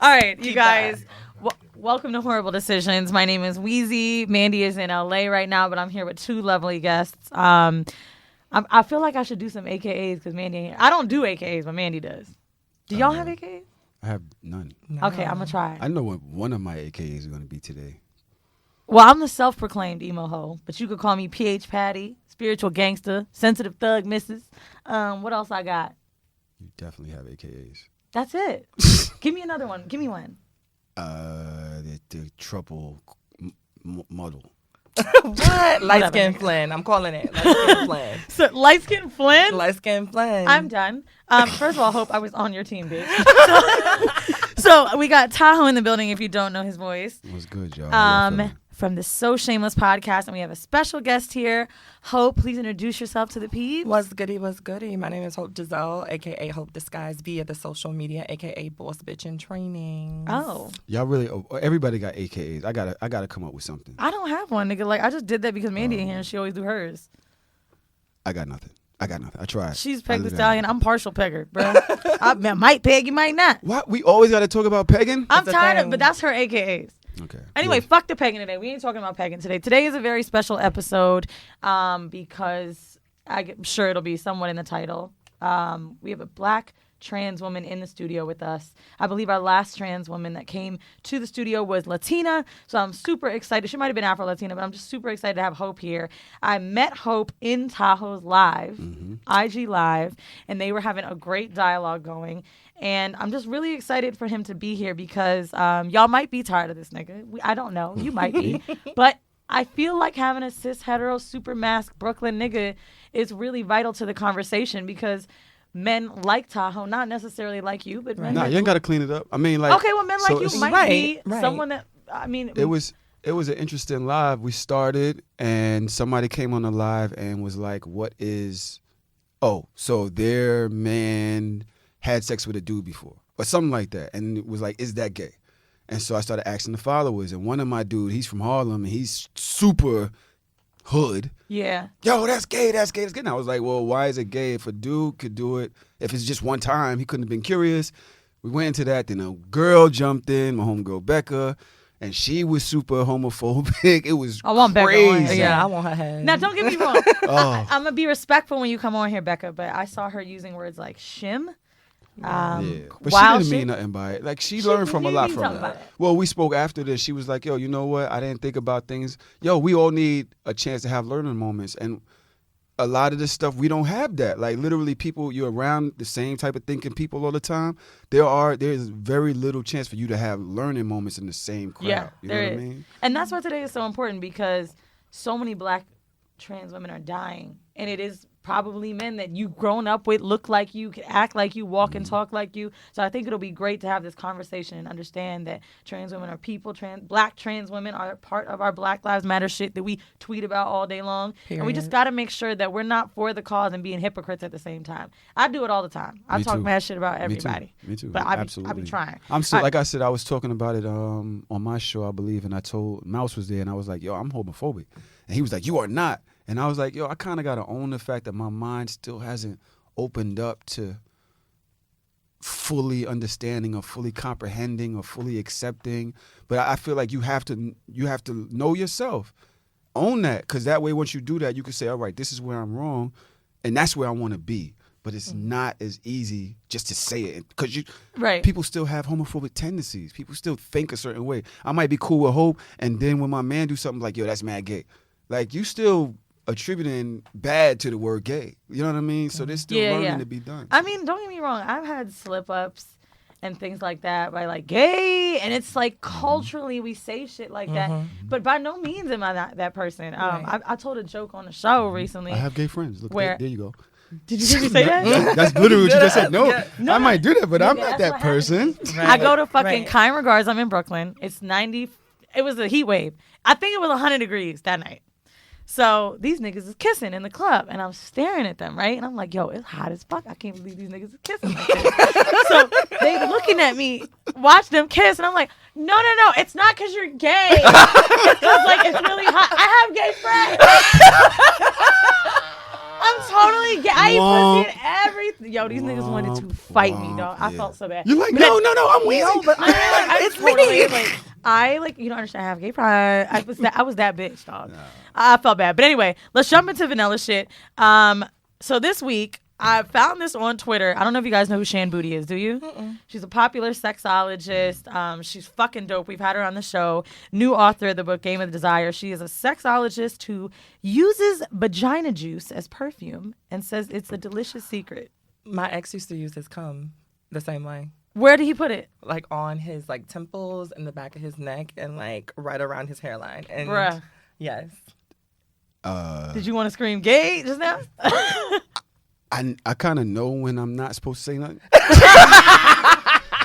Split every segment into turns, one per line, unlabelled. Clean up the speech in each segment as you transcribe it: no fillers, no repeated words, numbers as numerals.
All right, you guys. Welcome to Whoreible Decisions. My name is Weezy. Mandii is in LA right now, but I'm here with two lovely guests. I feel like I should do some AKAs because Mandii. I don't do AKAs, but Mandii does. Do y'all have AKAs?
I have none.
No. Okay, I'm gonna try.
I know what one of my AKAs is going to be today.
Well, I'm the self-proclaimed emo hoe, but you could call me PH Patty, spiritual gangster, sensitive thug missus. What else I got?
You definitely have AKAs.
That's it. Give me another one. Give me one.
The trouble model.
What? Light skin Flynn. I'm calling it. Light skin Flynn.
So, light skin Flynn?
Light skin Flynn.
I'm done. First of all, Hope, I was on your team, bitch. So we got Tahoe in the building if you don't know his voice.
What's good, y'all?
From the So Shameless podcast, and we have a special guest here. Hope, please introduce yourself to the peeps.
What's goody, what's goody? My name is Hope Giselle, a.k.a. Hope disguised via the social media, a.k.a. Boss Bitch in Training.
Oh.
Y'all really, everybody got AKAs. I gotta come up with something.
I don't have one, nigga. Like, I just did that because Mandii in here, and she always do hers.
I got nothing. I tried.
She's Peg the Stallion. I'm partial pegger, bro. I might peg, you might not.
What? We always got to talk about pegging?
I'm tired of, but that's her AKAs.
Okay.
Anyway, fuck the pegging today. We ain't talking about pegging today. Today is a very special episode because I'm sure it'll be somewhat in the title. We have a black trans woman in the studio with us. I believe our last trans woman that came to the studio was Latina, so I'm super excited. She might have been Afro-Latina, but I'm just super excited to have Hope here. I met Hope in Tahoe's live, IG Live, and they were having a great dialogue going. And I'm just really excited for him to be here because y'all might be tired of this nigga. I don't know. You might be. But I feel like having a cis hetero super mask Brooklyn nigga is really vital to the conversation because men like Tahoe, not necessarily like you, but men.
Nah, you ain't got to clean it up. I mean, like.
Okay, well, men like you might be someone that, I mean.
It was an interesting live. We started and somebody came on the live and was like, what is, so their man had sex with a dude before or something like that, and it was like, is that gay? And so I started asking the followers, and one of my dude, he's from Harlem and he's super hood.
Yeah.
Yo, that's gay. And I was like, well, why is it gay? If a dude could do it, if it's just one time, he couldn't have been curious. We went into that, then a girl jumped in, my homegirl Becca, and she was super homophobic. It was
I want
crazy.
Becca on.
Yeah, I want her head.
Now, don't get me wrong. I'm going to be respectful when you come on here, Becca, but I saw her using words like shim.
But she didn't mean nothing by it. Like, she learned from a lot from it. Well, we spoke after this. She was like, yo, you know what? I didn't think about things. Yo, we all need a chance to have learning moments. And a lot of this stuff, we don't have that. Like, literally, people, you're around the same type of thinking people all the time. There's very little chance for you to have learning moments in the same crowd.
Yeah,
you know what I mean?
And that's why today is so important because so many black trans women are dying. And it is probably men that you've grown up with, look like you, can act like you, walk and talk like you. So I think it'll be great to have this conversation and understand that trans women are people. Black trans women are part of our Black Lives Matter shit that we tweet about all day long. Period. And we just got to make sure that we're not for the cause and being hypocrites at the same time. I do it all the time. I talk mad shit about everybody.
Me too.
But I
Absolutely.
be trying.
I'm still, like I said, I was talking about it on my show, I believe, and I told Mouse was there, and I was like, yo, I'm homophobic. And he was like, you are not. And I was like, yo, I kind of got to own the fact that my mind still hasn't opened up to fully understanding or fully comprehending or fully accepting. But I feel like you have to know yourself. Own that, because that way once you do that, you can say, all right, this is where I'm wrong, and that's where I want to be. But it's not as easy just to say it because people still have homophobic tendencies. People still think a certain way. I might be cool with Hope, and then when my man do something like, yo, that's mad gay. Like, you still attributing bad to the word gay. You know what I mean? So there's still learning to be done.
I mean, don't get me wrong. I've had slip-ups and things like that by like gay, and it's like culturally we say shit like that. But by no means am I not that person. I told a joke on the show recently.
I have gay friends. Look, there you go.
Did you hear me say that?
That's literally what you just said. No, I might do that, but I'm not that person.
I go to fucking kind regards. I'm in Brooklyn. It's 90. It was a heat wave. I think it was 100 degrees that night. So these niggas is kissing in the club, and I'm staring at them, right? And I'm like, yo, it's hot as fuck. I can't believe these niggas is kissing like this. So they looking at me, watch them kiss, and I'm like, no, it's not because you're gay. It's because, like, it's really hot. I have gay friends. I'm totally I ate pussy and everything. Yo, these niggas wanted to fight me, dog. I felt so bad.
You're like, no, I'm Weezy.
No, but
It's totally like you don't understand. I have gay pride. I was that bitch, dog. No. I felt bad, but anyway, let's jump into vanilla shit. So this week I found this on Twitter. I don't know if you guys know who Shan Booty is. Do you? Mm-mm. She's a popular sexologist. She's fucking dope. We've had her on the show. New author of the book Game of Desire. She is a sexologist who uses vagina juice as perfume and says it's a delicious secret.
My ex used to use his cum the same way.
Where did he put it?
Like on his like temples and the back of his neck and like right around his hairline. And
bruh.
Yes.
Did you want to scream gay just now?
I kind of know when I'm not supposed to say nothing.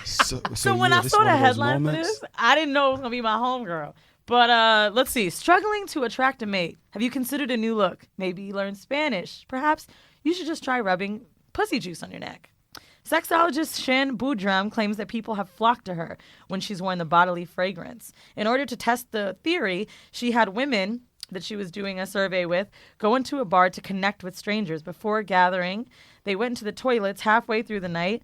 So when I saw the headline for this, I didn't know it was going to be my homegirl. But let's see. Struggling to attract a mate. Have you considered a new look? Maybe learn Spanish. Perhaps you should just try rubbing pussy juice on your neck. Sexologist Shan Boudram claims that people have flocked to her when she's worn the bodily fragrance. In order to test the theory, she had women that she was doing a survey with go into a bar to connect with strangers. Before gathering, they went into the toilets halfway through the night,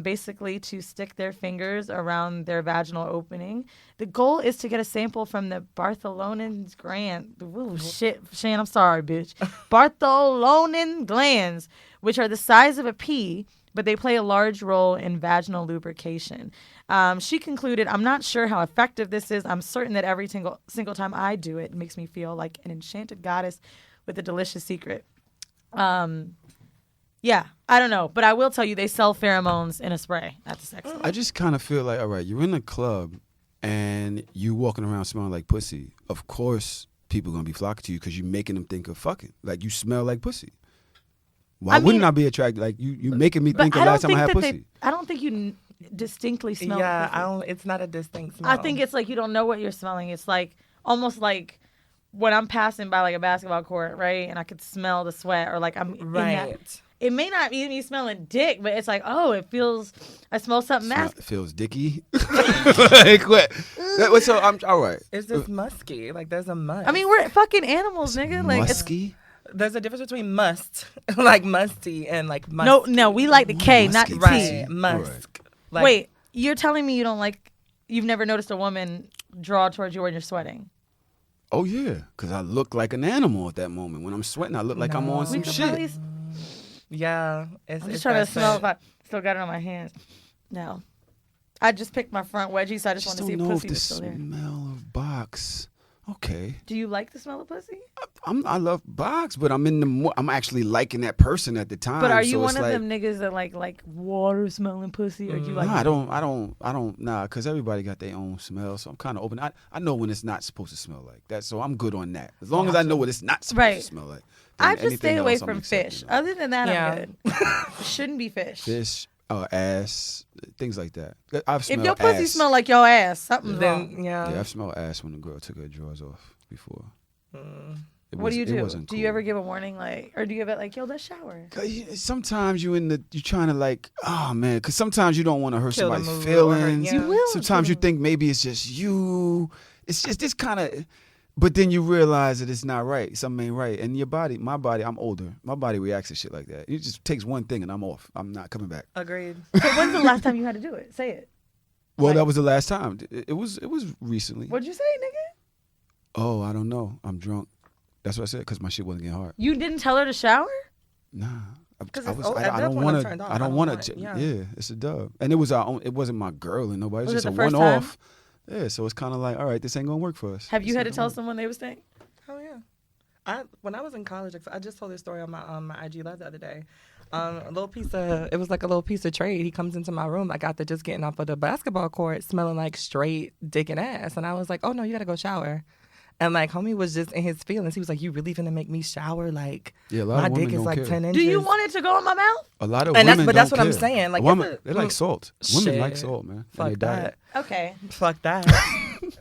basically to stick their fingers around their vaginal opening. The goal is to get a sample from the Bartholonen's gland. Ooh, shit, Shan, I'm sorry, bitch. Bartholonen glands, which are the size of a pea, but they play a large role in vaginal lubrication. She concluded, I'm not sure how effective this is. I'm certain that every single time I do it, it makes me feel like an enchanted goddess with a delicious secret. Yeah, I don't know. But I will tell you, they sell pheromones in a spray at the sex store.
I just kind of feel like, all right, you're in a club and you walking around smelling like pussy. Of course, people going to be flocking to you because you're making them think of fucking. Like, you smell like pussy. Why wouldn't I be attracted? Like, you making me think of last time I had pussy.
I don't think you distinctly smell.
Yeah, it's not a distinct smell.
I think it's like you don't know what you're smelling. It's like almost like when I'm passing by like a basketball court, right, and I could smell the sweat, or like I'm
right.
In that. It may not be me smelling dick, but it's like, oh, it feels. I smell something
It feels dicky. Like what? So I'm all right.
It's just musky. Like there's a musk.
I mean, we're fucking animals, nigga. Like
musky.
There's a difference between must, like musty, and like musky.
No, we like the K, not the T.
Right, musk.
Right.
Like,
wait, you're telling me you've never noticed a woman draw towards you when you're sweating?
Oh yeah, because I look like an animal at that moment. When I'm sweating, I look like I'm on some shit.
Yeah,
I'm just trying to smell if I still got it on my hands. No, I just picked my front wedgie, so I just want to see if pussy was still there.
The smell of box. Okay.
Do you like the smell of pussy?
I love box, but I'm actually liking that person at the time.
But are you one of them niggas that like water smelling pussy, or do you like?
No, I don't. Nah, because everybody got their own smell, so I'm kind of open. I know when it's not supposed to smell like that, so I'm good on that. As long as I know what it's not supposed to smell like.
I just stay away from fish. Other than that, I'm good. It shouldn't be fish.
Fish, ass, things like that. If
your pussy smell like your ass, something's wrong.
Yeah, I've smelled ass when the girl took her drawers off before.
What do you do? Do you ever give a warning, or do you give it like, yo, let's shower?
Sometimes you're trying to like, oh man, because sometimes you don't want to hurt somebody's feelings.
You will.
Sometimes you think maybe it's just you. It's just this kind of. But then you realize that it's not right. Something ain't right. And my body, I'm older. My body reacts to shit like that. It just takes one thing and I'm off. I'm not coming back.
Agreed.
So when's the last time you had to do it? Say it.
Well, that was the last time. It was recently.
What'd you say, nigga?
Oh, I don't know. I'm drunk. That's what I said because my shit wasn't getting hard.
You didn't tell her to shower?
Nah. I don't want to. Yeah, it's a dub. And it wasn't my girl and nobody. It was just a one-off. Yeah, so it's kind of like, all right, this ain't gonna work for us.
Have you had to tell someone they was staying?
Oh yeah, when I was in college, I just told this story on my IG Live the other day. It was like a little piece of trade. He comes into my room. I got to just getting off of the basketball court, smelling like straight dick and ass, and I was like, oh no, you gotta go shower. And like homie was just in his feelings. He was like, "You really finna make me shower? Like my dick is like 10 inches."
Do you want it to go in my mouth?
A lot of women
that's what
care.
I'm saying. Like
they like salt. Women like salt, man.
Fuck that.
Okay.
Fuck that.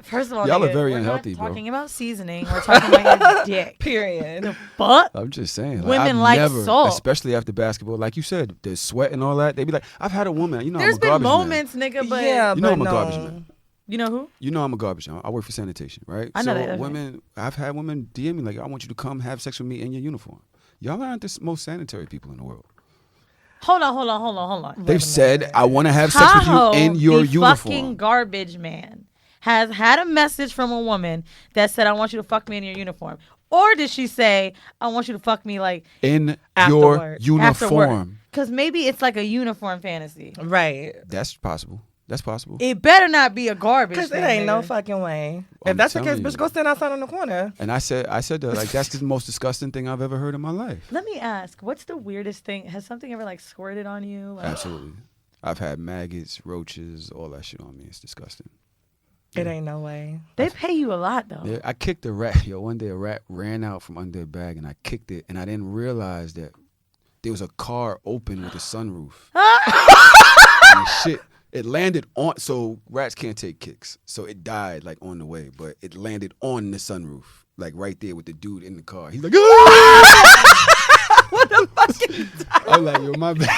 First of all,
y'all are very
we're
unhealthy,
not
bro.
Talking about seasoning, we're talking about your dick.
Period.
The fuck?
I'm just saying.
Women like salt,
especially after basketball. Like you said, there's sweat and all that. They be like, I've had a woman. You know,
there's
I'm a garbage
been moments,
man.
nigga, but
you know I'm a garbage man.
You know who?
You know I'm a garbage man. I work for sanitation, right?
I know that.
Women, I've had women DM me like, I want you to come have sex with me in your uniform. y'all aren't the most sanitary people in the world.
Hold on.
They've said, I want to have sex with you in your
the
uniform.
Fucking garbage man has had a message from a woman that said, I want you to fuck me in your uniform. Or did she say, I want you to fuck me like
in
afterward.
your uniform?
Because maybe it's like a uniform fantasy.
Right.
That's possible. That's possible.
It better not be a garbage.
Because it ain't no fucking way.
I'm
If that's the case,
telling
bitch,
you.
go stand outside on the corner.
And I said that, like, that's the most disgusting thing I've ever heard in my life.
Let me ask, what's the weirdest thing? Has something ever like squirted on you? Like,
Absolutely. I've had maggots, roaches, all that shit on me. It's disgusting.
It ain't no way.
they pay you a lot though.
Yeah, I kicked a rat. Yo, one day a rat ran out from under a bag and I kicked it, and I didn't realize that there was a car open with a sunroof. And shit, it landed on, so rats can't take kicks. So it died like on the way, but it landed on the sunroof, like right there with the dude in the car. He's like,
What the fuck?
I'm like, yo, my bad.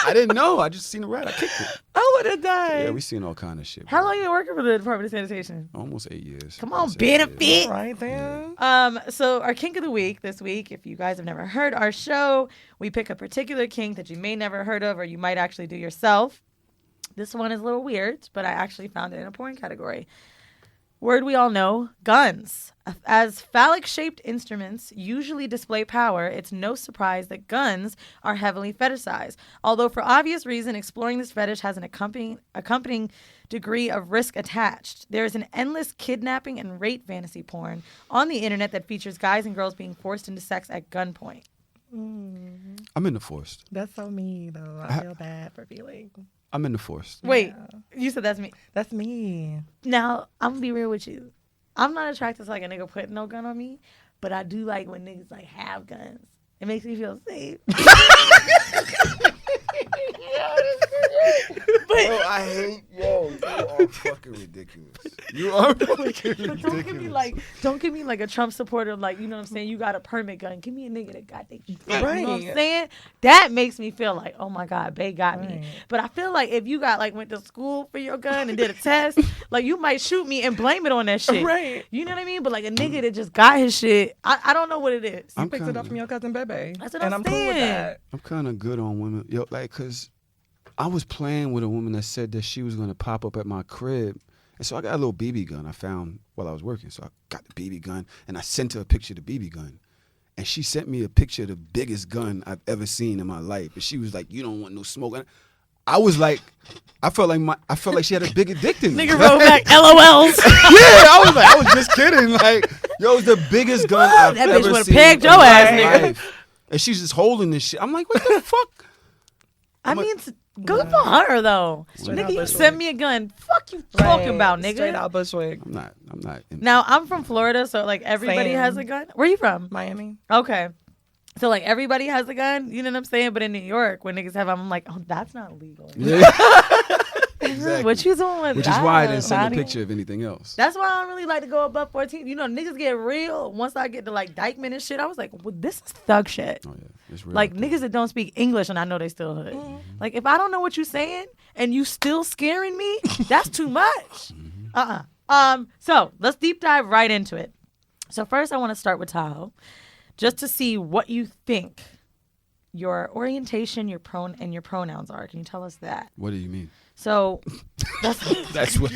I didn't know. I just seen a rat. I kicked it.
I would have died.
Yeah, we seen all kind of shit.
How
bro.
long you been working for the Department of Sanitation?
Almost 8 years.
Come on,
Almost 8 years.
benefit.
Right there.
So our kink of the week this week, if you guys have never heard our show, we pick a particular kink that you may never heard of or you might actually do yourself. This one is a little weird, but I actually found it in a porn category. Word we all know, guns. As phallic-shaped instruments usually display power, it's no surprise that guns are heavily fetishized. Although for obvious reason, exploring this fetish has an accompanying degree of risk attached. There is an endless kidnapping and rape fantasy porn on the internet that features guys and girls being forced into sex at gunpoint.
I'm in the forest.
That's so me, though. I feel bad for feeling.
I'm in the forest.
Wait, you said that's me.
That's me.
Now, I'm gonna be real with you. I'm not attracted to like a nigga putting no gun on me, but I do like when niggas like have guns. It makes me feel safe.
Yo, I hate you are fucking ridiculous. You are fucking ridiculous.
Don't give me like a Trump supporter, like, you know what I'm saying? You got a permit gun. Give me a nigga that got that.
Right.
You know what I'm saying? That makes me feel like, oh my God, Bae got me.
Right.
But I feel like if you got like went to school for your gun and did a test, like you might shoot me and blame it on that shit.
Right.
You know what I mean? But like a nigga that just got his shit, I don't know what it is.
You picked it up from your cousin Bebe.
That's what
and
I'm
I'm cool with
saying.
that.
I'm kind of good on women. Yo, like, cause I was playing with a woman that said that she was gonna pop up at my crib, and so I got a little BB gun I found while I was working. So I got the BB gun, and I sent her a picture of the BB gun, and she sent me a picture of the biggest gun I've ever seen in my life. And she was like, "You don't want no smoke." And I was like, I felt like she had a bigger dick than me.
Nigga wrote back LOLs.
Yeah, I was just kidding. Like, yo, it's the biggest gun I've
That bitch
ever
would've
seen
pegged
in
your
my
ass, nigga.
life. And she's just holding this shit. I'm like, what the fuck?
I mean, good for her though.
Straight out
Nigga, you
Bushwick.
send me a gun. Fuck you talking
Right.
about, nigga.
Straight out Bushwick.
I'm not.
Now I'm from Florida, so like everybody
Same.
has a gun. Where you from?
Miami.
Okay. So like everybody has a gun, you know what I'm saying? But in New York, when niggas have them, I'm like, oh, that's not legal.
Yeah. Exactly.
What you doing with
Which is
that?
why I didn't send a
Bonnie?
picture of anything else.
That's why I don't really like to go above 14. You know, niggas get real. Once I get to like Dykeman and shit, I was like, well, this is thug shit.
Oh yeah, it's real.
Like
out there.
niggas that don't speak English and I know they still hood. Like if I don't know what you saying and you still scaring me, that's too much. So let's deep dive right into it. So first I want to start with Tahoe, just to see what you think your orientation, your pronouns are. Can you tell us that?
What do you mean?
So
That's what.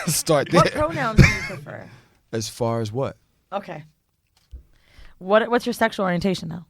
Start there.
what pronouns do you prefer?
As far as what?
Okay. What's your sexual orientation though?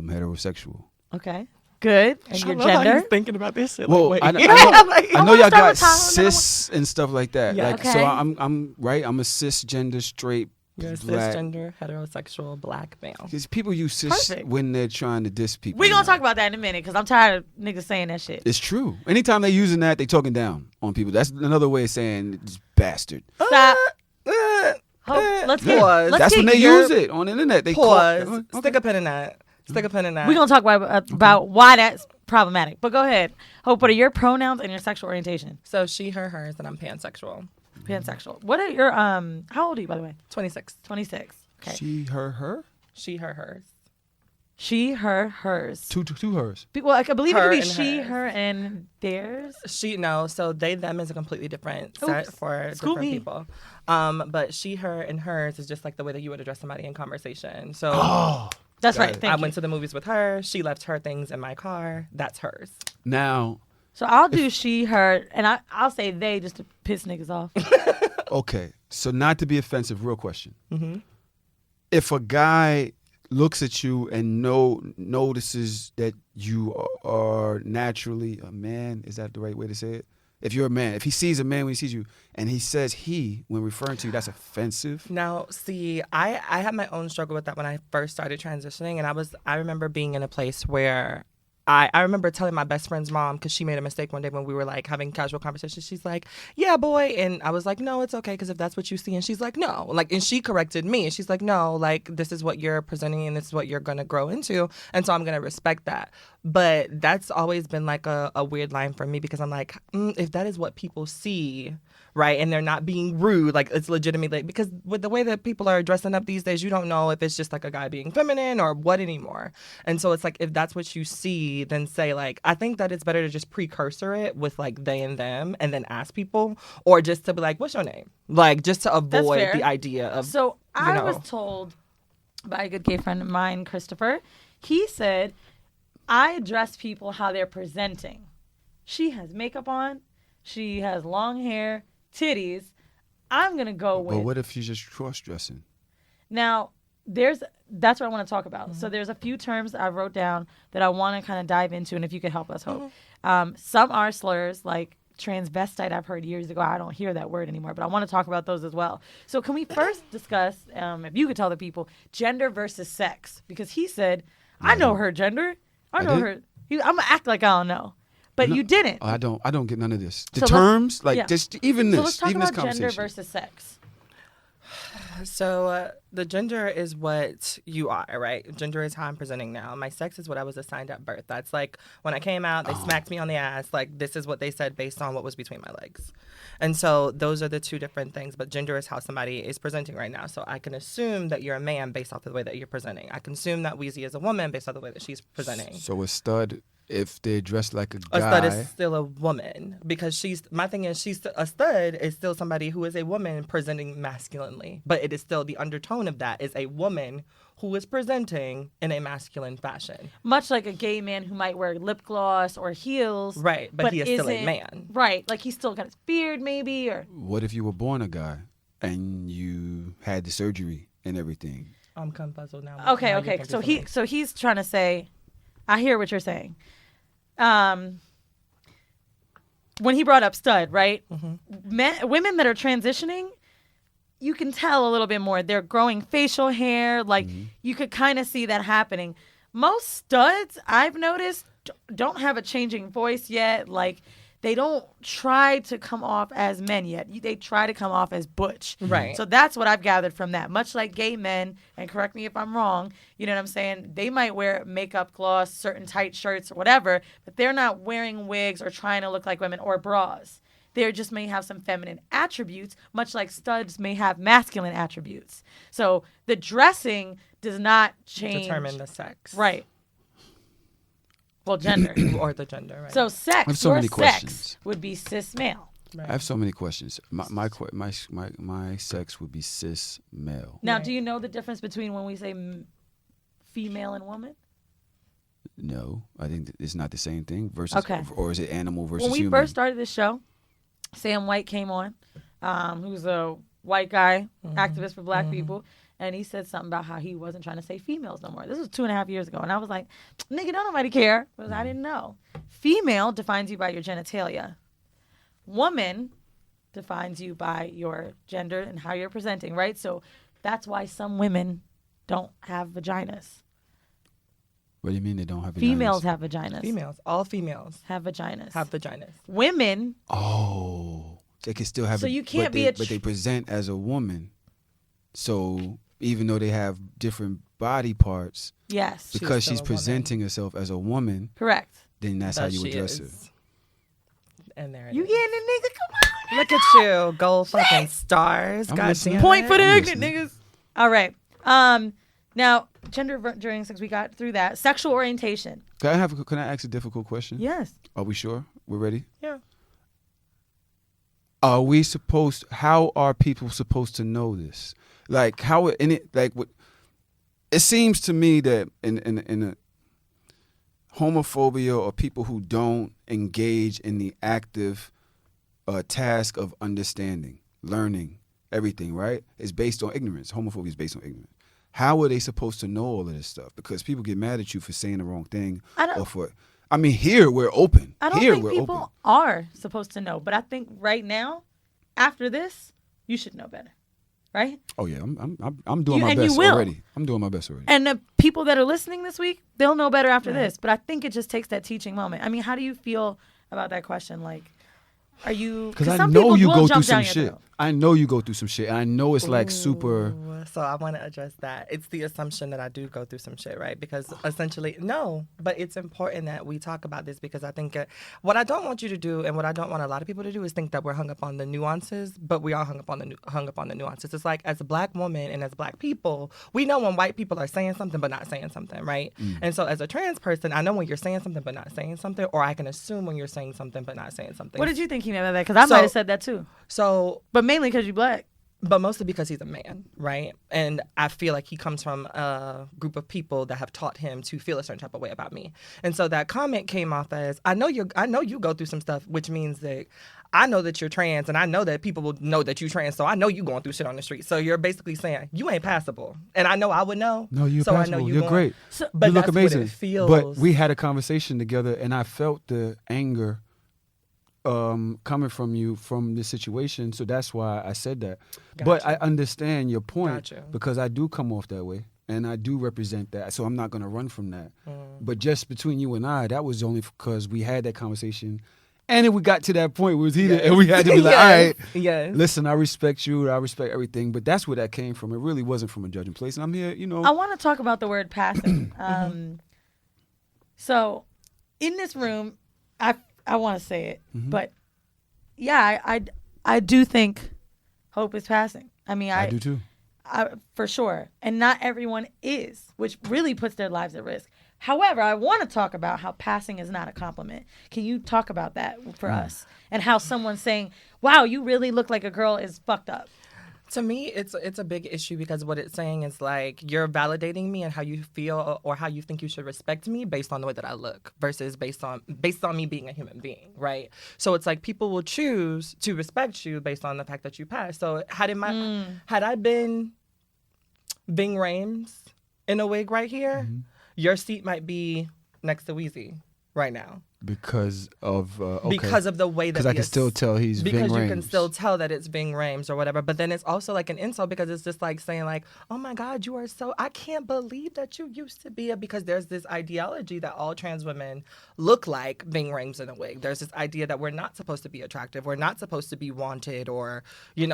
Heterosexual.
Okay. Good. And
I
your
love how
gender?
he's thinking about this shit.
Well,
like,
I
wait.
know
I wanna
y'all
start
got
with Tahoe, and then I
cis and stuff like that.
Yeah.
Like,
Okay.
so I'm right. I'm a cisgender straight
You're a
black.
cisgender, heterosexual, black male.
Because people use cis
Perfect.
when they're trying to diss people.
We're going to talk about that in a minute because I'm tired of niggas saying that shit.
It's true. Anytime they're using that, they talking down on people. That's another way of saying it's bastard.
Stop. Let's get,
Pause.
let's
That's
get
when they
your-
use it on the internet. They
Pause.
Call, okay.
Stick a pin in that. Stick a pin in that.
We're going to talk about why that's problematic. But go ahead. Hope, what are your pronouns and your sexual orientation?
So she, her, hers, and I'm pansexual.
Pansexual. What are your, how old are you, by the way?
26.
26. Okay.
She, her?
She, her, hers.
She, her, hers.
Two hers.
Well, I believe it
Her
could be
and
she,
hers.
her, and theirs.
She, no. So they, them is a completely different set
Oops.
for
Scoop
different
me.
people. But she, her, and hers is just like the way that you would address somebody in conversation. So
That's
Got
right.
it.
Thank
I
you.
went to the movies with her. She left her things in my car. That's hers.
Now,
So I'll do she, her, and I'll say they just to piss niggas off.
okay, so not to be offensive, real question.
Mm-hmm.
If a guy looks at you and notices that you are naturally a man, is that the right way to say it? If you're a man, if he sees a man when he sees you and he says he when referring to you, that's offensive.
Now, see, I had my own struggle with that when I first started transitioning, and I remember being in a place where I remember telling my best friend's mom, because she made a mistake one day when we were like having casual conversations. She's like, yeah, boy. And I was like, no, it's okay, because if that's what you see. And she's like, no. Like, and she corrected me. And she's like, no, like, this is what you're presenting and this is what you're going to grow into. And so I'm going to respect that. But that's always been like a weird line for me, because I'm like, if that is what people see, right, and they're not being rude, like it's legitimately, because with the way that people are dressing up these days, you don't know if it's just like a guy being feminine or what anymore. And so it's like, if that's what you see, then say like, I think that it's better to just precursor it with like they and them and then ask people, or just to be like, what's your name? Like, just to avoid
fair.
the idea of,
So I
know.
was told by a good gay friend of mine, Christopher, he said, I address people how they're presenting. She has makeup on. She has long hair, titties. I'm going to go with.
But what if she's just cross-dressing?
Now, that's what I want to talk about. So there's a few terms that I wrote down that I want to kind of dive into, and if you could help us, Hope. Some are slurs, like transvestite I've heard years ago. I don't hear that word anymore, but I want to talk about those as well. So can we first discuss, if you could tell the people, gender versus sex? Because he said, I know her gender. I know
did?
her. I'm going to act like I don't know. But
No,
you didn't.
I don't get none of this. The
So let's-
terms, like
yeah.
just even this,
So let's talk
even this
about gender
conversation.
versus sex.
So the gender is what you are, right? Gender is how I'm presenting now. My sex is what I was assigned at birth. That's like when I came out, they smacked me on the ass. Like, this is what they said based on what was between my legs. And so those are the two different things. But gender is how somebody is presenting right now. So I can assume that you're a man based off of the way that you're presenting. I can assume that Weezy is a woman based off the way that she's presenting.
So a stud, if they're dressed like a guy,
A stud is still a woman, because my thing is, a stud is still somebody who is a woman presenting masculinely, but it is still, the undertone of that is a woman who is presenting in a masculine fashion.
Much like a gay man who might wear lip gloss or heels.
Right, but he is still a
isn't-
man.
Right, like he's still got his beard maybe, or
what if you were born a guy and you had the surgery and everything?
I'm confuzzled now.
okay. So he's trying to say, I hear what you're saying. When he brought up stud, right? Women that are transitioning, you can tell a little bit more. They're growing facial hair. Like, you could kind of see that happening. Most studs, I've noticed, don't have a changing voice yet. Like, they don't try to come off as men yet. They try to come off as butch.
Right.
So that's what I've gathered from that. Much like gay men, and correct me if I'm wrong, you know what I'm saying? They might wear makeup, gloss, certain tight shirts or whatever, but they're not wearing wigs or trying to look like women or bras. They just may have some feminine attributes, much like studs may have masculine attributes. So the dressing does not change.
determine the sex.
Right. Well, gender.
Or the gender, right?
So sex,
I have so
your
many
sex
questions.
would be cis male.
Right.
I have so many questions. My sex would be cis male.
Now,
Right.
do you know the difference between when we say female and woman?
No, I think it's not the same thing. Versus,
Okay.
or is it animal versus
When we
human?
first started this show, Sam White came on, who's a white guy, activist for black people, and he said something about how he wasn't trying to say females no more. This was 2.5 years ago, and I was like, nigga, don't nobody care, because I didn't know. Female defines you by your genitalia. Woman defines you by your gender and how you're presenting, right? So that's why some women don't have vaginas.
What do you mean they don't have vaginas?
Females have vaginas.
Females, all females
have vaginas.
have vaginas.
Women,
Oh, they can still have.
So you can't
but
be
they,
a
but they present as a woman. So even though they have different body parts,
yes,
because
still
she's
a woman.
presenting herself as a woman,
correct.
then that's how
That
you
she
address her.
is. And there it
You
is.
getting it, nigga? Come on.
Look at you, gold fucking stars.
I'm
God
listening.
damn
Point
it.
for the
I'm
ignorant
listening.
niggas. All right. Now, gender during sex, we got through that. Sexual orientation.
Can I ask a difficult question?
Yes.
Are we sure? We're ready?
Yeah.
How are people supposed to know this? Like how in it like what it seems to me that in a homophobia or people who don't engage in the active task of understanding, learning everything, right, is based on ignorance. Homophobia is based on ignorance. How are they supposed to know all of this stuff? Because people get mad at you for saying the wrong thing. I mean, here we're open.
I don't
here
think
we're
people
open.
are supposed to know, but I think right now, after this, you should know better, right?
Oh yeah, I'm doing my best already. I'm doing my best already.
And the people that are listening this week, they'll know better after this. But I think it just takes that teaching moment. I mean, how do you feel about that question? Like, are you?
Because I
some
know
people
you
will
go
jump
through some
down your
shit.
throat.
I know you go through some shit. And I know it's like super.
So I want to address that. It's the assumption that I do go through some shit, right? Because essentially, no, but it's important that we talk about this because I think what I don't want you to do and what I don't want a lot of people to do is think that we're hung up on the nuances, but we are hung up on the nuances. It's like as a black woman and as black people, we know when white people are saying something but not saying something, right? And so as a trans person, I know when you're saying something but not saying something, or I can assume when you're saying something but not saying something.
What did you think he meant by that? Because I might have said that too.
So,
but mainly because you're black.
But mostly because he's a man, right? And I feel like he comes from a group of people that have taught him to feel a certain type of way about me. And so that comment came off as, I know you go through some stuff, which means that I know that you're trans and I know that people will know that you're trans. So I know you going through shit on the street. So you're basically saying you ain't passable. And I know I would know.
No, you're
so
passable.
I know
you're great.
So, but
you look
that's
amazing.
What it feels.
But we had a conversation together and I felt the anger coming from you from this situation, so that's why I said that. Gotcha. But I understand your point because I do come off that way and I do represent that, so I'm not going to run from that. But just between you and I, that was only because we had that conversation and then we got to that point where it was heated and we had to be like, all right, listen, I respect you, I respect everything, but that's where that came from. It really wasn't from a judging place, and I'm here, you know.
I want to talk about the word passing. So in this room, I want to say it, but yeah, I do think hope is passing. I mean, I do too, for sure. And not everyone is, which really puts their lives at risk. However, I want to talk about how passing is not a compliment. Can you talk about that for us and how someone saying, "Wow, you really look like a girl," is fucked up?
To me, it's a big issue because what it's saying is like you're validating me and how you feel or how you think you should respect me based on the way that I look versus based on me being a human being, right? So it's like people will choose to respect you based on the fact that you passed. So had I been Ving Rhames in a wig right here, your seat might be next to Weezy right now.
Because of
because of the way that
because I can still tell he's Ving Rhames.
Because you can still tell that it's Ving Rhames or whatever. But then it's also like an insult because it's just like saying like, oh my God, you are so, I can't believe that you used to be because there's this ideology that all trans women look like Ving Rhames in a wig. There's this idea that we're not supposed to be attractive, we're not supposed to be wanted or,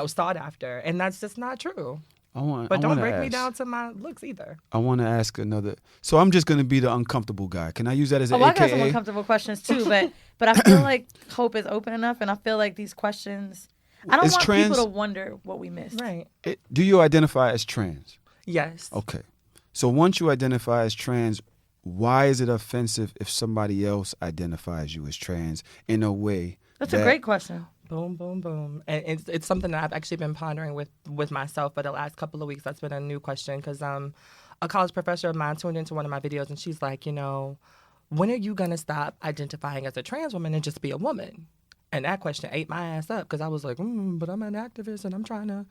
sought after, and that's just not true. But don't break me down to my looks either.
I want to ask another. So I'm just going to be the uncomfortable guy. Can I use that as an
AKA?
I
got some uncomfortable questions too, but I feel like hope is open enough, and I feel like these questions. I don't want people to wonder what we missed.
Right.
Do you identify as trans?
Yes.
Okay. So once you identify as trans, why is it offensive if somebody else identifies you as trans in a way?
That's a great question.
Boom, boom, boom. And it's something that I've actually been pondering with myself for the last couple of weeks. That's been a new question because a college professor of mine tuned into one of my videos and she's like, when are you going to stop identifying as a trans woman and just be a woman? And that question ate my ass up because I was like, but I'm an activist and I'm trying to,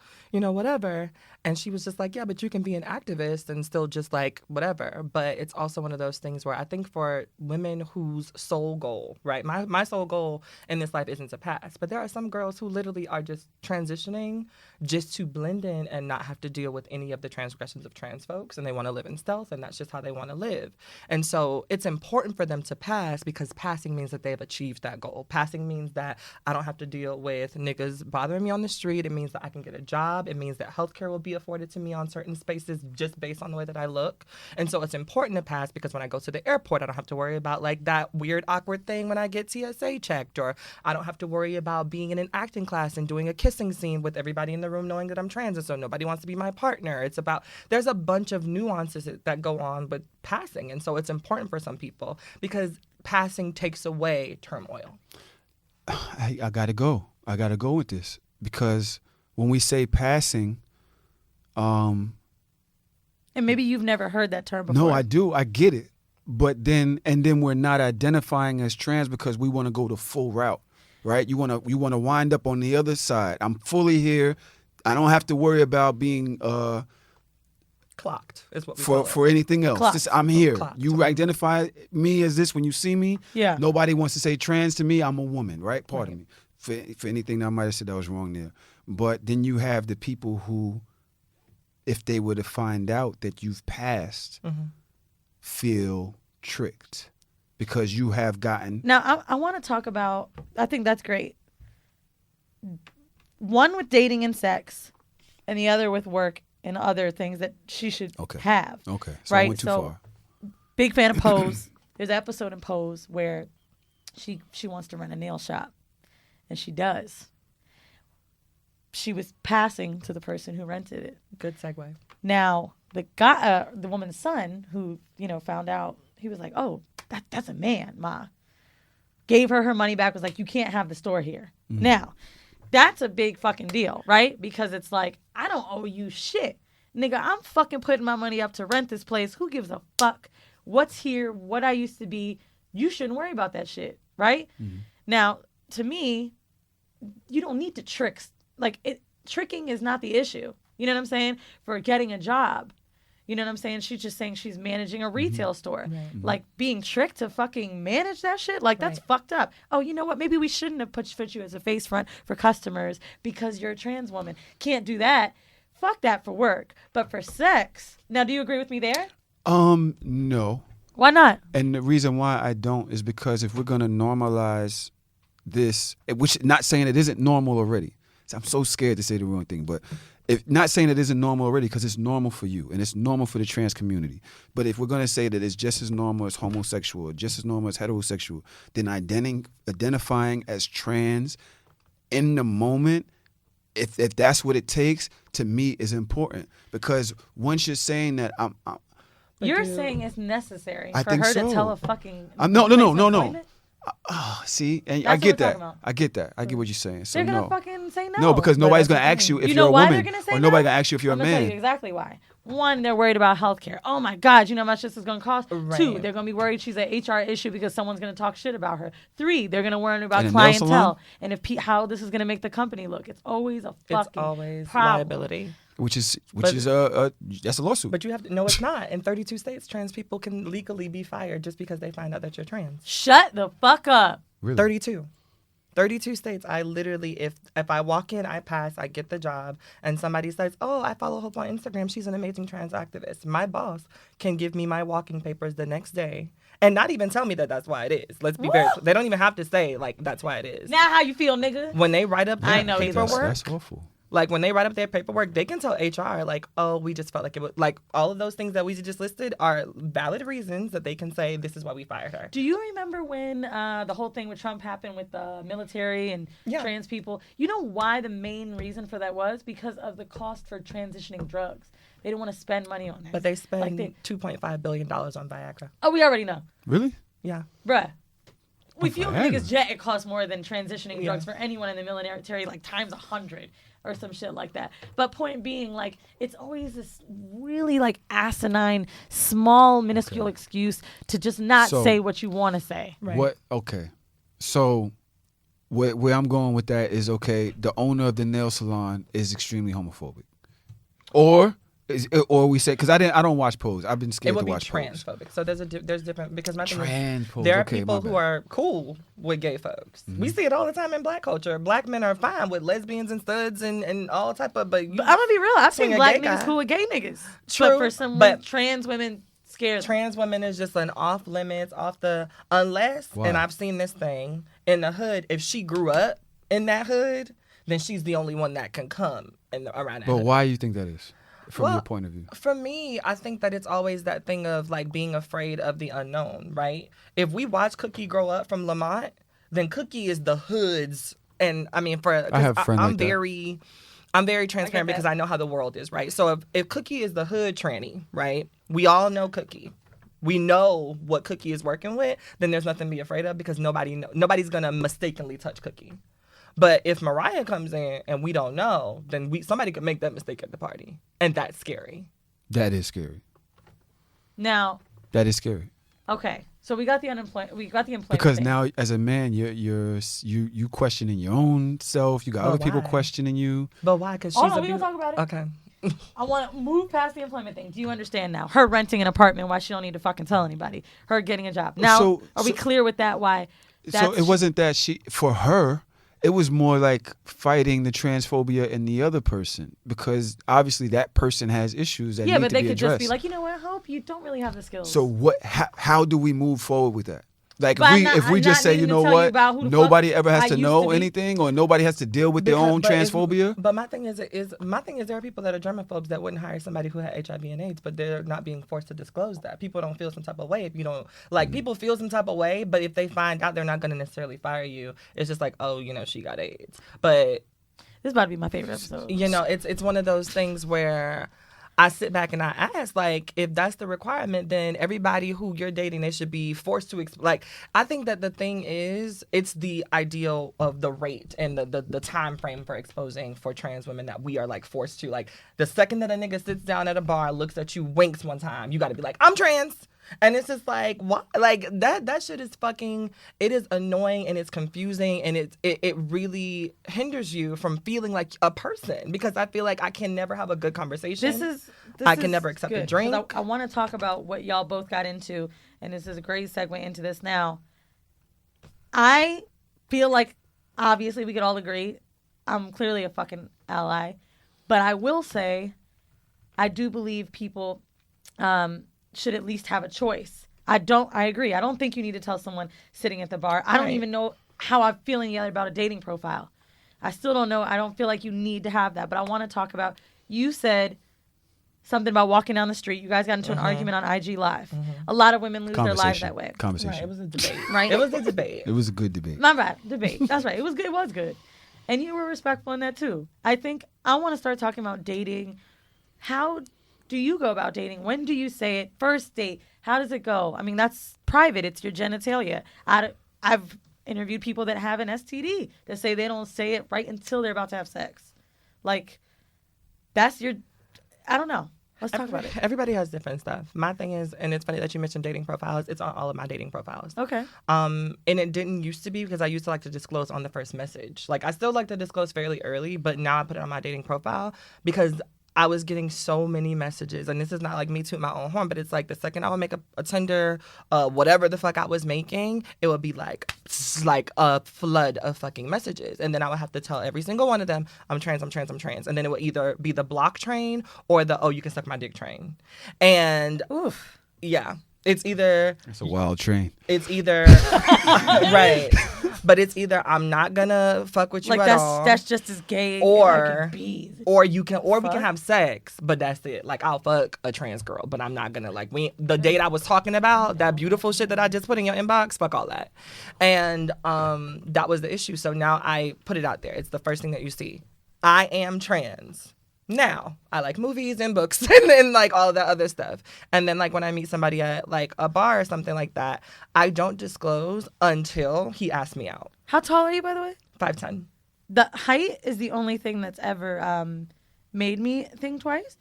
whatever. And she was just like, yeah, but you can be an activist and still just like whatever. But it's also one of those things where I think for women whose sole goal, right? My sole goal in this life isn't to pass. But there are some girls who literally are just transitioning just to blend in and not have to deal with any of the transgressions of trans folks. And they want to live in stealth and that's just how they want to live. And so it's important for them to pass because passing means that they've achieved that goal. Passing means that I don't have to deal with niggas bothering me on the street. It means that I can get a job. It means that healthcare will be afforded to me on certain spaces just based on the way that I look. And so it's important to pass because when I go to the airport, I don't have to worry about like that weird, awkward thing when I get TSA checked, or I don't have to worry about being in an acting class and doing a kissing scene with everybody in the room knowing that I'm trans and so nobody wants to be my partner. It's about, there's a bunch of nuances that go on with passing. And so it's important for some people because passing takes away turmoil.
I gotta go. I gotta go with this because when we say passing,
And maybe you've never heard that term before.
No, I do. I get it. But then we're not identifying as trans because we want to go the full route, right? You want to wind up on the other side. I'm fully here. I don't have to worry about being
clocked is what we call it.
For anything else. Just, I'm here.
Clocked.
You identify me as this when you see me.
Yeah.
Nobody wants to say trans to me. I'm a woman, right? Pardon me for anything that I might have said that was wrong there. But then you have the people who, if they were to find out that you've passed, feel tricked because you have gotten.
Now, I want to talk about, I think that's great. One with dating and sex, and the other with work and other things that she should have.
Okay. So
right?
I went too far.
Big fan of Pose. There's an episode in Pose where she wants to run a nail shop, and she does. She was passing to the person who rented it.
Good segue.
Now, the guy, the woman's son, who, found out, he was like, oh, that's a man, ma. Gave her money back, was like, you can't have the store here. Mm-hmm. Now, that's a big fucking deal, right? Because it's like, I don't owe you shit. Nigga, I'm fucking putting my money up to rent this place. Who gives a fuck what's here, what I used to be? You shouldn't worry about that shit, right? Mm-hmm. Now, to me, you don't need to trick. Tricking is not the issue. You know what I'm saying? For getting a job. You know what I'm saying? She's just saying she's managing a retail store. Right. Like, being tricked to fucking manage that shit? Like, that's fucked up. Oh, you know what? Maybe we shouldn't have put you as a face front for customers because you're a trans woman. Can't do that. Fuck that for work. But for sex. Now, do you agree with me there?
No.
Why not?
And the reason why I don't is because if we're going to normalize this, which not saying it isn't normal already. I'm so scared to say the wrong thing, but not saying it isn't normal already because it's normal for you and it's normal for the trans community. But if we're going to say that it's just as normal as homosexual or just as normal as heterosexual, then identifying as trans in the moment, if that's what it takes, to me is important. Because once you're saying that
you're saying it's necessary
I
for
think
her
so.
to tell a fucking
No. See, and
that's
I get that.
About.
I get that. I get what you're saying. So
they're gonna fucking say no.
No, because nobody's gonna ask you if you're a woman, or nobody gonna ask you if you're a man.
I'm gonna tell you exactly why. One, they're worried about healthcare. Oh my God, you know how much this is gonna cost? Right. 2, they're gonna be worried she's an HR issue because someone's gonna talk shit about her. 3, they're gonna worry about clientele and how this is gonna make the company look. It's always a fucking problem.
Liability.
Which is that's a lawsuit.
But you have to know it's not. In 32 states, trans people can legally be fired just because they find out that you're trans.
Shut the fuck up.
Really?
32 states. I literally, if I walk in, I pass, I get the job, and somebody says, oh, I follow Hope on Instagram. She's an amazing trans activist. My boss can give me my walking papers the next day and not even tell me that that's why it is. Let's be very, they don't even have to say, like, that's why it is.
Now how you feel, nigga?
When they write up their paperwork.
That's awful.
Like, when they write up their paperwork, they can tell HR, like, oh, we just felt like it was, like, all of those things that Weezy just listed are valid reasons that they can say this is why we fired her.
Do you remember when the whole thing with Trump happened with the military and trans people? You know why the main reason for that was? Because of the cost for transitioning drugs. They didn't want to spend money on that.
But they spend $2.5 billion on Viagra.
Oh, we already know.
Really?
Yeah.
Bruh. If you niggas jet, it costs more than transitioning drugs for anyone in the military, like times 100 or some shit like that. But point being, like, it's always this really, like, asinine, small, minuscule excuse to just not say what you want to say.
Right. Okay. So where I'm going with that is, the owner of the nail salon is extremely homophobic. Or we say, because I don't watch Pose. I've been scared to watch Pose.
It would be transphobic. So there's different, because my thing is,
Pose.
there are people who are cool with gay folks. Mm-hmm. We see it all the time in black culture. Black men are fine with lesbians and studs and all type of, but I'm
gonna be real. I've seen black niggas cool with gay niggas.
True.
But for some trans women, scared.
Trans women is just an off limits, unless, and I've seen this thing, in the hood, if she grew up in that hood, then she's the only one that can come around that hood.
But why do you think that is? From your point of view?
For me, I think that it's always that thing of, like, being afraid of the unknown, right? If we watch Cookie grow up from Lamont, then Cookie is the hood's, and I mean,
I have friends
I'm very transparent because I know how the world is, right? So if Cookie is the hood tranny, right? We all know Cookie. We know what Cookie is working with, then there's nothing to be afraid of because nobody's going to mistakenly touch Cookie. But if Mariah comes in and we don't know, then somebody could make that mistake at the party. And that's scary.
That is scary.
Now,
That is scary.
okay, so we got the employment
Because
thing.
now, as a man, you questioning your own self. You got
But
other people
why?
questioning you.
But why? Because she's
Oh no, we don't talk about it.
Okay.
I want to move past the employment thing. Do you understand now? Her renting an apartment, why she don't need to fucking tell anybody. Her getting a job. Now, are we clear with that? Why?
So it wasn't that for her, it was more like fighting the transphobia in the other person, because obviously that person has issues that need to be addressed.
Yeah, but they could just be like, you know what, Hope, you don't really have the skills.
So how do we move forward with that? Like
But
if we
I'm
just
not
say, you
needing to
know
tell you
what,
about who the
nobody
fuck
ever has
I
to
used
know
to be.
anything, or nobody has to deal with their own transphobia.
But my thing is there are people that are germaphobes that wouldn't hire somebody who had HIV and AIDS, but they're not being forced to disclose that. People don't feel some type of way if you don't people feel some type of way, but if they find out, they're not going to necessarily fire you. It's just like, oh, she got AIDS. But
this is about to be my favorite episode.
it's one of those things where I sit back and I ask, like, if that's the requirement, then everybody who you're dating, they should be forced to I think that the thing is, it's the ideal of the rate and the time frame for exposing for trans women that we are like forced to. Like, the second that a nigga sits down at a bar, looks at you, winks one time, you got to be like, I'm trans. And it's just like, what? Like, that shit is fucking, it is annoying and it's confusing, and it really hinders you from feeling like a person, because I feel like I can never have a good conversation. I can never accept a drink.
I want to talk about what y'all both got into, and this is a great segue into this now. I feel like, obviously, we could all agree, I'm clearly a fucking ally, but I will say, I do believe people, should at least have a choice. I agree. I don't think you need to tell someone sitting at the bar. I don't even know how I'm feeling yet about a dating profile. I still don't know. I don't feel like you need to have that. But I want to talk about, you said something about walking down the street. You guys got into an argument on IG Live. A lot of women lose their lives that way.
Conversation.
Right, it was a debate.
Right?
It was a debate.
It was a good debate.
My bad. Debate. That's right. It was good. It was good. And you were respectful in that too. I think I want to start talking about dating. How do you go about dating? When do you say it? First date. How does it go? I mean, that's private. It's your genitalia. I've interviewed people that have an STD that say they don't say it right until they're about to have sex. Like, that's I don't know. Let's talk about it.
Everybody has different stuff. My thing is, and it's funny that you mentioned dating profiles. It's on all of my dating profiles.
Okay.
And it didn't used to be, because I used to like to disclose on the first message. Like, I still like to disclose fairly early, but now I put it on my dating profile because I was getting so many messages, and this is not like me tooting my own horn, but it's like the second I would make a Tinder, whatever the fuck I was making, it would be like a flood of fucking messages. And then I would have to tell every single one of them, I'm trans. And then it would either be the block train or the, oh, you can suck my dick train. And, oof, yeah. It's either...
It's a wild train.
It's either... right. But it's either I'm not gonna fuck with you
like
at all.
That's just as gay
or
as we
can have sex, but that's it. Like, I'll fuck a trans girl, but I'm not gonna the date I was talking about, that beautiful shit that I just put in your inbox, fuck all that. And that was the issue. So now I put it out there. It's the first thing that you see. I am trans. Now, I like movies and books and then like all that other stuff. And then like when I meet somebody at like a bar or something like that, I don't disclose until he asks me out.
How tall are you, by the way?
5'10".
The height is the only thing that's ever made me think twice.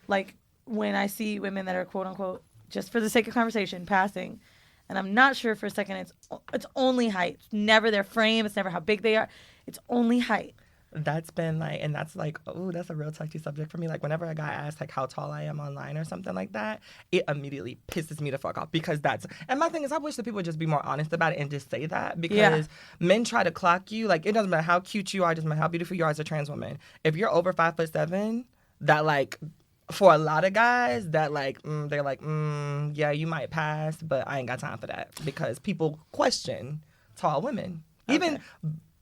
Like, when I see women that are quote unquote, just for the sake of conversation, passing, and I'm not sure for a second, it's only height. It's never their frame. It's never how big they are. It's only height.
That's been like, and that's like, oh, that's a real touchy subject for me. Like, whenever a guy asks like how tall I am online or something like that, it immediately pisses me the fuck off, because and my thing is, I wish that people would just be more honest about it and just say that, because men try to clock you. Like, it doesn't matter how cute you are, it doesn't matter how beautiful you are as a trans woman. If you're over 5'7", that like, for a lot of guys, that like, they're like, yeah, you might pass, but I ain't got time for that, because people question tall women. Okay. Even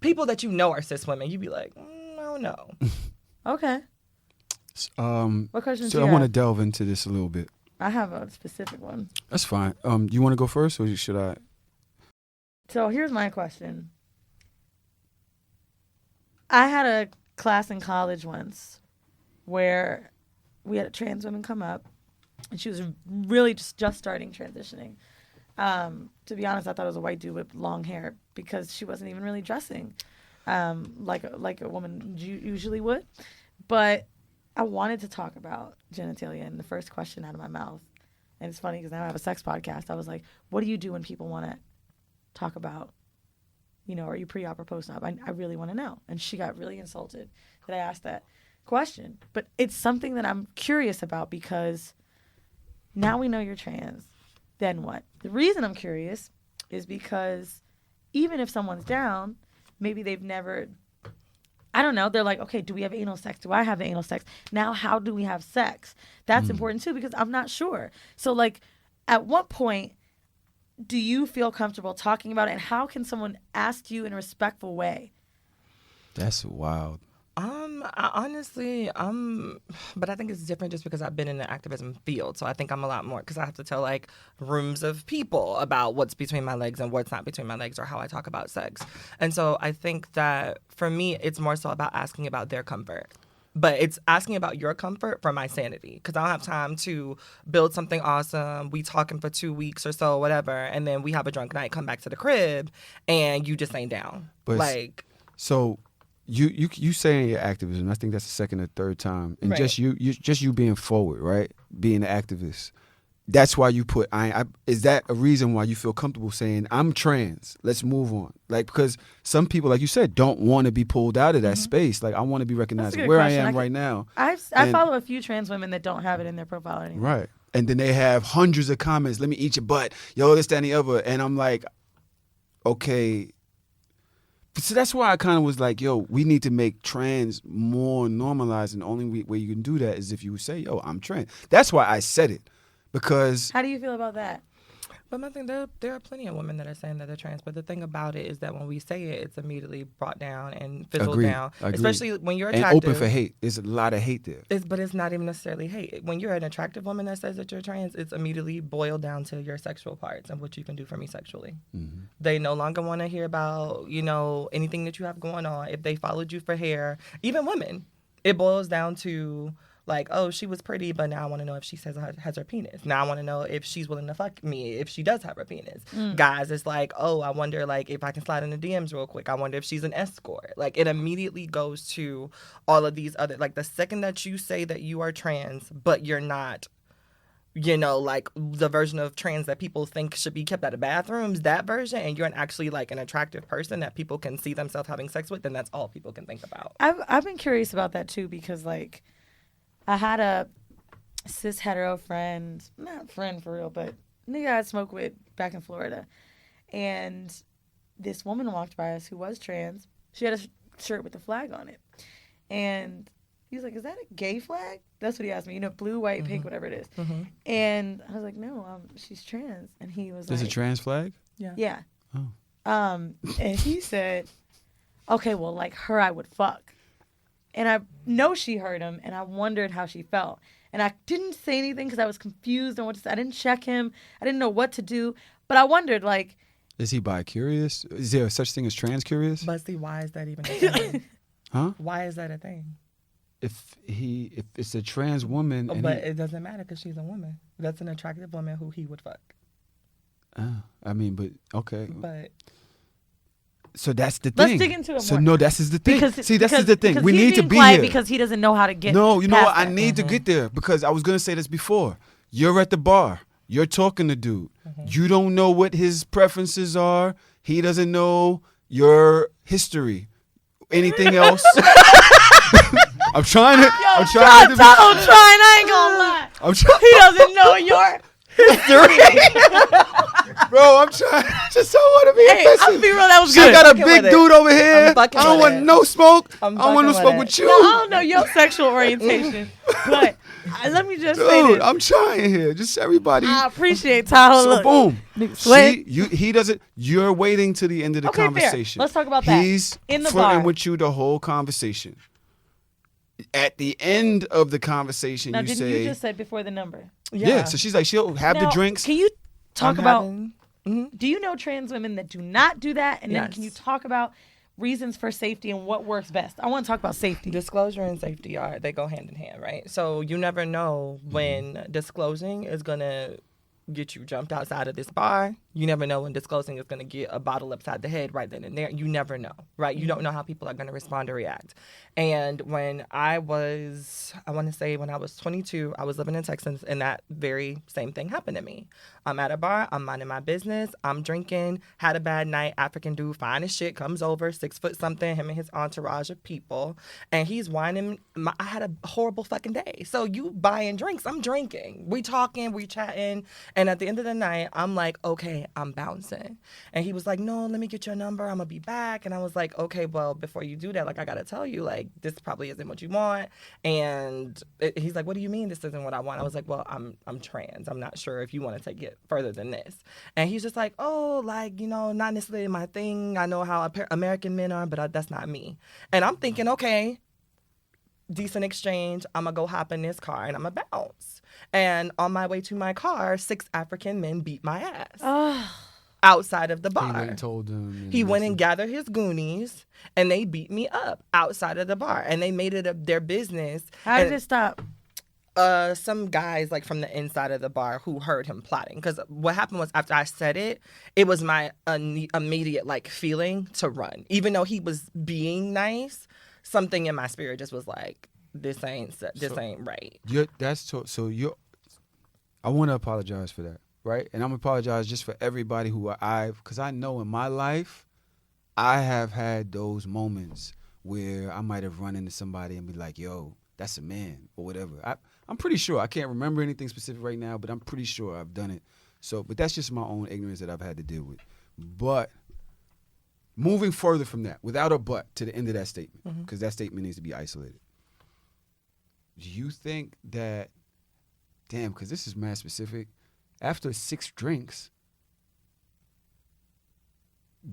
people that you know are cis women, you'd be like, I don't know.
Okay. What questions do you
I
have?
want to delve into this a little bit.
I have a specific one.
That's fine. You want to go first, or should I?
So here's my question. I had a class in college once where we had a trans woman come up, and she was really just starting transitioning. To be honest, I thought it was a white dude with long hair, because she wasn't even really dressing like a woman usually would. But I wanted to talk about genitalia, and the first question out of my mouth, and it's funny because now I have a sex podcast. I was like, what do you do when people want to talk about, are you pre-op or post-op? I really want to know. And she got really insulted that I asked that question. But it's something that I'm curious about because now we know you're trans. Then what? The reason I'm curious is because even if someone's down, maybe they've never, I don't know, they're like, okay, do we have anal sex? Do I have anal sex? Now, how do we have sex? That's important too because I'm not sure. So like, at what point do you feel comfortable talking about it, and how can someone ask you in a respectful way?
That's wild.
But I think it's different just because I've been in the activism field. So I think I'm a lot more because I have to tell like rooms of people about what's between my legs and what's not between my legs or how I talk about sex. And so I think that for me, it's more so about asking about their comfort. But it's asking about your comfort for my sanity because I don't have time to build something awesome. We talking for 2 weeks or so, whatever, and then we have a drunk night, come back to the crib, and you just ain't down.
But
like,
so you saying your activism, I think that's the second or third time, and
Right.
just you being forward, right? Being an activist. That's why you put is that a reason why you feel comfortable saying I'm trans? Let's move on. Like because some people, like you said, don't want to be pulled out of that space. Like I want to be recognized
That's a good
where
question.
I am right now.
I
And-
follow a few trans women that don't have it in their profile anymore.
Right. And then they have hundreds of comments. Let me eat your butt. Yo, this, that, and the other. And I'm like, okay. So that's why I kind of was like, yo, we need to make trans more normalized. And the only way you can do that is if you say, yo, I'm trans. That's why I said it. Because
How do you feel about that?
but I think there are plenty of women that are saying that they're trans. But the thing about it is that when we say it, it's immediately brought down and fizzled down.
Agreed.
Especially when you're
and
attractive.
open for hate. There's a lot of hate there.
But it's not even necessarily hate. When you're an attractive woman that says that you're trans, it's immediately boiled down to your sexual parts and what you can do for me sexually.
Mm-hmm.
They no longer want to hear about, anything that you have going on. If they followed you for hair, even women, it boils down to like, oh, she was pretty, but now I want to know if she has her penis. Now I want to know if she's willing to fuck me, if she does have her penis. Guys, it's like, oh, I wonder like if I can slide in the DMs real quick. I wonder if she's an escort. Like it immediately goes to all of these other, like the second that you say that you are trans, but you're not, like the version of trans that people think should be kept out of bathrooms, that version, and you're actually like an attractive person that people can see themselves having sex with, then that's all people can think about.
I've been curious about that too because like I had a cis hetero friend, not friend for real, but nigga I'd smoke with back in Florida, and this woman walked by us who was trans. She had a shirt with a flag on it, and he was like, "Is that a gay flag?" That's what he asked me. Blue, white, pink, whatever it is.
Mm-hmm.
And I was like, "No, she's trans." And he was
There's
like,
a trans flag?
"Yeah."
Oh.
And he said, "Okay, well, like her, I would fuck." And I know she heard him, and I wondered how she felt. And I didn't say anything because I was confused on what to say. I didn't check him. I didn't know what to do. But I wondered, like...
Is he bi-curious? Is there such thing as trans-curious?
But see, why is that even a thing?
Huh?
Why is that a thing?
If it's a trans woman... and
But it doesn't matter because she's a woman. That's an attractive woman who he would fuck.
but okay.
But...
So that's the thing.
Let's dig into it
So
more.
no, that's is the thing.
Because,
See, this is the thing.
because
We
he's
need to
being
be
quiet
here.
because he doesn't know how to get
No, you know
past
what? I
that.
need to get there because I was gonna say this before. You're at the bar. You're talking to dude. You don't know what his preferences are. He doesn't know your history. Anything else? I'm trying to. I'm trying to.
Tahoe trying. I ain't gonna lie.
I'm trying.
He doesn't know your history.
Bro, I'm trying. I just don't want to be
Hey,
offensive.
I'll be real. That was
She
good.
got a
Fucking
big
with it.
dude over here.
I'm fucking
I don't
with
want
it.
no smoke. I
I'm
don't want no
fucking
smoke
with
with
it.
you.
No, I don't know your sexual orientation, but let me just say
Dude,
this.
I'm trying here. Just everybody.
I appreciate Tahoe.
So
Look,
boom.
nigga sweat.
He doesn't. You're waiting to the end of the
Okay, fair.
conversation.
Let's talk about that.
He's
In the
flirting
bar.
with you the whole conversation. At the end of the conversation,
Now,
you
didn't
say,
you just say before the number?
yeah. So she's like, she'll have the
Now,
drinks.
Can you talk
I'm
about?
having-
Do you know trans women that do not do that? And then
Yes.
can you talk about reasons for safety and what works best? I want to talk about safety.
Disclosure and safety they go hand in hand, right? So you never know when disclosing is gonna get you jumped outside of this bar, You never know when disclosing is going to get a bottle upside the head right then and there. You never know, right? You don't know how people are going to respond or react. And when I was 22, I was living in Texas, and that very same thing happened to me. I'm at a bar, I'm minding my business, I'm drinking, had a bad night, African dude, fine as shit, comes over, 6 foot something, him and his entourage of people, and he's whining. I had a horrible fucking day. So you buying drinks, I'm drinking. We talking, we chatting, and at the end of the night, I'm like, okay, I'm bouncing. And he was like, no, let me get your number, I'm gonna be back. And I was like, okay, well, before you do that, like, I gotta tell you, like, this probably isn't what you want. And he's like, what do you mean this isn't what I want? I was like, well, I'm trans. I'm not sure if you want to take it further than this. And he's just like, oh, like, you know, not necessarily my thing. I know how American men are, but that's not me. And I'm thinking, okay, decent exchange. I'm going to go hop in this car and I'm going to bounce. And on my way to my car, 6 African men beat my ass. Outside of the bar.
He went and told them.
He went and gathered his goonies, and they beat me up outside of the bar. And they made it their business.
How did it stop?
Some guys, like, from the inside of the bar who heard him plotting. Because what happened was, after I said it, it was my immediate, like, feeling to run. Even though he was being nice, something in my spirit just was like, this ain't right.
I want to apologize for that. Right? And I'm going to apologize just for everybody because I know in my life, I have had those moments where I might have run into somebody and be like, yo, that's a man or whatever. I'm pretty sure. I can't remember anything specific right now, but I'm pretty sure I've done it. But that's just my own ignorance that I've had to deal with. But moving further from that, without a but, to the end of that statement, because that statement needs to be isolated. Do you think that, because this is mad specific, after 6 drinks,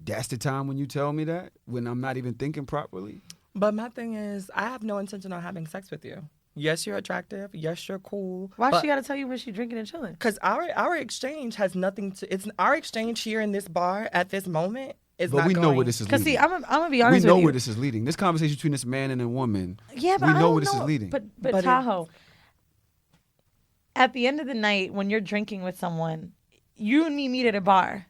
that's the time when you tell me that? When I'm not even thinking properly?
But my thing is, I have no intention on having sex with you. Yes, you're attractive. Yes, you're cool.
Why she got to tell you when she's drinking and chilling?
Because our exchange has nothing to... It's our exchange here in this bar at this moment is
but
not
we
going...
know where this is leading.
Because, see, I'm going to be honest with you.
We know where this is leading. This conversation between this man and a woman,
yeah, but
we know where this is leading.
But Tahoe, at the end of the night, when you're drinking with someone, you and me meet at a bar.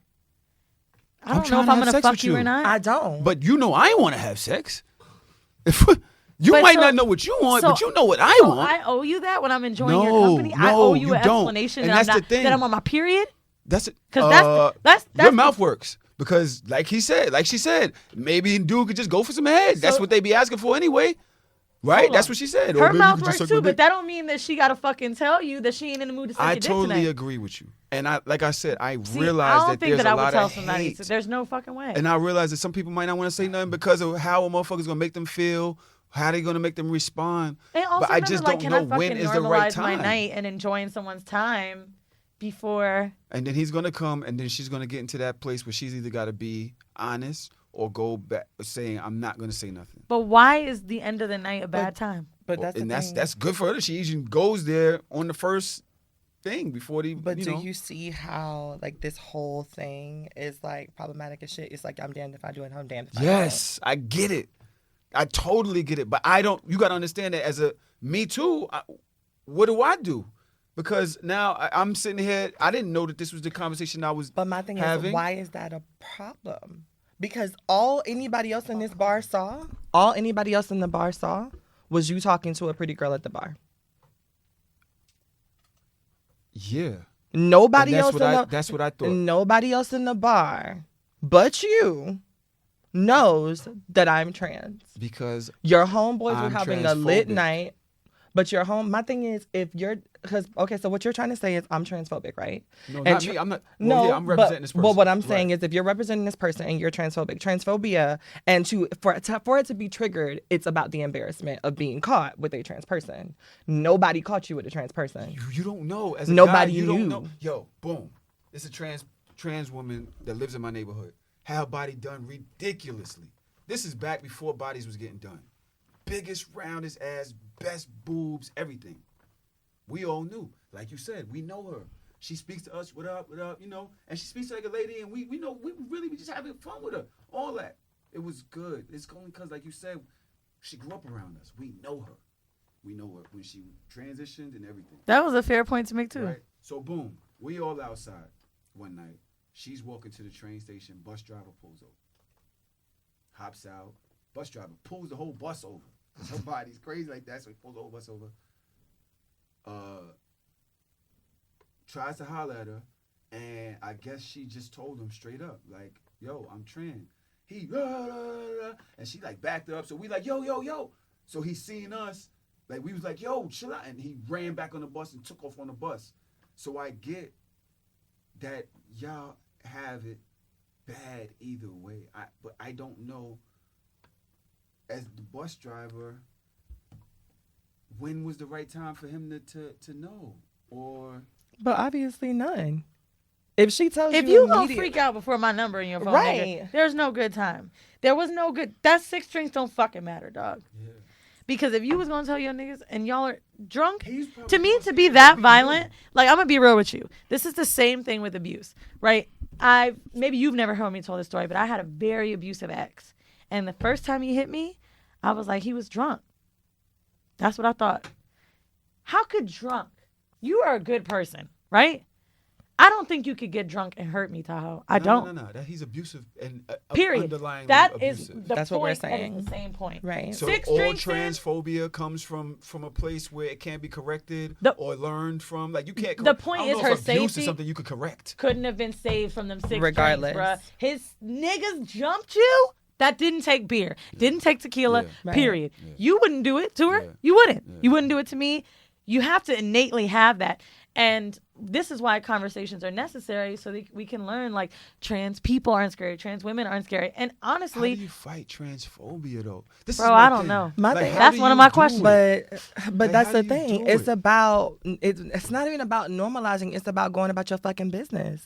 I don't know if I'm going to fuck you or not.
I don't.
But you know I want to have sex. You might not know what you want, but you know what I want.
I owe you that when I'm enjoying your company. I owe you an explanation that I'm on my period.
That's it.
Because that's
your mouth works. Because like she said, maybe a dude could just go for some head. That's what they be asking for anyway. Right? That's what she said.
Her mouth works too, but that don't mean that she got to fucking tell you that she ain't in the mood to suck your dick tonight.
I totally agree with you. And like I said, I realize that there's a lot of hate.
I don't think that I would tell somebody. So there's no fucking way.
And I realize that some people might not want to say nothing because of how a motherfucker's going to make them feel, how they going to make them respond.
And also
but I just don't know when is the right time.
My night and enjoying someone's time before.
And then he's going to come, and then she's going to get into that place where she's either got to be honest or go back saying, I'm not going to say nothing.
But why is the end of the night a bad time?
But
that's good for her. She even goes there on the first thing before the.
But do you see how like this whole thing is like problematic as shit? It's like I'm damned if I do it, I'm damned if I don't.
Yes, I get it. I totally get it. But I don't. You got to understand that as a me too. What do I do? Because now I'm sitting here. I didn't know that this was the conversation I was.
But my thing
having.
Is, why is that a problem? Because all anybody else in this bar saw, was you talking to a pretty girl at the bar.
Yeah.
Nobody else.
That's what I thought.
Nobody else in the bar, but you, knows that I'm trans.
Because
your homeboys were having a lit
transphobic.
night. But your my thing is, if you're, so what you're trying to say is I'm transphobic, right?
No, not me. I'm not. Well, yeah, I'm representing this person.
But what I'm saying is, if you're representing this person and you're transphobic, transphobia, and for it to be triggered, it's about the embarrassment of being caught with a trans person. Nobody caught you with a trans person.
You don't know. As a
Nobody
guy, you
knew.
don't know. Yo, boom. It's a trans woman that lives in my neighborhood. Had her body done ridiculously. This is back before bodies was getting done. Biggest, roundest ass, best boobs, everything. We all knew. Like you said, we know her. She speaks to us, what up, you know, and she speaks like a lady, and we know, we just having fun with her. All that. It was good. It's only because, like you said, she grew up around us. We know her. We know her when she transitioned and everything.
That was a fair point to make, too.
Right? So, boom. We all outside one night. She's walking to the train station. Bus driver pulls over. Hops out. Bus driver pulls the whole bus over. Her body's crazy like that, so he pulls the whole bus over. Tries to holler at her, and I guess she just told him straight up, like, yo, I'm trans. He, and she like backed up, so we like, yo. So he seen us, like we was like, yo, chill out, and he ran back on the bus and took off on the bus. So I get that y'all have it bad either way, but I don't know, as the bus driver, when was the right time for him to know? Or
But obviously none. If she tells
if
you
you gonna
immediate-
freak out before my number in your phone,
Right.
nigga, there's no good time. There was no good. That 6 drinks don't fucking matter, dog.
yeah.
Because if you was gonna tell your niggas and y'all are drunk,
He's probably
to me
gonna
to
say
be
it
that
be
violent,
you.
like I'm gonna be real with you. This is the same thing with abuse, right? Maybe you've never heard me tell this story, but I had a very abusive ex, and the first time he hit me, I was like, he was drunk. That's what I thought. How could drunk? You are a good person, right? I don't think you could get drunk and hurt me, Tahoe. I don't.
No. That he's abusive and
Period.
underlying
That is
abusive.
the
That's
point.
what we're
That
saying.
is the same point.
Right.
So
6
all
drinks in,
transphobia comes from a place where it can't be corrected or learned from. Like you can't.
The point
I don't
is
know
her
if abuse
safety
is something you could correct.
couldn't have been saved from them 6
Regardless.
drinks, bruh. His niggas jumped you. That didn't take beer. Didn't take tequila.
Yeah.
Right.
Period.
Yeah.
You wouldn't do it to her.
Yeah.
You wouldn't.
Yeah.
You wouldn't do it to me. You have to innately have that. And this is why conversations are necessary, so that we can learn, like, trans people aren't scary, trans women aren't scary. And
How
honestly,
do you fight transphobia though? This
Bro,
is my
I don't
thing.
know.
My
Like,
thing-
how
That's
do
one of
you
my
do
questions.
it?
But
Like,
that's
how
the
do you
thing.
do
It's
it?
about it's not even about normalizing. It's about going about your fucking business.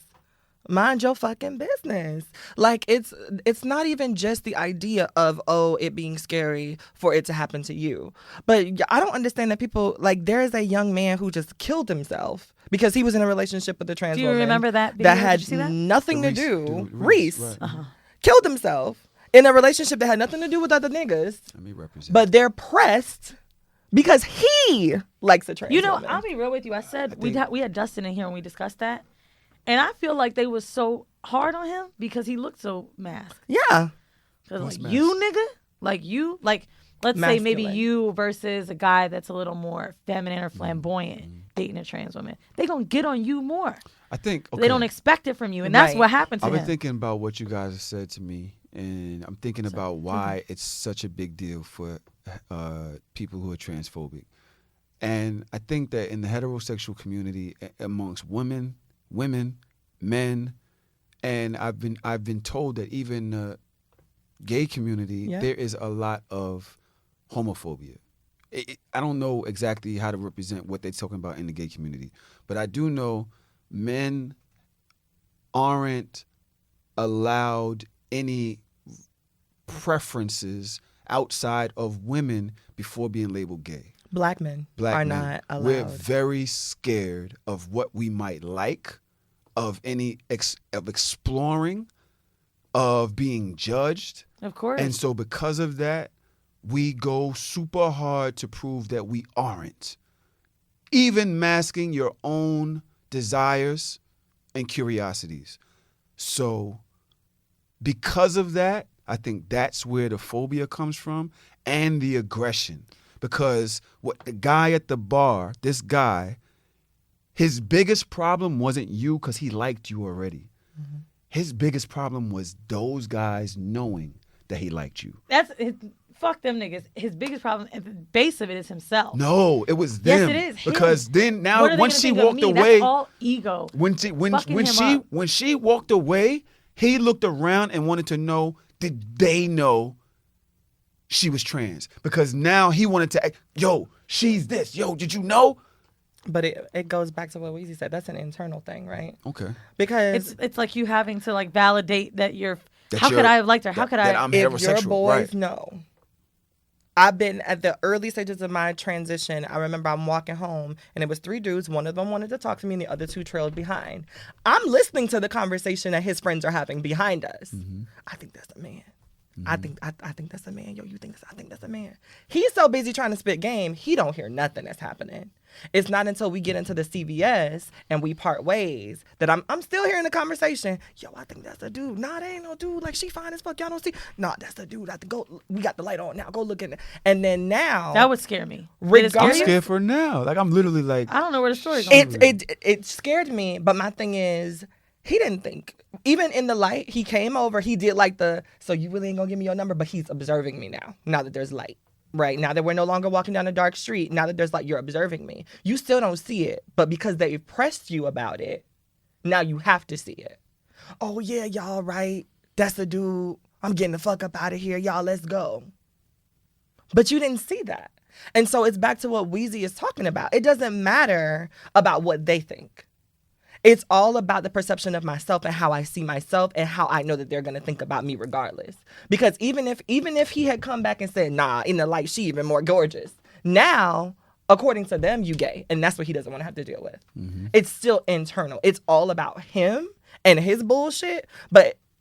Mind your fucking business. Like it's not even just the idea of it being scary for it to happen to you. But I don't understand that people like there is a young man who just killed himself because he was in a relationship with a trans
do you
woman
remember that video?
that
Did
had
you see that?
nothing
The
to
Reese
do.
dude,
Reese
right.
killed himself in a relationship that had nothing to do with other niggas.
Let me represent.
But they're pressed because he likes a trans
You know,
woman.
I'll be real with you. I said
think-
we had Dustin in here and we discussed that. And I feel like they was so hard on him because he looked so masked.
Yeah.
Cause
What's
like you, nigga, like let's say maybe
Masculine.
you versus a guy that's a little more feminine or flamboyant dating a trans woman. They gonna get on you more.
I think
They don't expect it from you, and that's
Right.
what happened to
I've
him.
been thinking about what you guys have said to me, and I'm thinking about why it's such a big deal for people who are transphobic. And I think that in the heterosexual community, amongst women, men, and I've been told that even the gay community,
Yeah.
there is a lot of homophobia. I don't know exactly how to represent what they're talking about in the gay community, but I do know men aren't allowed any preferences outside of women before being labeled gay.
Black men
Black
are
men,
not allowed.
we're very scared of what we might like, of any of exploring, of being judged.
Of course.
And so because of that, we go super hard to prove that we aren't. Even masking your own desires and curiosities. So because of that, I think that's where the phobia comes from and the aggression. Because what the guy at the bar, this guy, his biggest problem wasn't you because he liked you already.
Mm-hmm.
His biggest problem was those guys knowing that he liked you.
Fuck them niggas. His biggest problem at the base of it is himself.
No, it was
Yes,
them.
it is him.
Because then
What
now
are they
once
gonna
she
think of
walked
me?
away,
That's all ego.
when she walked away, he looked around and wanted to know, did they know she was trans? Because now he wanted to, yo, she's this. Yo, did you know?
But it goes back to what Weezy said. That's an internal thing, right?
Okay.
Because
It's like you having to like validate that you're.
That
How
you're-
could I have liked her? How
that-
could
that
I?
I'm
if your
heterosexual,
boys
right.
know. I've been at the early stages of my transition. I remember I'm walking home and it was 3 dudes. One of them wanted to talk to me and the other 2 trailed behind. I'm listening to the conversation that his friends are having behind us.
Mm-hmm.
I think that's a man. I think that's a man. Yo, you think I think that's a man. He's so busy trying to spit game, he don't hear nothing that's happening. It's not until we get into the CVS and we part ways that I'm still hearing the conversation. Yo, I think that's a dude. Nah, that ain't no dude. Like, she fine as fuck. Y'all don't see. Nah, that's a dude. I have to go. We got the light on now. Go look in it. And then now.
That would scare me.
I'm scared for now. Like, I'm literally like.
I don't know where the story's going.
It scared me, but my thing is, he didn't think. Even in the light, he came over. He did like so you really ain't gonna give me your number, but he's observing me now that there's light. Right, now that we're no longer walking down a dark street, now that there's you're observing me. You still don't see it, but because they pressed you about it, now you have to see it. Oh yeah, y'all right. That's a dude. I'm getting the fuck up out of here. Y'all, let's go. But you didn't see that. And so it's back to what Weezy is talking about. It doesn't matter about what they think. It's all about the perception of myself and how I see myself and how I know that they're going to think about me regardless. Because even if he had come back and said, nah, in the light, she even more gorgeous. Now, according to them, you gay. And that's what he doesn't want to have to deal with. Mm-hmm. It's still internal. It's all about him and his bullshit.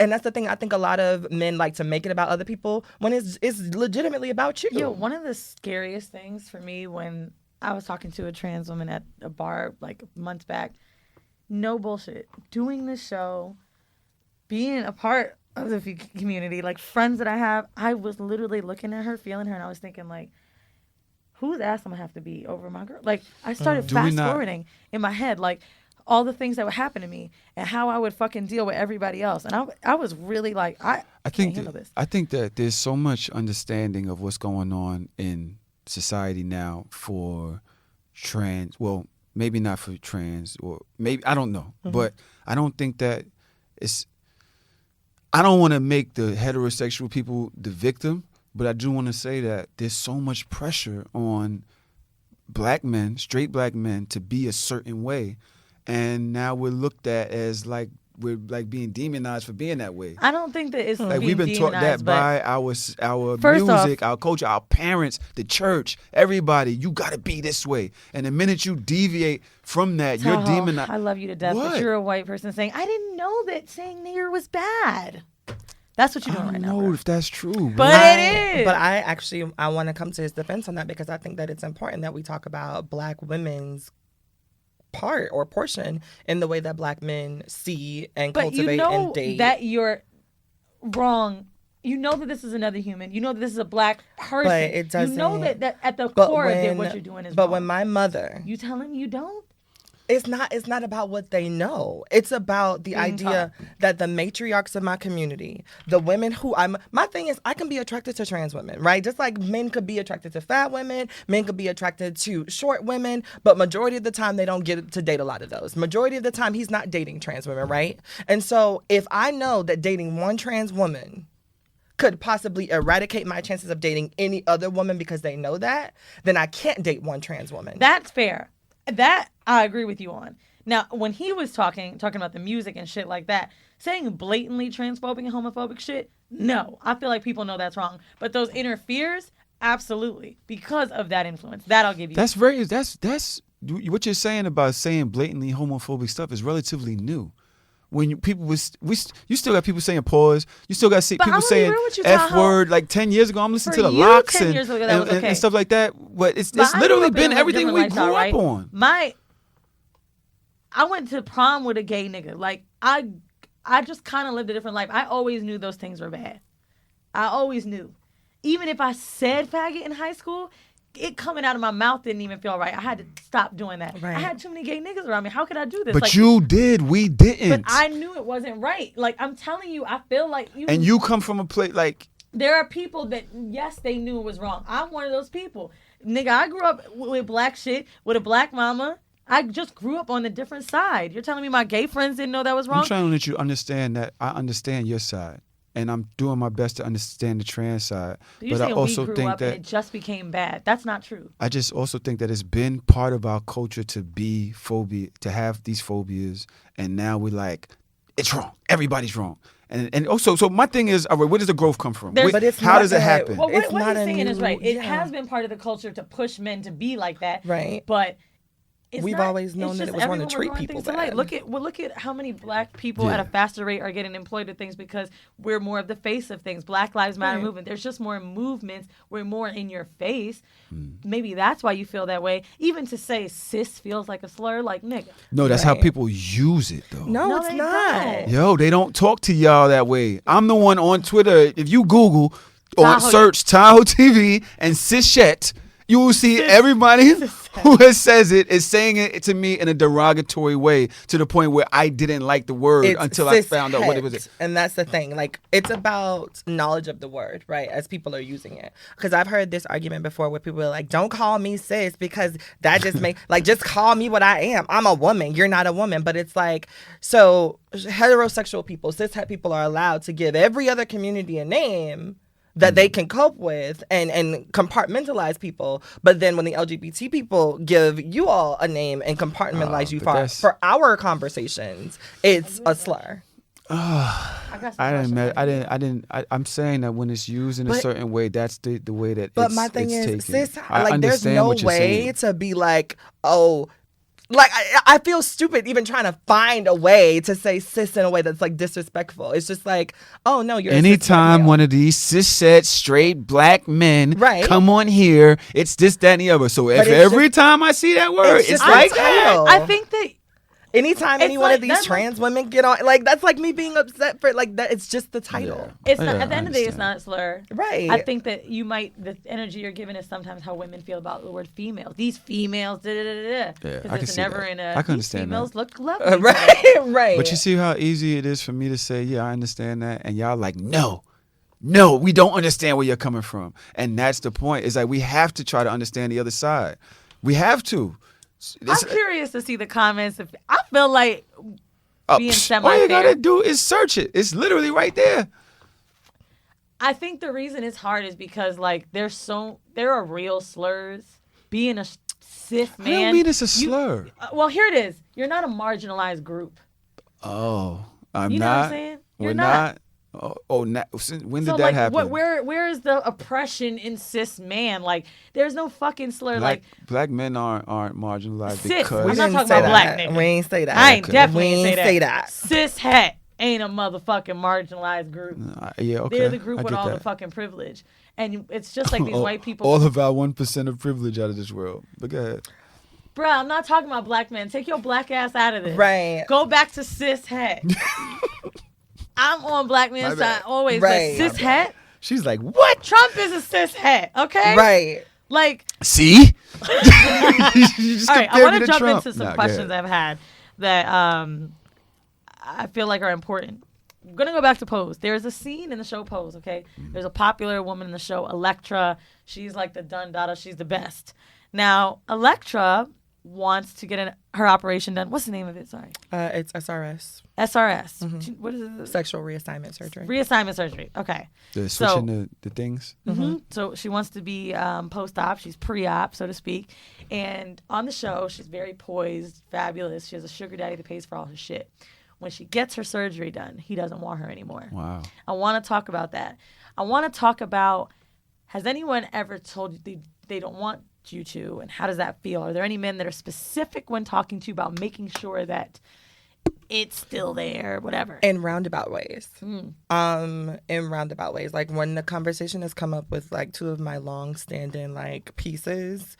And that's the thing, I think a lot of men like to make it about other people when it's legitimately about you.
Yo, one of the scariest things for me when I was talking to a trans woman at a bar months back, no bullshit, doing this show, being a part of the community, friends that I have, I was literally looking at her, feeling her, and I was thinking, whose ass I'm gonna have to be over my girl? I started fast forwarding in my head, all the things that would happen to me and how I would fucking deal with everybody else. And I was really I can't handle this.
I think that there's so much understanding of what's going on in society now for trans, well, maybe not for trans, or maybe, I don't know. Mm-hmm. But I don't think that I don't want to make the heterosexual people the victim, but I do want to say that there's so much pressure on black men, straight black men, to be a certain way. And now we're looked at as we're being demonized for being that way.
I don't think that it's
we've been taught that by our music, our culture, our parents, the church, everybody. You got to be this way, and the minute you deviate from that, you're demonized.
I love you to death, but you're a white person saying, "I didn't know that saying nigger was bad." That's what you're doing right now. I don't know
if that's true,
but it is.
But I want to come to his defense on that because I think that it's important that we talk about black women's part or portion in the way that black men see and cultivate and date.
That you're wrong. You know that this is another human. You know that this is a black person.
But it doesn't.
You know that at the core of it, what you're doing is wrong.
But when my mother,
you tell him you don't.
It's not about what they know. It's about the idea that the matriarchs of my community, the women who my thing is, I can be attracted to trans women, right? Just like men could be attracted to fat women, men could be attracted to short women, but majority of the time they don't get to date a lot of those. Majority of the time he's not dating trans women, right? And so if I know that dating one trans woman could possibly eradicate my chances of dating any other woman because they know that, then I can't date one trans woman.
That's fair. That I agree with you on. Now, when he was talking about the music and shit like that, saying blatantly transphobic and homophobic shit, no. I feel like people know that's wrong. But those inner fears, absolutely. Because of that influence. That I'll give you.
That's what you're saying about saying blatantly homophobic stuff is relatively new. When you still got people saying pause. You still got people saying F word. 10 years ago, I'm listening to the Locks and stuff like that. But it's literally been everything we grew up on.
I went to prom with a gay nigga. I just kind of lived a different life. I always knew those things were bad. I always knew. Even if I said faggot in high school, it coming out of my mouth didn't even feel right. I had to stop doing that. Right. I had too many gay niggas around me. How could I do this?
But you did. We didn't.
But I knew it wasn't right. I'm telling you, I feel like you.
And you come from a place
There are people that, yes, they knew it was wrong. I'm one of those people. Nigga, I grew up with black shit, with a black mama. I just grew up on the different side. You're telling me my gay friends didn't know that was wrong?
I'm trying to let you understand that I understand your side. And I'm doing my best to understand the trans side.
But I also think that it just became bad. That's not true.
I just also think that it's been part of our culture to be to have these phobias, and now we're it's wrong. Everybody's wrong. And also, so my thing is, all right, where does the growth come from? How does it happen?
Well, what he's saying is right. It has been part of the culture to push men to be like that.
Right.
But
we've always known that it was wrong to treat people bad.
Look at how many black people at a faster rate are getting employed with things because we're more of the face of things. Black Lives Matter movement. There's just more movements. We're more in your face. Maybe that's why you feel that way. Even to say cis feels like a slur, like nigga.
No, that's how people use it though.
No, it's not.
Don't.
Yo, they don't talk to y'all that way. I'm the one on Twitter. If you Google or search Tahoe TV and Sishette, you will see everybody who says it is saying it to me in a derogatory way to the point where I didn't like the word until I found out what it was.
And that's the thing. Like, it's about knowledge of the word, right, as people are using it. Because I've heard this argument before where people are like, don't call me cis because that just makes, like, just call me what I am. I'm a woman. You're not a woman. But it's like, so heterosexual people, cishet people are allowed to give every other community a name that they can cope with and compartmentalize people. But then when the LGBT people give you all a name and compartmentalize you for our conversations, it's a slur.
I'm saying that when it's used in a certain way, that's the way that
but
it's
my thing
it's
is,
taken.
sis, like, there's no way to be like, oh, like, I feel stupid even trying to find a way to say cis in a way that's, like, disrespectful. It's just like, oh, no, you're
anytime one of these cis-set, straight black men come on here, it's this, that, and the other. So if every time I see that word, it's like that.
I think that
anytime any one of these trans women get on, like, that's like me being upset for, like, that. It's just the title.
It's not, at the end of the day, it's not a slur.
Right.
I think that the energy you're giving is sometimes how women feel about the word female. These females,
Yeah, I can see that. I can understand
females
that.
look lovely.
Right.
But you see how easy it is for me to say, yeah, I understand that. And y'all like, no, we don't understand where you're coming from. And that's the point. It's like we have to try to understand the other side. We have to.
I'm curious to see the comments. I feel like being semi-fair.
All you gotta do is search it. It's literally right there.
I think the reason it's hard is because, like, there are real slurs. Being a cis man.
I don't mean it's a slur.
Well, here it is. You're not a marginalized group.
Oh, I'm
you know
not.
What I'm saying?
We're not. When did that happen?
Where is the oppression in cis man? Like, there's no fucking slur.
Black men aren't marginalized
cis.
because
I'm not talking about black niggas.
We ain't say that.
I ain't definitely
ain't say that.
Cis het ain't a motherfucking marginalized group.
Yeah, okay.
They're the group with all the fucking privilege, and it's just like these white people.
All of our 1% of privilege out of this world. But go ahead.
Bruh, I'm not talking about black men. Take your black ass out of this.
Right.
Go back to cis het. I'm on black men's side always.
Right.
But cis het?
She's like, what?
Trump is a cis het, okay?
Right.
Like.
See?
All right, I want to jump into some questions I've had that I feel like are important. I'm going to go back to Pose. There's a scene in the show Pose, okay? There's a popular woman in the show, Electra. She's like the dun dada. She's the best. Now, Electra wants to get her operation done. What's the name of it? Sorry.
It's SRS.
SRS.
Mm-hmm.
What is it?
Sexual reassignment surgery.
Reassignment surgery. Okay.
They're switching the things.
Mm-hmm. So she wants to be post-op. She's pre-op, so to speak. And on the show, she's very poised, fabulous. She has a sugar daddy that pays for all her shit. When she gets her surgery done, he doesn't want her anymore.
Wow.
I want to talk about that. I want to talk about, has anyone ever told you they don't want you to, and how does that feel? Are there any men that are specific when talking to you about making sure that it's still there, whatever?
In roundabout ways. In roundabout ways. Like, when the conversation has come up with, like, two of my long-standing, like, pieces,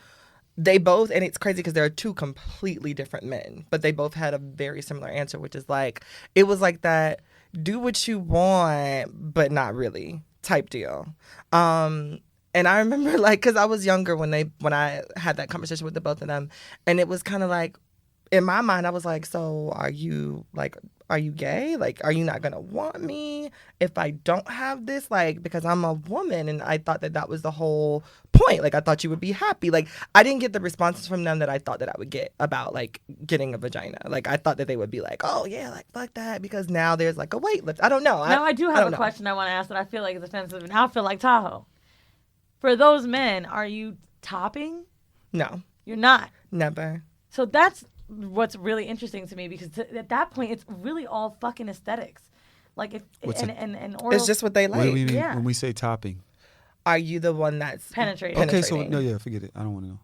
they both, and it's crazy because there are two completely different men, but they both had a very similar answer, which is like, it was like that, do what you want, but not really type deal. And I remember, like, because I was younger when I had that conversation with the both of them, and it was kind of like, in my mind, I was like, so are you gay? Like, are you not going to want me if I don't have this? Like, because I'm a woman, and I thought that was the whole point. Like, I thought you would be happy. Like, I didn't get the responses from them that I thought that I would get about, like, getting a vagina. Like, I thought that they would be like, oh, yeah, like, fuck that, because now there's, like, a wait list. I don't know.
Now, I do have a question I want to ask that I feel like is offensive, and I feel like Tahoe. For those men, are you topping?
No.
You're not?
Never.
So that's what's really interesting to me, because at that point, it's really all fucking aesthetics. Like, if and oral,
it's just what they like.
What do we mean when we say topping?
Are you the one that's
penetrating?
Okay, so no, yeah, forget it. I don't want to know.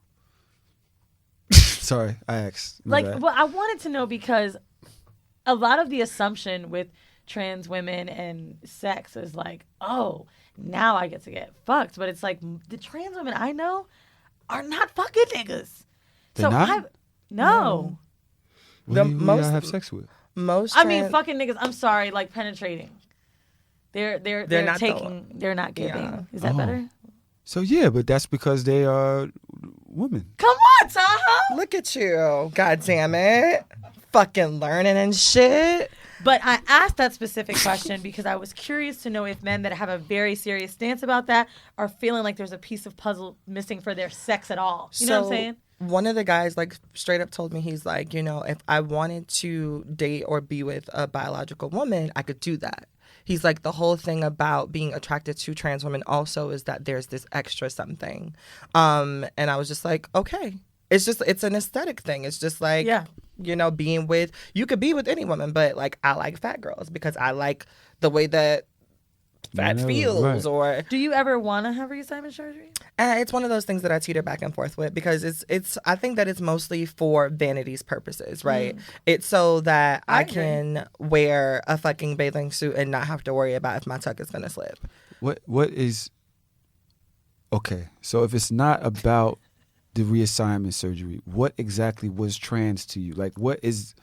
Sorry, I asked. My bad.
Well, I wanted to know because a lot of the assumption with trans women and sex is like, oh, now I get to get fucked. But it's like the trans women I know are not fucking niggas.
They're not?
No.
Who
The
do you
most-
have sex with?
Most
I mean, fucking niggas. I'm sorry, like penetrating. They're
not
taking. They're not giving.
Yeah.
Is that better?
So yeah, but that's because they are women.
Come on, Tahoe.
Look at you. God damn it. Fucking learning and shit.
But I asked that specific question because I was curious to know if men that have a very serious stance about that are feeling like there's a piece of puzzle missing for their sex at all. You know what I'm saying?
One of the guys like straight up told me, he's like, if I wanted to date or be with a biological woman, I could do that. He's like, the whole thing about being attracted to trans women also is that there's this extra something. And I was just like, okay. It's an aesthetic thing. It's just like, being with, you could be with any woman, but like, I like fat girls because I like the way that fat feels.
Right.
Or
Do you ever want to have reassignment surgery?
it's one of those things that I teeter back and forth with because it's I think that it's mostly for vanity's purposes, right? It's so that I can wear a fucking bathing suit and not have to worry about if my tuck is gonna slip.
What is okay? So if it's not about the reassignment surgery, what exactly was trans to you? Like, what's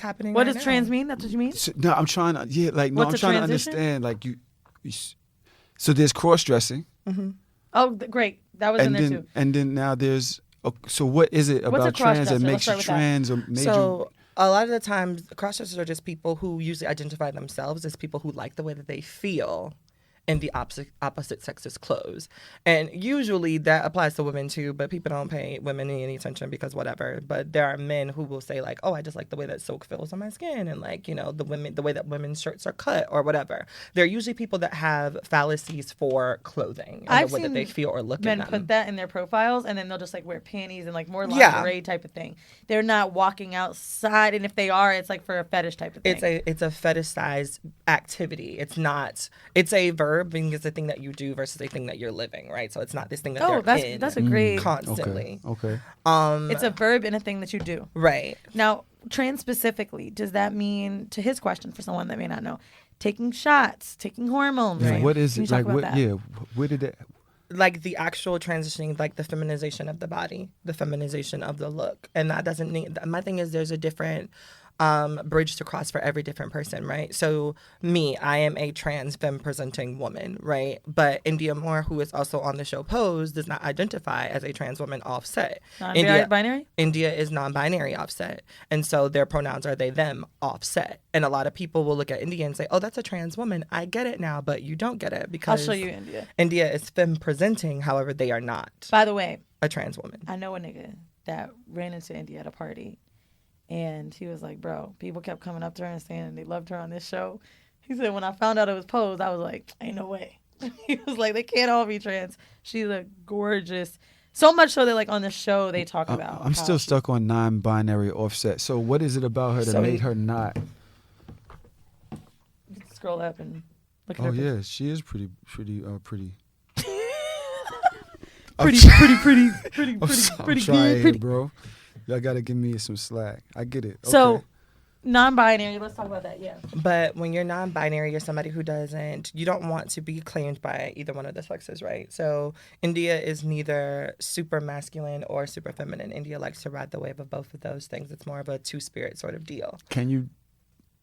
happening?
What
right
does
now?
trans mean? That's what you mean?
So, no, I'm trying to. Yeah, like no,
What's
I'm
a
trying
transition?
to understand. Like so there's cross dressing,
Oh, great. That was in there too.
and then now there's. So what is it
What's a
about trans that
cross-dresser?
makes you
Let's start with that.
trans or made you?
So a lot of the times, cross-dressers are just people who usually identify themselves as people who like the way that they feel in the opposite sex's clothes. And usually that applies to women too, but people don't pay women any attention because whatever. But there are men who will say like, oh, I just like the way that silk feels on my skin and like, the way that women's shirts are cut or whatever. They're usually people that have fallacies for clothing and the way that they feel or look
men
at them.
put that in their profiles and then they'll just like wear panties and like more lingerie type of thing. They're not walking outside, and if they are, it's like for a fetish type of thing.
It's a fetishized activity. It's a verb being it's a thing that you do versus a thing that you're living, right? So it's not this thing that they're in
that's a great
constantly.
Okay.
It's a verb and a thing that you do.
Right.
Now, trans specifically, does that mean, to his question for someone that may not know, taking shots, taking hormones?
Yeah,
like,
what is
can you
it
talk
like?
about
What?
that?
Yeah. Where did that?
Like the actual transitioning, like the feminization of the body, the feminization of the look. And that doesn't mean, my thing is there's a different bridge to cross for every different person, right? So I am a trans femme presenting woman, right? But India Moore, who is also on the show Pose, does not identify as a trans woman offset.
Non-binary?
India is non-binary offset. And so their pronouns are they, them offset. And a lot of people will look at India and say, oh, that's a trans woman. I get it now, but you don't get it because
I'll show you India.
India is femme presenting. However, they are not
By the way,
a trans woman.
I know a nigga that ran into India at a party. And he was like, bro, people kept coming up to her and saying they loved her on this show. He said, when I found out it was Pose, I was like, ain't no way. He was like, they can't all be trans. She's a gorgeous. So much so that like on the show they talk about.
I'm still stuck on non-binary offset. So what is it about her that made her not?
Scroll up and look at
Oh
her.
yeah, she is pretty.
Pretty
I'm
good.
trying, here, bro. Y'all gotta give me some slack. I get it.
So,
Okay.
non-binary. Let's talk about that. Yeah.
But when you're non-binary, you're somebody who you don't want to be claimed by either one of the sexes, right? So India is neither super masculine or super feminine. India likes to ride the wave of both of those things. It's more of a two-spirit sort of deal.
Can you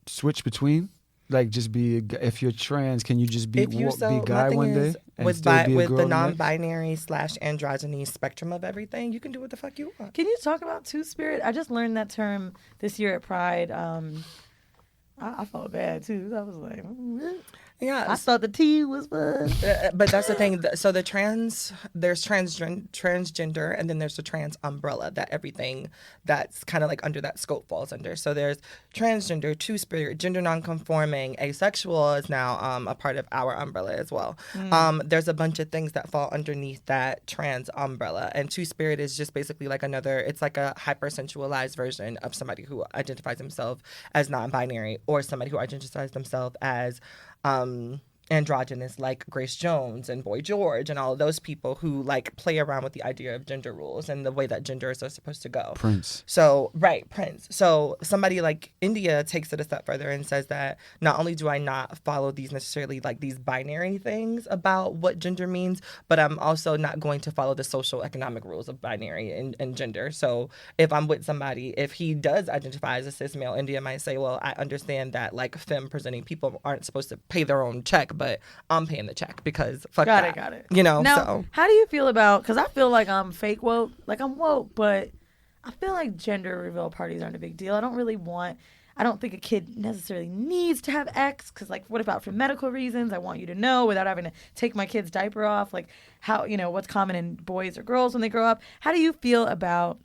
switch between? Like, just be if you're trans, can you just be be guy one day and
with
still be a
with
girl
the
the next?
non-binary / androgyny spectrum of everything? You can do what the fuck you want.
Can you talk about two-spirit? I just learned that term this year at Pride. I felt bad too. I was like,
Yeah,
I thought the T was fun.
but that's the thing. So there's transgender, and then there's the trans umbrella that everything that's kind of like under that scope falls under. So there's transgender, two-spirit, gender non-conforming, asexual is now a part of our umbrella as well. There's a bunch of things that fall underneath that trans umbrella, and two-spirit is just basically like it's like a hypersexualized version of somebody who identifies himself as non-binary or somebody who identifies themselves as androgynous, like Grace Jones and Boy George and all of those people who like play around with the idea of gender rules and the way that genders are supposed to go.
Prince.
So, right, Prince. So somebody like India takes it a step further and says that not only do I not follow these necessarily like these binary things about what gender means, but I'm also not going to follow the social economic rules of binary and gender. So if I'm with somebody, if he does identify as a cis male, India might say, well, I understand that like femme presenting people aren't supposed to pay their own check, but I'm paying the check because fuck that.
Got it.
You know,
Now,
so.
how do you feel about, because I feel like I'm fake woke, like I'm woke, but I feel like gender reveal parties aren't a big deal. I don't think a kid necessarily needs to have X, because like what about for medical reasons? I want you to know without having to take my kid's diaper off, like how, what's common in boys or girls when they grow up. How do you feel about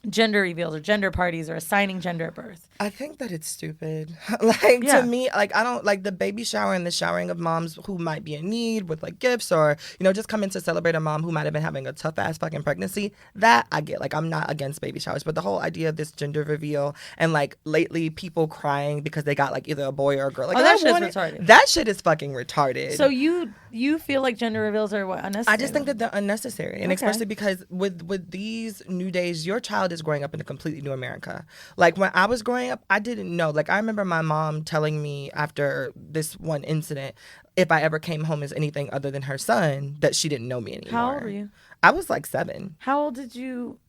gender reveals or gender parties or assigning gender at birth?
I think that it's stupid. To me, like, I don't like the baby shower and the showering of moms who might be in need with like gifts or, just come in to celebrate a mom who might have been having a tough ass fucking pregnancy. That I get. Like, I'm not against baby showers, but the whole idea of this gender reveal and like lately people crying because they got like either a boy or a girl. Like,
that shit's retarded.
That shit is fucking retarded.
So you feel like gender reveals are what, unnecessary?
I just think that they're unnecessary. And especially because with these new days, your child is growing up in a completely new America. Like when I was growing up, I didn't know. Like I remember my mom telling me after this one incident, if I ever came home as anything other than her son, that she didn't know me anymore.
How old were you?
I was like 7.
How old did you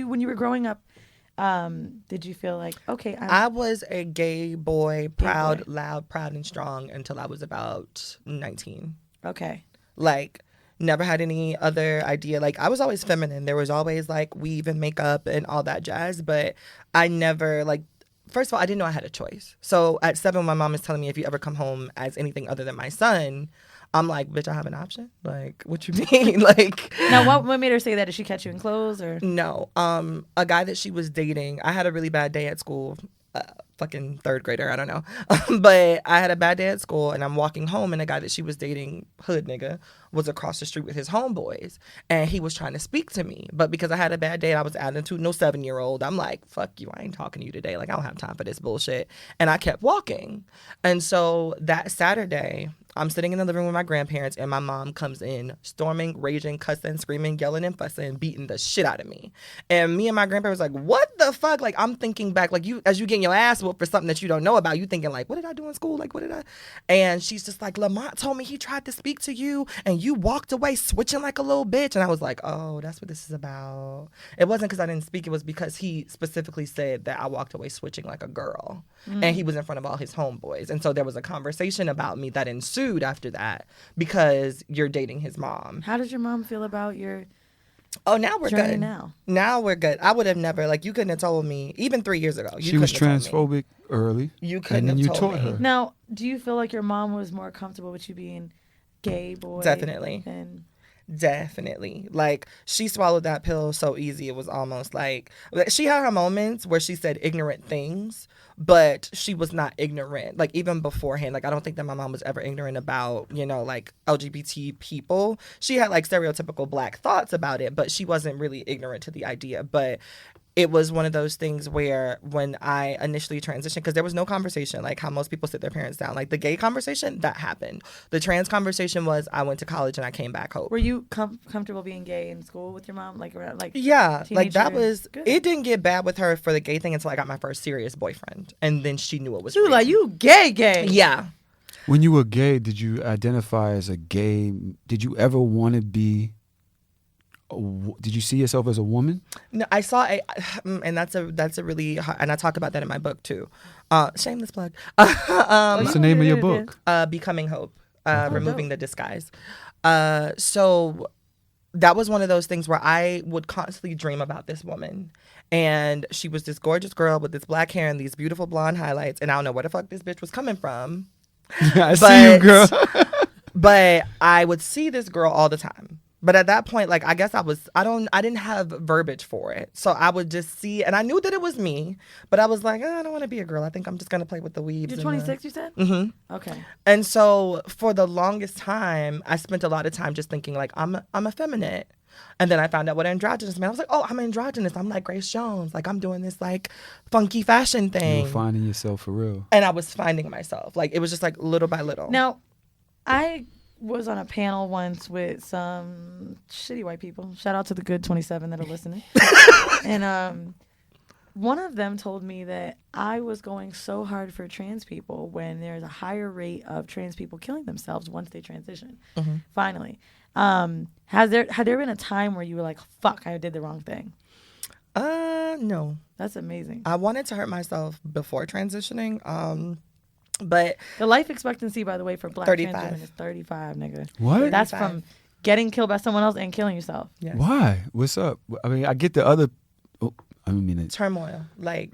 when you were growing up, did you feel like, okay,
I was a gay boy, proud, loud, proud and strong until I was about 19.
Okay.
Like never had any other idea. Like I was always feminine. There was always like weave and makeup and all that jazz, but I never like, first of all, I didn't know I had a choice. So at 7, my mom is telling me if you ever come home as anything other than my son, I'm like, bitch, I have an option? Like, what you mean? Like,
now what made her say that? Did she catch you in clothes or?
No. A guy that she was dating, I had a really bad day at school. Fucking 3rd grader, I don't know. But I had a bad day at school and I'm walking home and a guy that she was dating, hood nigga, was across the street with his homeboys and he was trying to speak to me. But because I had a bad day and I was attitude, no 7-year-old, I'm like, fuck you, I ain't talking to you today. Like, I don't have time for this bullshit. And I kept walking. And so that Saturday, I'm sitting in the living room with my grandparents and my mom comes in storming, raging, cussing, screaming, yelling and fussing, beating the shit out of me. And me and my grandparents like, what the fuck? Like, I'm thinking back, like, you, as you getting your ass whooped for something that you don't know about, you thinking like, what did I do in school? Like, what did I? And she's just like, Lamont told me he tried to speak to you and you walked away switching like a little bitch. And I was like, oh, that's what this is about. It wasn't because I didn't speak. It was because he specifically said that I walked away switching like a girl. And he was in front of all his homeboys. And so there was a conversation about me that ensued after that because you're dating his mom.
How did your mom feel about your
now we're
journey
good.
Now
We're good. I would have never, like, you couldn't have told me, even 3 years ago.
She was transphobic early.
You couldn't
and then
have
you
told
taught
me.
her.
Now, do you feel like your mom was more comfortable with you being gay boy?
Definitely.
And
Definitely. Like, she swallowed that pill so easy. It was almost like she had her moments where she said ignorant things, but she was not ignorant. Like, even beforehand, like, I don't think that my mom was ever ignorant about, like, LGBT people. She had, like, stereotypical Black thoughts about it, but she wasn't really ignorant to the idea. But it was one of those things where when I initially transitioned, because there was no conversation, like how most people sit their parents down. Like the gay conversation, that happened. The trans conversation was I went to college and I came back home.
Were you comfortable being gay in school with your mom? Like around, like
yeah, like that was,
good.
It didn't get bad with her for the gay thing until I got my first serious boyfriend. And then she knew it was
You
real.
like, you gay.
Yeah.
When you were gay, did you identify as a gay? Did you ever want to be? Did you see yourself as a woman?
No, I saw and that's a really hard, and I talk about that in my book too. Shameless plug.
What's the name of your book?
Becoming Hope, removing the disguise. So that was one of those things where I would constantly dream about this woman. And she was this gorgeous girl with this black hair and these beautiful blonde highlights. And I don't know where the fuck this bitch was coming from.
I see you, girl.
But I would see this girl all the time. But at that point, like, I guess I didn't have verbiage for it. So I would just see, and I knew that it was me, but I was like, I don't want to be a girl. I think I'm just going to play with the weaves.
You're 26, you said?
Mm-hmm.
Okay.
And so for the longest time, I spent a lot of time just thinking, like, I'm effeminate. And then I found out what androgynous meant. I was like, oh, I'm androgynous. I'm like Grace Jones. Like, I'm doing this, like, funky fashion thing.
You were finding yourself for real.
And I was finding myself. Like, it was just, like, little by little.
Now, I was on a panel once with some shitty white people. Shout out to the good 27 that are listening. And one of them told me that I was going so hard for trans people when there's a higher rate of trans people killing themselves once they transition. Finally. Had there been a time where you were like, fuck, I did the wrong thing?
No.
That's amazing.
I wanted to hurt myself before transitioning. But
the life expectancy, by the way, for black
35.
trans women is 35, nigga.
What?
That's
35.
from getting killed by someone else and killing yourself.
Yes.
Why? What's up? I mean, I get the other. Oh, I mean it.
Turmoil. Like,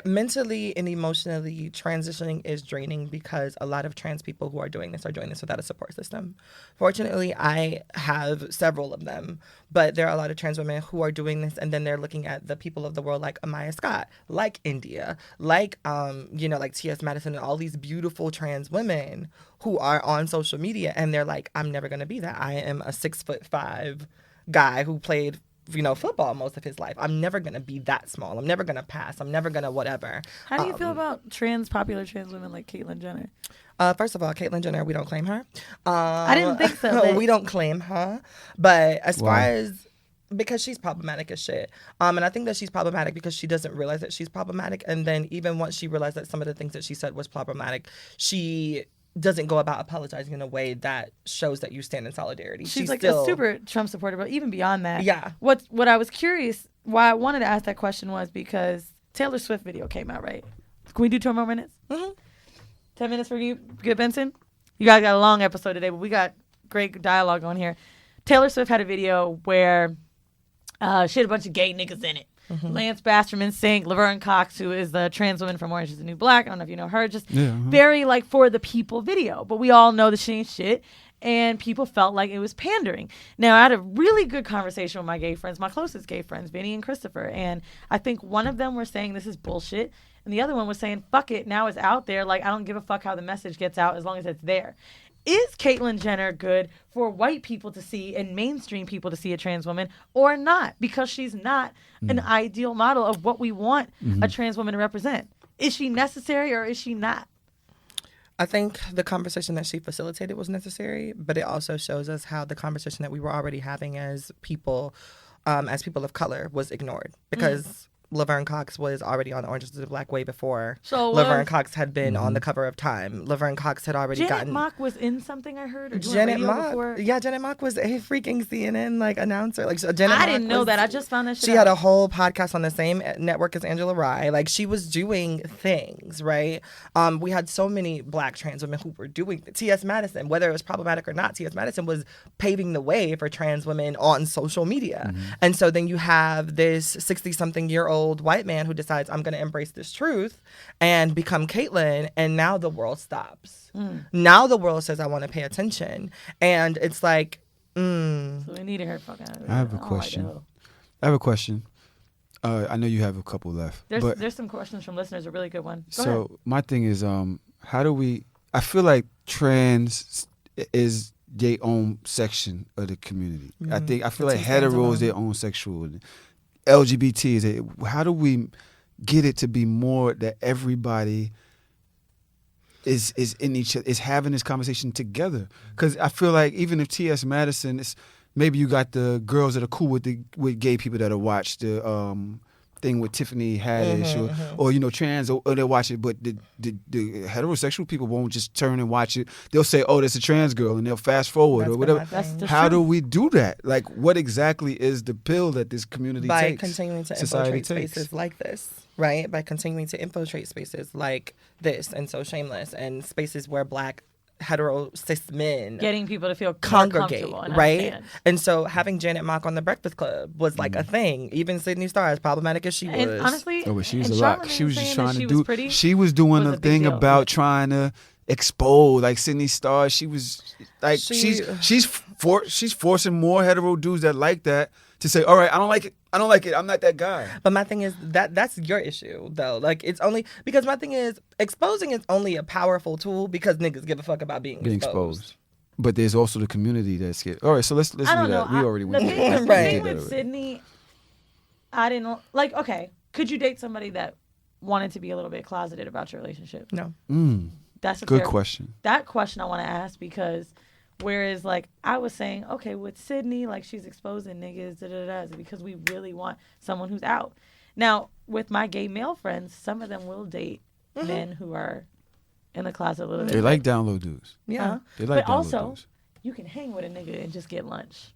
mentally and emotionally, transitioning is draining because a lot of trans people who are doing this without a support system. Fortunately, I have several of them, but there are a lot of trans women who are doing this, and then they're looking at the people of the world like Amaya Scott, like India, like like T.S. Madison, and all these beautiful trans women who are on social media, and they're like, I'm never gonna be that. I am a 6'5" guy who played football most of his life. I'm never going to be that small. I'm never going to pass. I'm never going to whatever.
How do you feel about popular trans women like Caitlyn Jenner?
First of all, Caitlyn Jenner, we don't claim her.
I didn't think so. But...
we don't claim her. But as far as... Because she's problematic as shit. And I think that she's problematic because she doesn't realize that she's problematic. And then even once she realized that some of the things that she said was problematic, she doesn't go about apologizing in a way that shows that you stand in solidarity.
She's like
still
a super Trump supporter, but even beyond that.
Yeah.
What I was curious, why I wanted to ask that question was because Taylor Swift video came out, right? Can we do 2 more minutes? 10 minutes for you, good Benson? You guys got a long episode today, but we got great dialogue on here. Taylor Swift had a video where she had a bunch of gay niggas in it. Lance Basterman Sink, Laverne Cox, who is the trans woman from Orange is the New Black. I don't know if you know her. Just very like for the people video. But we all know that she ain't shit. And people felt like it was pandering. Now, I had a really good conversation with my gay friends, my closest gay friends, Vinny and Christopher. And I think one of them were saying this is bullshit. And the other one was saying, fuck it, now it's out there. Like, I don't give a fuck how the message gets out as long as it's there. Is Caitlyn Jenner good for white people to see and mainstream people to see a trans woman or not? Because she's not an ideal model of what we want a trans woman to represent. Is she necessary or is she not?
I think the conversation that she facilitated was necessary, but it also shows us how the conversation that we were already having as people of color was ignored because Laverne Cox was already on Orange is the Black way before Laverne Cox had been on the cover of Time. Laverne Cox had already
Janet Mock was in something I heard. Or
Janet Mock,
before.
yeah, Janet Mock was a freaking CNN announcer. Like Janet
I
Mock
didn't know that. I just found that shit
She had a whole podcast on the same network as Angela Rye. Like she was doing things, right? We had so many black trans women who were doing T.S. Madison, whether it was problematic or not. T.S. Madison was paving the way for trans women on social media, and so then you have this 60-something-year-old white man who decides I'm going to embrace this truth and become Caitlyn, and now the world stops. Now the world says I want to pay attention, and it's like,
So we needed her fucking.
I have a question. I know you have a couple left.
There's some questions from listeners. A really good one. Go ahead.
My thing is, how do we? I feel like trans is their own section of the community. I feel like hetero is their own sexual. LGBT is how do we get it to be more that everybody is in each is having this conversation together? Because I feel like even if T.S. Madison is, maybe you got the girls that are cool with gay people that'll watch the thing with Tiffany Haddish or trans or they'll watch it, but the heterosexual people won't just turn and watch it. They'll say, oh, that's a trans girl, and they'll fast forward or whatever. How do we do that? Like, what exactly is the pill that this community takes?
By continuing to infiltrate spaces like this, right? By continuing to infiltrate spaces like this and So Shameless and spaces where black hetero cis men
getting people to feel
congregate,
and
right?
understand.
And so having Janet Mock on the Breakfast Club was like a thing. Even Sydney Starr, as problematic as she was,
and honestly,
she was a lot. She was just trying to do.
She
was doing a thing about trying to expose, like Sydney Starr. She was like she's forcing more hetero dudes that like that to say, all right, I don't like it. I'm not that guy.
But my thing is that's your issue, though. Like, it's only because my thing is exposing is only a powerful tool because niggas give a fuck about being exposed.
But there's also the community that's scared. All right, so let's leave
I don't
that.
know.
We already went
The
there.
thing,
Right.
the thing with Sydney, I didn't like. Okay, could you date somebody that wanted to be a little bit closeted about your relationship?
No.
That's a
Good
fair
question.
That question I want to ask because whereas like I was saying, okay, with Sydney, like she's exposing niggas, is it because we really want someone who's out. Now with my gay male friends, some of them will date men who are in the closet a little bit.
They like down low dudes.
Yeah.
They like
But
down low
also,
dudes.
you can hang with a nigga and just get lunch.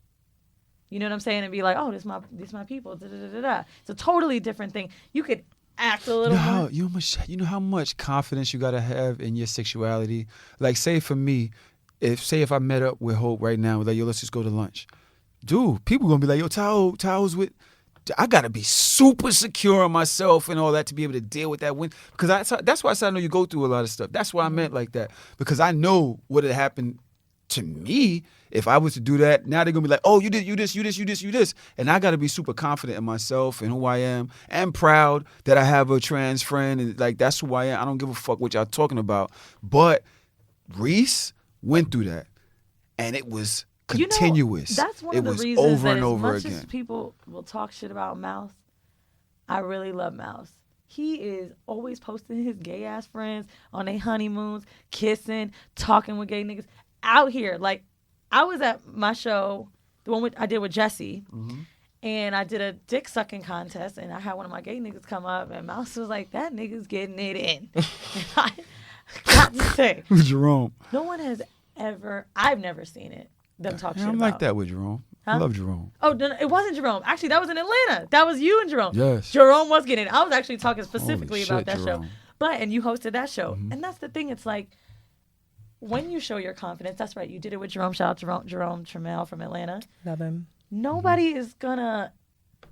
You know what I'm saying? And be like, oh, this my people. It's a totally different thing. You could act a little more.
You know how much confidence you gotta have in your sexuality. Like, say for me, if I met up with Hope right now, like, yo, let's just go to lunch. Dude, people gonna be like, yo, Tahoe's with. I gotta be super secure on myself and all that to be able to deal with that. Because that's why I said I know you go through a lot of stuff. That's why I meant like that. Because I know what had happened to me if I was to do that. Now they're gonna be like, oh, you did this, and I gotta be super confident in myself and who I am, and proud that I have a trans friend, and like that's who I am. I don't give a fuck what y'all talking about. But Reese went through that, and it was continuous.
That's one
it
of the
was
reasons
over
that
and over
as much
again.
as people will talk shit about Mouse, I really love Mouse. He is always posting his gay ass friends on their honeymoons, kissing, talking with gay niggas out here. Like, I was at my show, the one I did with Jesse, and I did a dick sucking contest, and I had one of my gay niggas come up, and Mouse was like, "That nigga's getting it in." And I got to say,
Jerome.
no one has ever. I've never seen it. Them talk shit
I'm
about.
like that with Jerome. I love Jerome.
Oh, no, it wasn't Jerome. Actually, that was in Atlanta. That was you and Jerome.
Yes.
Jerome was getting it. I was actually talking specifically
Holy
about
shit,
that show.
Jerome.
And you hosted that show. And that's the thing. It's like, when you show your confidence, that's right. You did it with Jerome. Shout out Jerome Trammell from Atlanta.
Love him.
Nobody is gonna.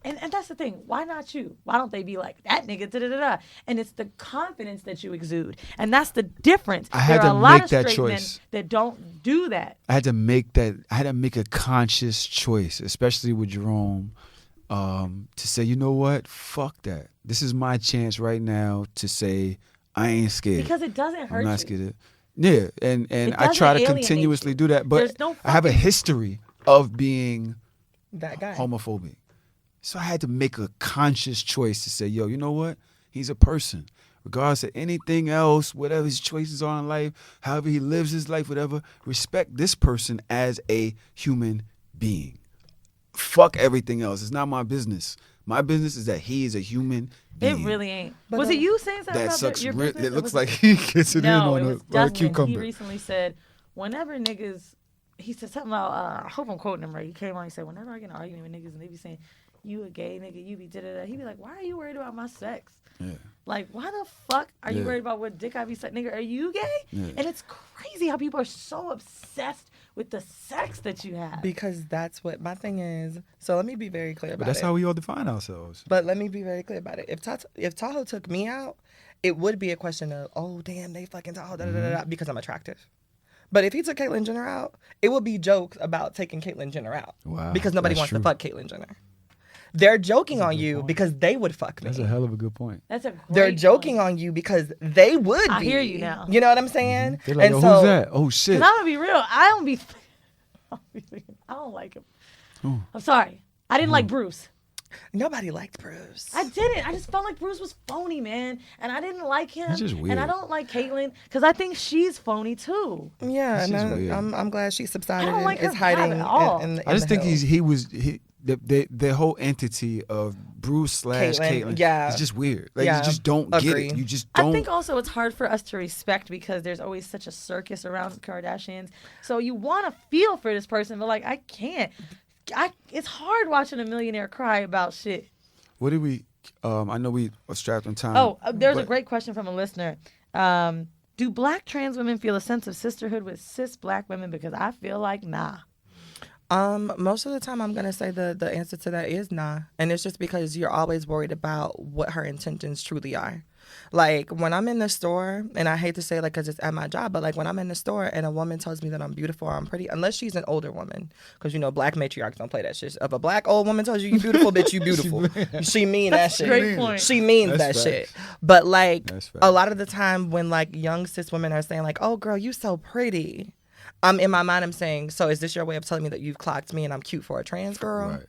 And that's the thing. Why not you? Why don't they be like, that nigga, da-da-da-da? And it's the confidence that you exude. And that's the difference.
I had
there are
to
a lot
make
of
that
straight men
choice.
that don't do that.
I had to make a conscious choice, especially with Jerome, to say, you know what? Fuck that. This is my chance right now to say I ain't scared.
Because it doesn't hurt
I'm not
you.
scared. Yeah, and
It
I try to
doesn't alienate
continuously
you.
do that, but
There's no
I have a
fucking-
history of being
That guy.
homophobic. So I had to make a conscious choice to say, yo, you know what? He's a person. Regardless of anything else, whatever his choices are in life, however he lives his life, whatever, respect this person as a human being. Fuck everything else. It's not my business. My business is that he is a human being.
It really ain't.
But
was it you saying something
That
about
sucks.
your
It
business? Or
looks
was
like he gets it
no,
in
it
on
was
a
Desmond.
cucumber.
He recently said, whenever niggas, he said something about, I hope I'm quoting him right. He came on, he said, whenever I get in an argument with niggas and they be saying, you a gay nigga, you be da-da-da, he be like, why are you worried about my sex?
Yeah.
Like, why the fuck are you
Yeah.
worried about what dick I be sucking? Nigga, are you gay?
Yeah.
And it's crazy how people are so obsessed with the sex that you have.
Because that's what my thing is. So let me be very clear about
But that's
it.
how we all define ourselves.
But let me be very clear about it. If Tahoe took me out, it would be a question of, oh, damn, they fucking Tahoe, da-da-da-da, because I'm attractive. But if he took Caitlyn Jenner out, it would be jokes about taking Caitlyn Jenner out.
Wow,
Because nobody
that's
wants
true.
to fuck Caitlyn Jenner. They're joking on you because they would fuck me.
That's a hell of a good point.
That's a great
They're joking
point.
on you because they would
I
be.
hear you now.
You know what I'm saying?
They're like,
and
yo, who's that? Oh, shit.
Because I'm going to be real. I don't like him.
Ooh.
I'm sorry. I didn't like Bruce.
Nobody liked Bruce.
I didn't. I just felt like Bruce was phony, man. And I didn't like him.
He's just weird.
And I don't like Caitlyn because I think she's phony too.
Yeah,
This
and
is weird.
I'm glad she subsided
I don't like
and
her
is hiding
vibe at all.
in
I just
the
think
hills.
the whole entity of Bruce / Caitlyn
yeah.
is just weird. Like,
Yeah,
you just don't
agree.
get it. You just don't.
I think also it's hard for us to respect because there's always such a circus around the Kardashians. So you want to feel for this person, but like I can't. It's hard watching a millionaire cry about shit.
What did we? I know we are strapped on time.
Oh, there's a
but-
great question from a listener. Do black trans women feel a sense of sisterhood with cis black women? Because I feel like nah.
Most of the time, I'm gonna say the answer to that is nah, and it's just because you're always worried about what her intentions truly are. Like when I'm in the store, and I hate to say like because it's at my job, but like when I'm in the store and a woman tells me that I'm beautiful or I'm pretty, unless she's an older woman, because you know black matriarchs don't play that shit. If a black old woman tells you beautiful, bitch, you beautiful. She mean that shit.
Great point.
She means
That's
that
facts.
shit. But like
That's facts.
a lot of the time when like young cis women are saying like, oh girl, you so pretty. I'm in my mind, I'm saying, so is this your way of telling me that you've clocked me and I'm cute for a trans girl?
Right.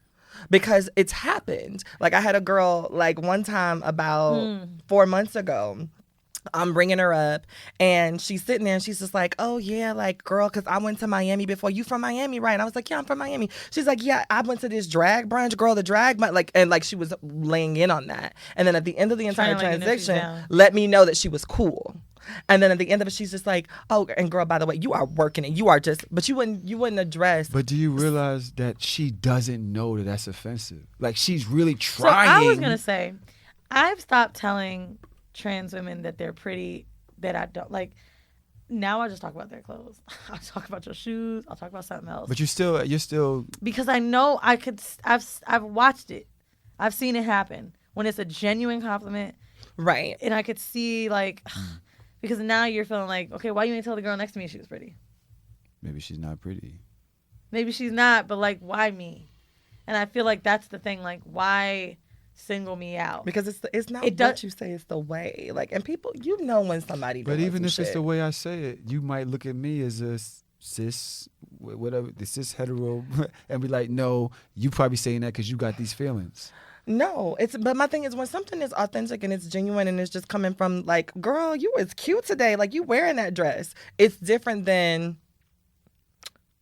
Because it's happened. Like, I had a girl, like, one time about 4 months ago. I'm bringing her up, and she's sitting there, and she's just like, oh, yeah, like, girl, because I went to Miami before. You from Miami, right? And I was like, yeah, I'm from Miami. She's like, yeah, I went to this drag brunch, girl, the drag, like she was laying in on that. And then at the end of the entire transaction, let me know that she was cool. And then at the end of it, she's just like, oh, and girl, by the way, you are working it. You are just, but you wouldn't address.
But do you realize that she doesn't know that that's offensive? Like, she's really trying.
So I was going to say, I've stopped telling trans women that they're pretty, that I don't like. Now I just talk about their clothes. I'll talk about your shoes. I'll talk about something else.
But you're still
because I know I've watched it. I've seen it happen when it's a genuine compliment.
Right.
And I could see like, because now you're feeling like, okay, why you ain't tell the girl next to me she was pretty?
Maybe she's not pretty.
Maybe she's not, but like, why me? And I feel like that's the thing. Like, why single me out?
Because it's not what you say, it's the way. Like, and people, you know when somebody does.
But even if
shit.
it's the way I say it, you might look at me as a cis, whatever, the cis hetero, and be like, no, you probably saying that because you got these feelings.
No, but my thing is when something is authentic and it's genuine and it's just coming from like, girl, you was cute today. Like, you wearing that dress. It's different than,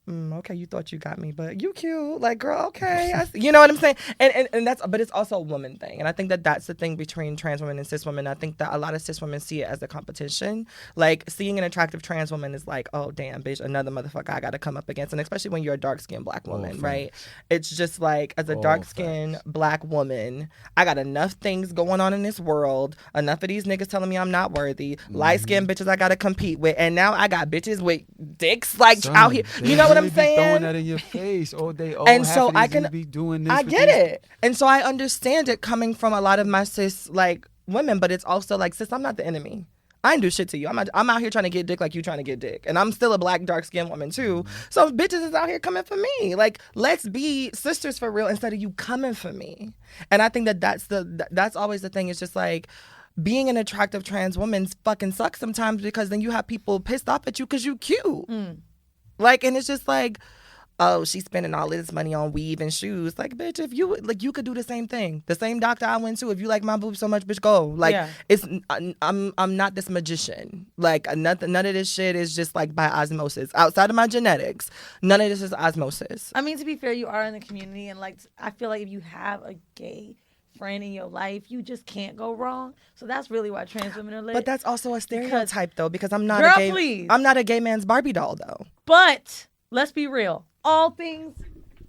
okay, you thought you got me, but you cute. Like, girl, okay. You know what I'm saying? And that's, but it's also a woman thing. And I think that that's the thing between trans women and cis women. I think that a lot of cis women see it as a competition. Like, seeing an attractive trans woman is like, oh, damn, bitch, another motherfucker I got to come up against. And especially when you're a dark-skinned black woman, right? It's just like, as a dark-skinned black woman, I got enough things going on in this world. Enough of these niggas telling me I'm not worthy. Light-skinned bitches I got to compete with. And now I got bitches with dicks, like, out here. You know what I'm saying?
Throwing that in your face all day.
And so I can
be doing this.
I get it, and so I understand it coming from a lot of my cis like women. But it's also like, sis, I'm not the enemy. I ain't do shit to you. I'm out here trying to get dick like you trying to get dick, and I'm still a black dark skinned woman too. So bitches is out here coming for me. Like, let's be sisters for real instead of you coming for me. And I think that that's always the thing. It's just like, being an attractive trans woman fucking sucks sometimes, because then you have people pissed off at you because you cute. Like, and it's just like, oh, she's spending all this money on weave and shoes. Like, bitch, if you like, you could do the same thing. The same doctor I went to. If you like my boobs so much, bitch, go. Like, it's I'm not this magician. Like, none of this shit is just like by osmosis. Outside of my genetics, none of this is osmosis.
I mean, to be fair, you are in the community, and like, I feel like if you have a gay friend in your life, you just can't go wrong. So that's really why trans women are lit.
But that's also a stereotype, though, because I'm not I'm not a gay man's Barbie doll, though.
But let's be real. All things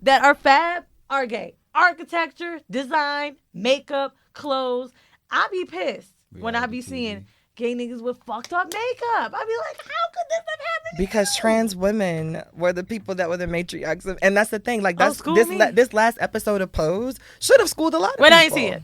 that are fab are gay. Architecture, design, makeup, clothes. I be pissed when I be seeing gay niggas with fucked up makeup. I be like, how could this have happened?
Because trans women were the people that were the matriarchs, and that's the thing. Like, that's
this
this last episode of Pose should have schooled a lot of people.
Wait, I ain't see it.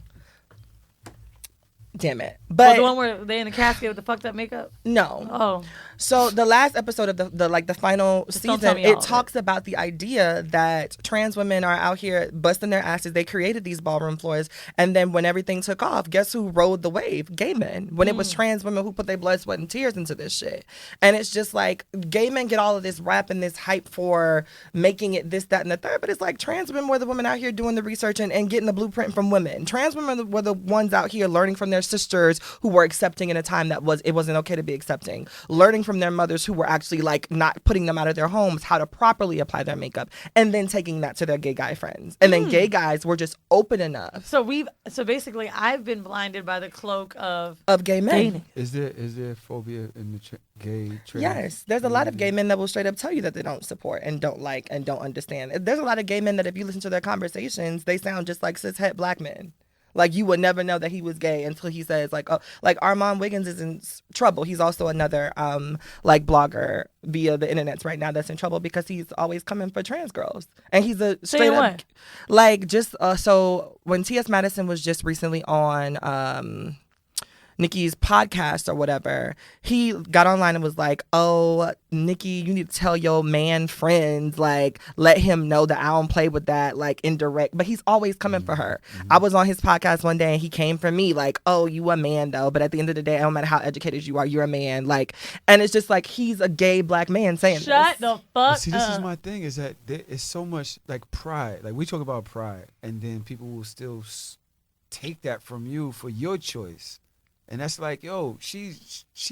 Damn it. But
the one where they in the casket with the fucked up makeup?
No.
Oh.
So the last episode of the final season, it talks about the idea that trans women are out here busting their asses. They created these ballroom floors, and then when everything took off, guess who rode the wave? Gay men. When it was trans women who put their blood, sweat, and tears into this shit. And it's just like, gay men get all of this rap and this hype for making it this, that, and the third, but it's like, trans women were the women out here doing the research and getting the blueprint from women. Trans women were the ones out here learning from their sisters who were accepting in a time that it wasn't okay to be accepting. Learning from their mothers who were actually like not putting them out of their homes how to properly apply their makeup, and then taking that to their gay guy friends. And then gay guys were just open enough.
So basically I've been blinded by the cloak of
gay men.
Is there phobia in the gay trans?
Yes, there's a lot of gay men that will straight up tell you that they don't support and don't like and don't understand. There's a lot of gay men that if you listen to their conversations, they sound just like cishet black men. Like, you would never know that he was gay until he says, like, oh, like Armand Wiggins is in trouble. He's also another, like, blogger via the internet right now that's in trouble because he's always coming for trans girls. And he's a straight up, like, just, so when T.S. Madison was just recently on, Nikki's podcast or whatever, he got online and was like, oh, Nikki, you need to tell your man friends, like, let him know that I don't play with that, like, indirect. But he's always coming for her. I was on his podcast one day and he came for me, like, oh, you a man, though. But at the end of the day, it don't matter how educated you are, you're a man. Like, and it's just like, he's a gay black man saying
Shut
this.
the fuck
But see, this
up.
is my thing, is that there is so much, like, pride. Like, we talk about pride, and then people will still take that from you for your choice. And that's like, yo, she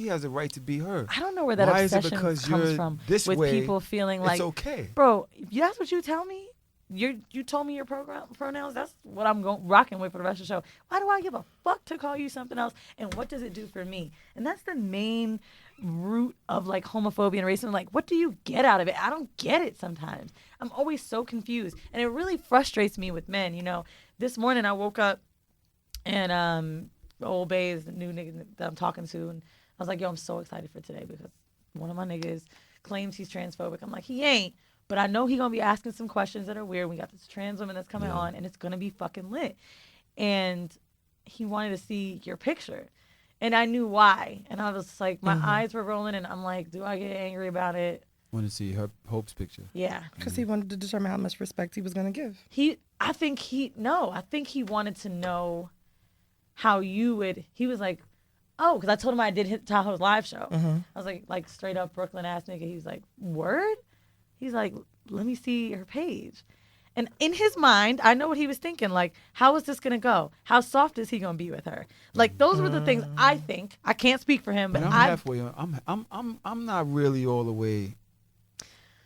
has a right to be her.
I don't know where that
Why is it
obsession
because
comes
you're
from
this
with
way,
people feeling like,
it's okay.
bro, that's what you tell me? You told me your pronouns? That's what I'm rocking with for the rest of the show. Why do I give a fuck to call you something else? And what does it do for me? And that's the main root of like homophobia and racism. Like, what do you get out of it? I don't get it sometimes. I'm always so confused. And it really frustrates me with men. You know, this morning I woke up and old Bay is the new nigga that I'm talking to, and I was like, yo, I'm so excited for today because one of my niggas claims he's transphobic. I'm like, he ain't, but I know he gonna be asking some questions that are weird. We got this trans woman that's coming on, and it's gonna be fucking lit. And he wanted to see your picture, and I knew why. And I was like, my eyes were rolling, and I'm like, do I get angry about it?
Want to see her Hope's picture?
Yeah,
Because he wanted to determine how much respect he was going to give.
I think he wanted to know how you would. He was like, oh, because I told him I did hit Tahoe's live show. I was like straight up Brooklyn ass nigga. He was like, word? He's like, let me see her page. And in his mind, I know what he was thinking. Like, how is this gonna go? How soft is he gonna be with her? Like, those were the things I think. I can't speak for him, but
I'm halfway on. I'm not really all the way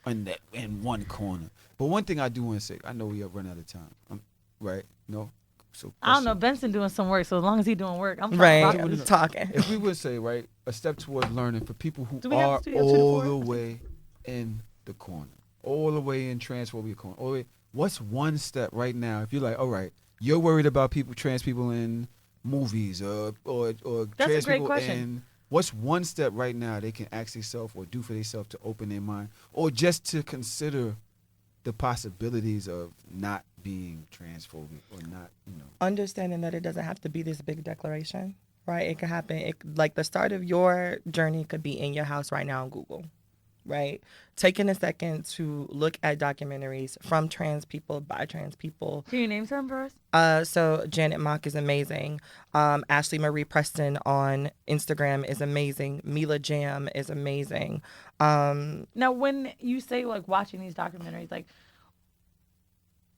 in one corner. But one thing I do want to say, I know we have run out of time. Right? No. So
I don't know. Benson doing some work, so as long as he's doing work, I'm
Right.
trying to rock with
I'm
his
talking.
If we would say, right, a step towards learning for people who
Do we have
are
the studio
all
2 to 4?
the way in the corner, all the way in transphobia corner, all the way, what's one step right now? If you're like, all right, you're worried about trans people in movies or
That's
trans
a great
people
question.
in, what's one step right now they can ask themselves or do for themselves to open their mind, or just to consider the possibilities of not being transphobic or not,
Understanding that it doesn't have to be this big declaration, right? It could happen. Like the start of your journey could be in your house right now on Google, right? Taking a second to look at documentaries from trans people, by trans people.
Can you name some for us?
So Janet Mock is amazing. Ashley Marie Preston on Instagram is amazing. Mila Jam is amazing.
Now, when you say like watching these documentaries, like,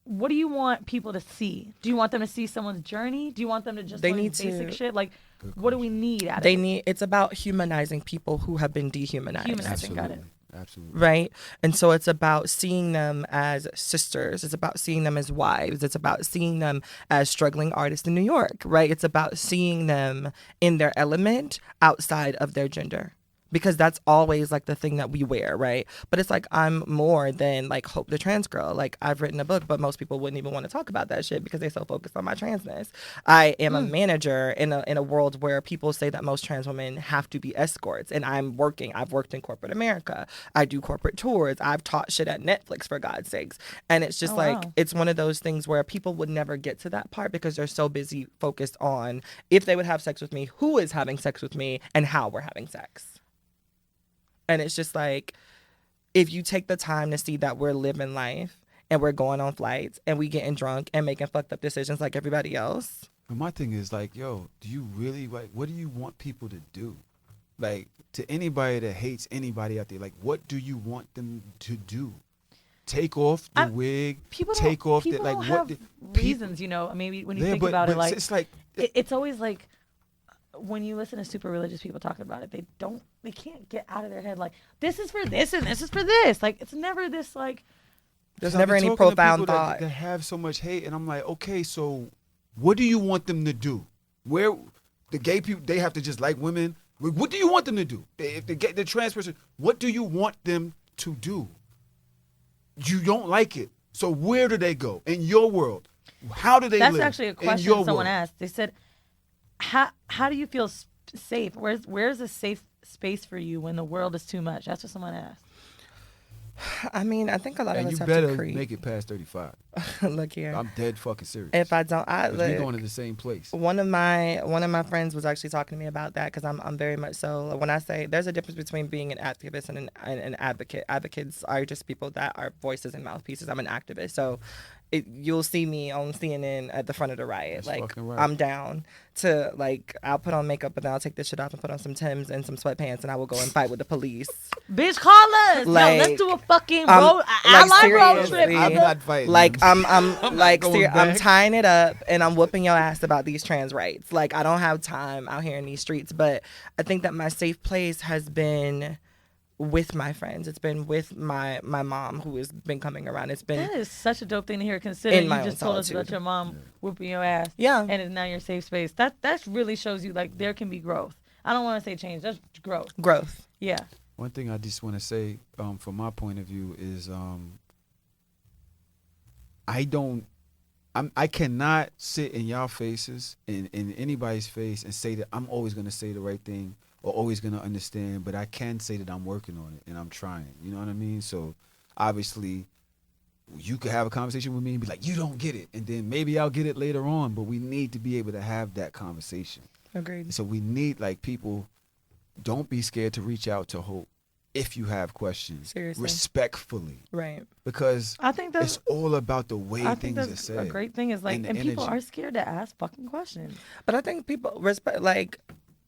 what do you want people to see? Do you want them to see someone's journey? Do you want them to just learn basic shit? Like, what do we need out of it?
It's about humanizing people who have been dehumanized.
Humanizing, got it.
Absolutely.
Right? And so it's about seeing them as sisters. It's about seeing them as wives. It's about seeing them as struggling artists in New York, right? It's about seeing them in their element outside of their gender. Because that's always like the thing that we wear, right? But it's like, I'm more than like Hope the trans girl. Like, I've written a book, but most people wouldn't even want to talk about that shit because they're so focused on my transness. I am a manager in a world where people say that most trans women have to be escorts, and I've worked in corporate America. I do corporate tours. I've taught shit at Netflix, for God's sakes. And it's just it's one of those things where people would never get to that part because they're so busy focused on if they would have sex with me, who is having sex with me, and how we're having sex. And it's just like, if you take the time to see that we're living life and we're going on flights and we getting drunk and making fucked up decisions like everybody else.
But my thing is like, yo, do you really, like, what do you want people to do? Like, to anybody that hates anybody out there, like, what do you want them to do? Take off the wig, take off the, like, what?
Have reasons, you know, maybe when you think about it, like,
it's like,
it's always like, when you listen to super religious people talking about it, they can't get out of their head like, this is for this and this is for this. Like, it's never this like.
There's never any profound thought.
That have so much hate, and I'm like, okay, so what do you want them to do? Where the gay people, they have to just like women. What do you want them to do? If they get the trans person, what do you want them to do? You don't like it, so where do they go in your world? How do they live?
That's actually a question someone asked. They said, How do you feel safe? Where's a safe space for you when the world is too much? That's what someone asked.
I mean, I think a lot of us
you
have
better
to create.
make it past 35.
Look here.
I'm dead fucking serious.
If I don't,
'Cause we going to the same place.
One of my friends was actually talking to me about that because I'm very much so. When I say there's a difference between being an activist and an advocate. Advocates are just people that are voices and mouthpieces. I'm an activist, so you'll see me on CNN at the front of the riot.
That's
like
fucking right.
I'm down to I'll put on makeup, but then I'll take this shit off and put on some Timbs and some sweatpants, and I will go and fight with the police.
Bitch, call us.
Like,
let's do a fucking road. I like road trip.
seriously.
I'm not fighting.
Like I'm
going
I'm
back.
tying it up and I'm whooping your ass about these trans rights. Like I don't have time out here in these streets, but I think that my safe place has been with my friends. It's been with my mom who has been coming around. It's been
That is such a dope thing to hear, considering
In my
you just
own
told us
solitude.
about your mom whooping your ass.
Yeah.
And it's now your safe space. That really shows you like there can be growth. I don't want to say change. That's growth.
growth.
Yeah.
One thing I just want to say, from my point of view, is I cannot sit in y'all faces, in anybody's face, and say that I'm always gonna say the right thing or always gonna understand. But I can say that I'm working on it and I'm trying. You know what I mean? So obviously, you could have a conversation with me and be like, "You don't get it," and then maybe I'll get it later on. But we need to be able to have that conversation.
Agreed.
So we need people. Don't be scared to reach out to Hope if you have questions.
Seriously.
Respectfully.
Right.
Because
I think that's
it's all about the way
I think
things are
that's
said.
a great thing is
and the
people
energy.
are scared to ask fucking questions.
But I think people respect,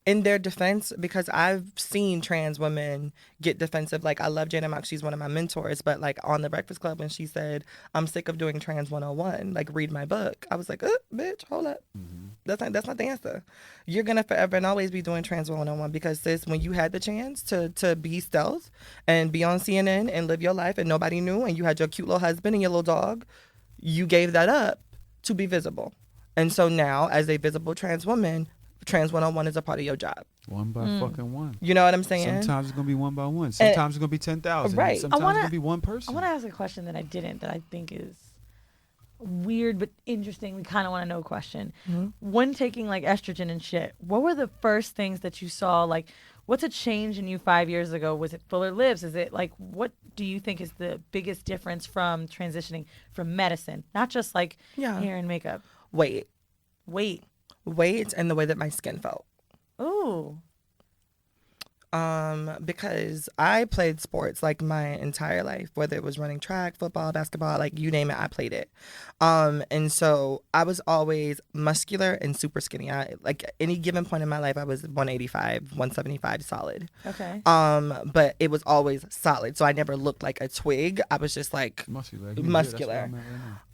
in their defense, because I've seen trans women get defensive. Like, I love Jada Mock. She's one of my mentors. But, on The Breakfast Club, when she said, I'm sick of doing Trans 101, read my book. I was like, bitch, hold up.
Mm-hmm.
That's not the answer. You're going to forever and always be doing Trans 101 because, sis, when you had the chance to be stealth and be on CNN and live your life and nobody knew and you had your cute little husband and your little dog, you gave that up to be visible. And so now, as a visible trans woman, Trans 101 is a part of your job.
One by fucking one.
You know what I'm saying?
Sometimes it's going to be one by one. Sometimes it's going to be 10,000.
Right.
Sometimes
I wanna-
it's going to be one person.
I want to ask a question that I think is weird but interesting. We kind of want to know a question.
Mm-hmm.
When taking estrogen and shit, what were the first things that you saw? What's a change in you 5 years ago? Was it fuller lips? Is it what do you think is the biggest difference from transitioning from medicine? Not just
Yeah.
hair and makeup.
Weight and the way that my skin felt.
Ooh.
Because I played sports my entire life, whether it was running track, football, basketball, you name it, I played it. And so I was always muscular and super skinny. Any given point in my life, I was 185, 175 solid.
Okay.
But it was always solid. So I never looked like a twig. I was just
muscular.
muscular.
Yeah, that's where I'm at right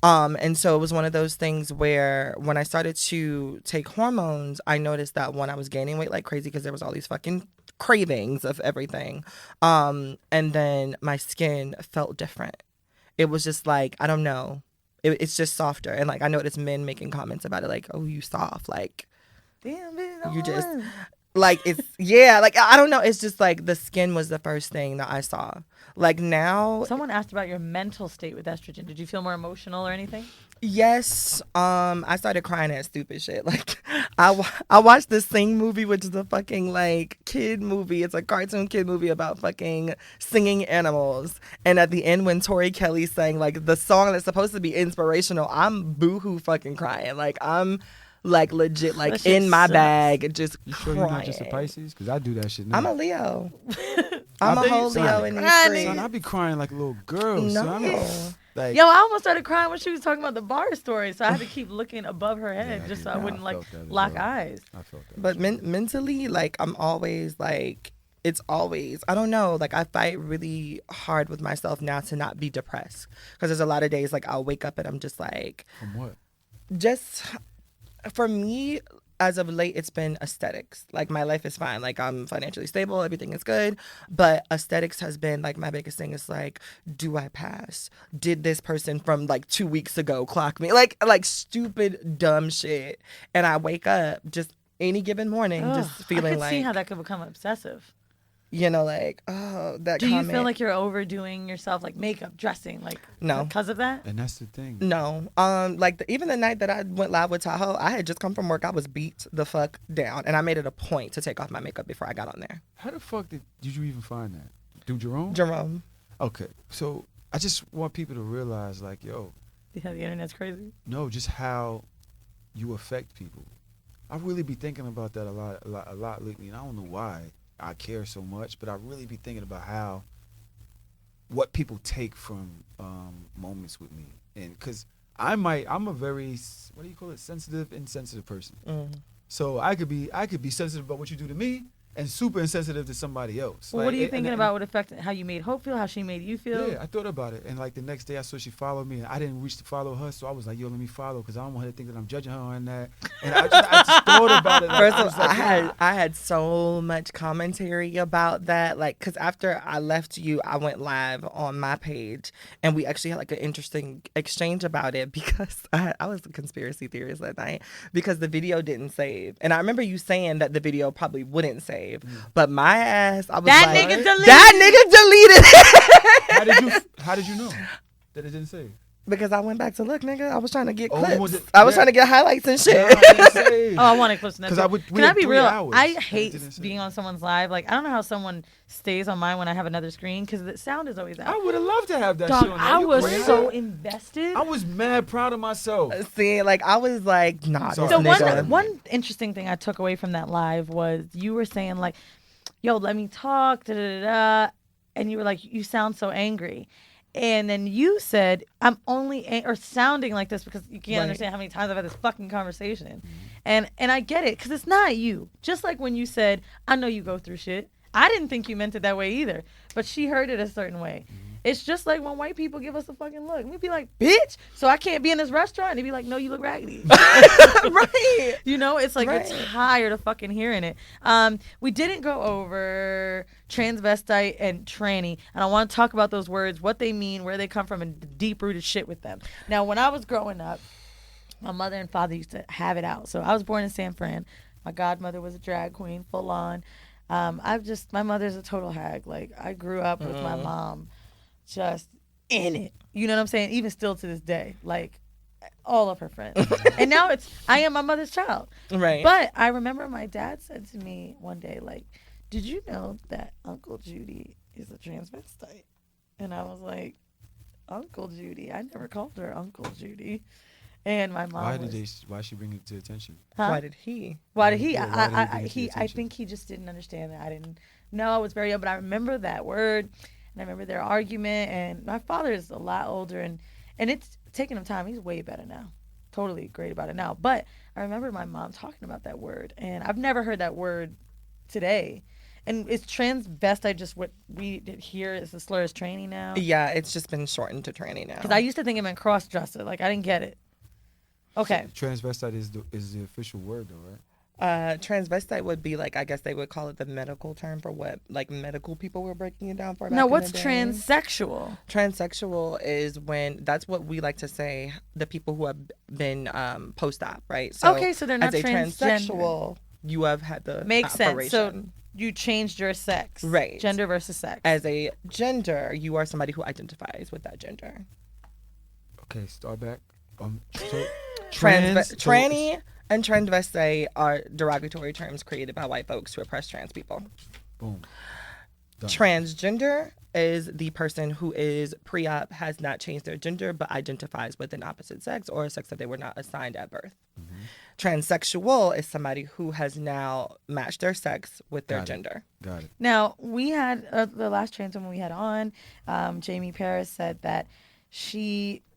now.
And so it was one of those things where when I started to take hormones, I noticed that I was gaining weight like crazy because there was all these fucking cravings of everything. And then my skin felt different. It was just I don't know. It's just softer. And I noticed men making comments about it oh, you soft.
Damn, bitch,
You just
on.
it's yeah, I don't know. It's just the skin was the first thing that I saw. Now,
Someone asked about your mental state with estrogen. Did you feel more emotional or anything?
yes, I started crying at stupid shit. I watched the Sing movie, which is a fucking kid movie. It's a cartoon kid movie about fucking singing animals. And at the end, when Tori Kelly sang the song that's supposed to be inspirational, I'm boohoo fucking crying. I'm legit
That shit
in my
sucks.
bag, just
You
crying.
sure you're not just a Pisces? Because I do that shit now.
I'm a Leo. I'm
I
a
think
whole
son,
Leo in these
son,
streets.
Son, I be crying like a little girl.
No.
Son.
Yo, I almost started crying when she was talking about the bar story, so I had to keep looking above her head
Yeah,
just so
yeah,
I wouldn't
I felt that as
lock
well.
eyes.
I felt that.
But mentally, I'm always it's always, I don't know, I fight really hard with myself now to not be depressed. Because there's a lot of days I'll wake up and I'm just
From what?
just for me, as of late, it's been aesthetics. My life is fine. I'm financially stable. Everything is good. But aesthetics has been my biggest thing is do I pass? Did this person from 2 weeks ago clock me? Stupid, dumb shit. And I wake up just any given morning just feeling
I could see how that could become obsessive.
oh, that
Do you
comment.
feel like you're overdoing yourself, makeup, dressing,
No.
because of that?
And that's the thing.
No. Even the night that I went live with Tahoe, I had just come from work. I was beat the fuck down. And I made it a point to take off my makeup before I got on there.
How the fuck did you even find that? Do Jerome?
Jerome.
Okay. So I just want people to realize, yo,
Yeah, the internet's crazy.
No, just how you affect people. I really be thinking about that a lot lately, and I don't know why I care so much, but I really be thinking about what people take from moments with me, and because I'm a very, what do you call it, sensitive, insensitive person. So I could be sensitive about what you do to me, and super insensitive to somebody else.
Well, what are you thinking about what affected how you made Hope feel, how she made you feel?
Yeah, I thought about it. And like the next day I saw she followed me and I didn't reach to follow her. So I was like, yo, let me follow because I don't want her to think that I'm judging her on that. And I just thought about it. Like,
First of all, I had so much commentary about that. Like, because after I left you, I went live on my page and we actually had like an interesting exchange about it because I was a conspiracy theorist that night because the video didn't save. And I remember you saying that the video probably wouldn't save. But my ass, I was
that
like,
nigga
deleted it.
How did you know that it didn't save?
Because I went back to look, nigga. I was trying to get
Oh,
clips. I was trying to get highlights and shit.
Oh, I want to clips. Because can I be real?
Hours,
I hate being on someone's live. Like, I don't know how someone stays on mine when I have another screen because the sound is always out.
I would have loved to have that
Dog,
shit on there.
I was
crazy?
so invested.
I was mad proud of myself.
See, like, I was like, nah,
So
this nigga.
one interesting thing I took away from that live was you were saying, like, yo, let me talk, da-da-da-da. And you were like, you sound so angry. And then you said, I'm only or sounding like this because you can't understand how many times I've had this fucking conversation. And I get it because it's not you. Just like when you said, I know you go through shit. I didn't think you meant it that way either. But she heard it a certain way. It's just like when white people give us a fucking look. We'd be like, bitch, so I can't be in this restaurant. And they'd be like, no, you look raggedy.
Right.
You know, it's like
Right.
you're tired of fucking hearing it. We didn't go over transvestite and tranny. And I want to talk about those words, what they mean, where they come from, and the deep-rooted shit with them. Now, when I was growing up, my mother and father used to have it out. So I was born in San Fran. My godmother was a drag queen, full on. My mother's a total hag. Like, I grew up with my mom just in it. You know what I'm saying? Even still to this day. Like, all of her friends. And now I am my mother's child.
Right.
But I remember my dad said to me one day, like, did you know that Uncle Judy is a transvestite? And I was like, Uncle Judy? I never called her Uncle Judy. And my mom
Why she bring it to attention?
Huh?
Why did he?
Why did he?
Yeah, why did he bring it to
I
attention?
think he just didn't understand that. I didn't know. I was very young, but I remember that word, and I remember their argument. And my father is a lot older, and it's taking him time. He's way better now, totally great about it now. But I remember my mom talking about that word, and I've never heard that word today. And is transvestite just what we did here? Is the slur is tranny now?
Yeah, it's just been shortened to tranny now.
Because I used to think it meant cross-dresser. Like, I didn't get it. Okay.
Transvestite is the official word, though, right?
Transvestite would be like, I guess they would call it the medical term for what like medical people were breaking it down for.
Now,
back
what's
in the day.
transsexual?
Transsexual is when that's what we like to say. The people who have been post-op, right? So
Okay, so they're not
as a
transgender.
transsexual, you have had the
Makes sense.
operation.
So you changed your sex.
Right.
Gender versus sex.
As a gender, you are somebody who identifies with that gender.
Okay, start back.
Tranny and transvestite are derogatory terms created by white folks to oppress trans people.
Boom. Done.
Transgender is the person who is pre-op, has not changed their gender, but identifies with an opposite sex or a sex that they were not assigned at birth. Transsexual is somebody who has now matched their sex with their gender.
Got it.
Now, we had the last trans woman we had on, Jamie Paris, said that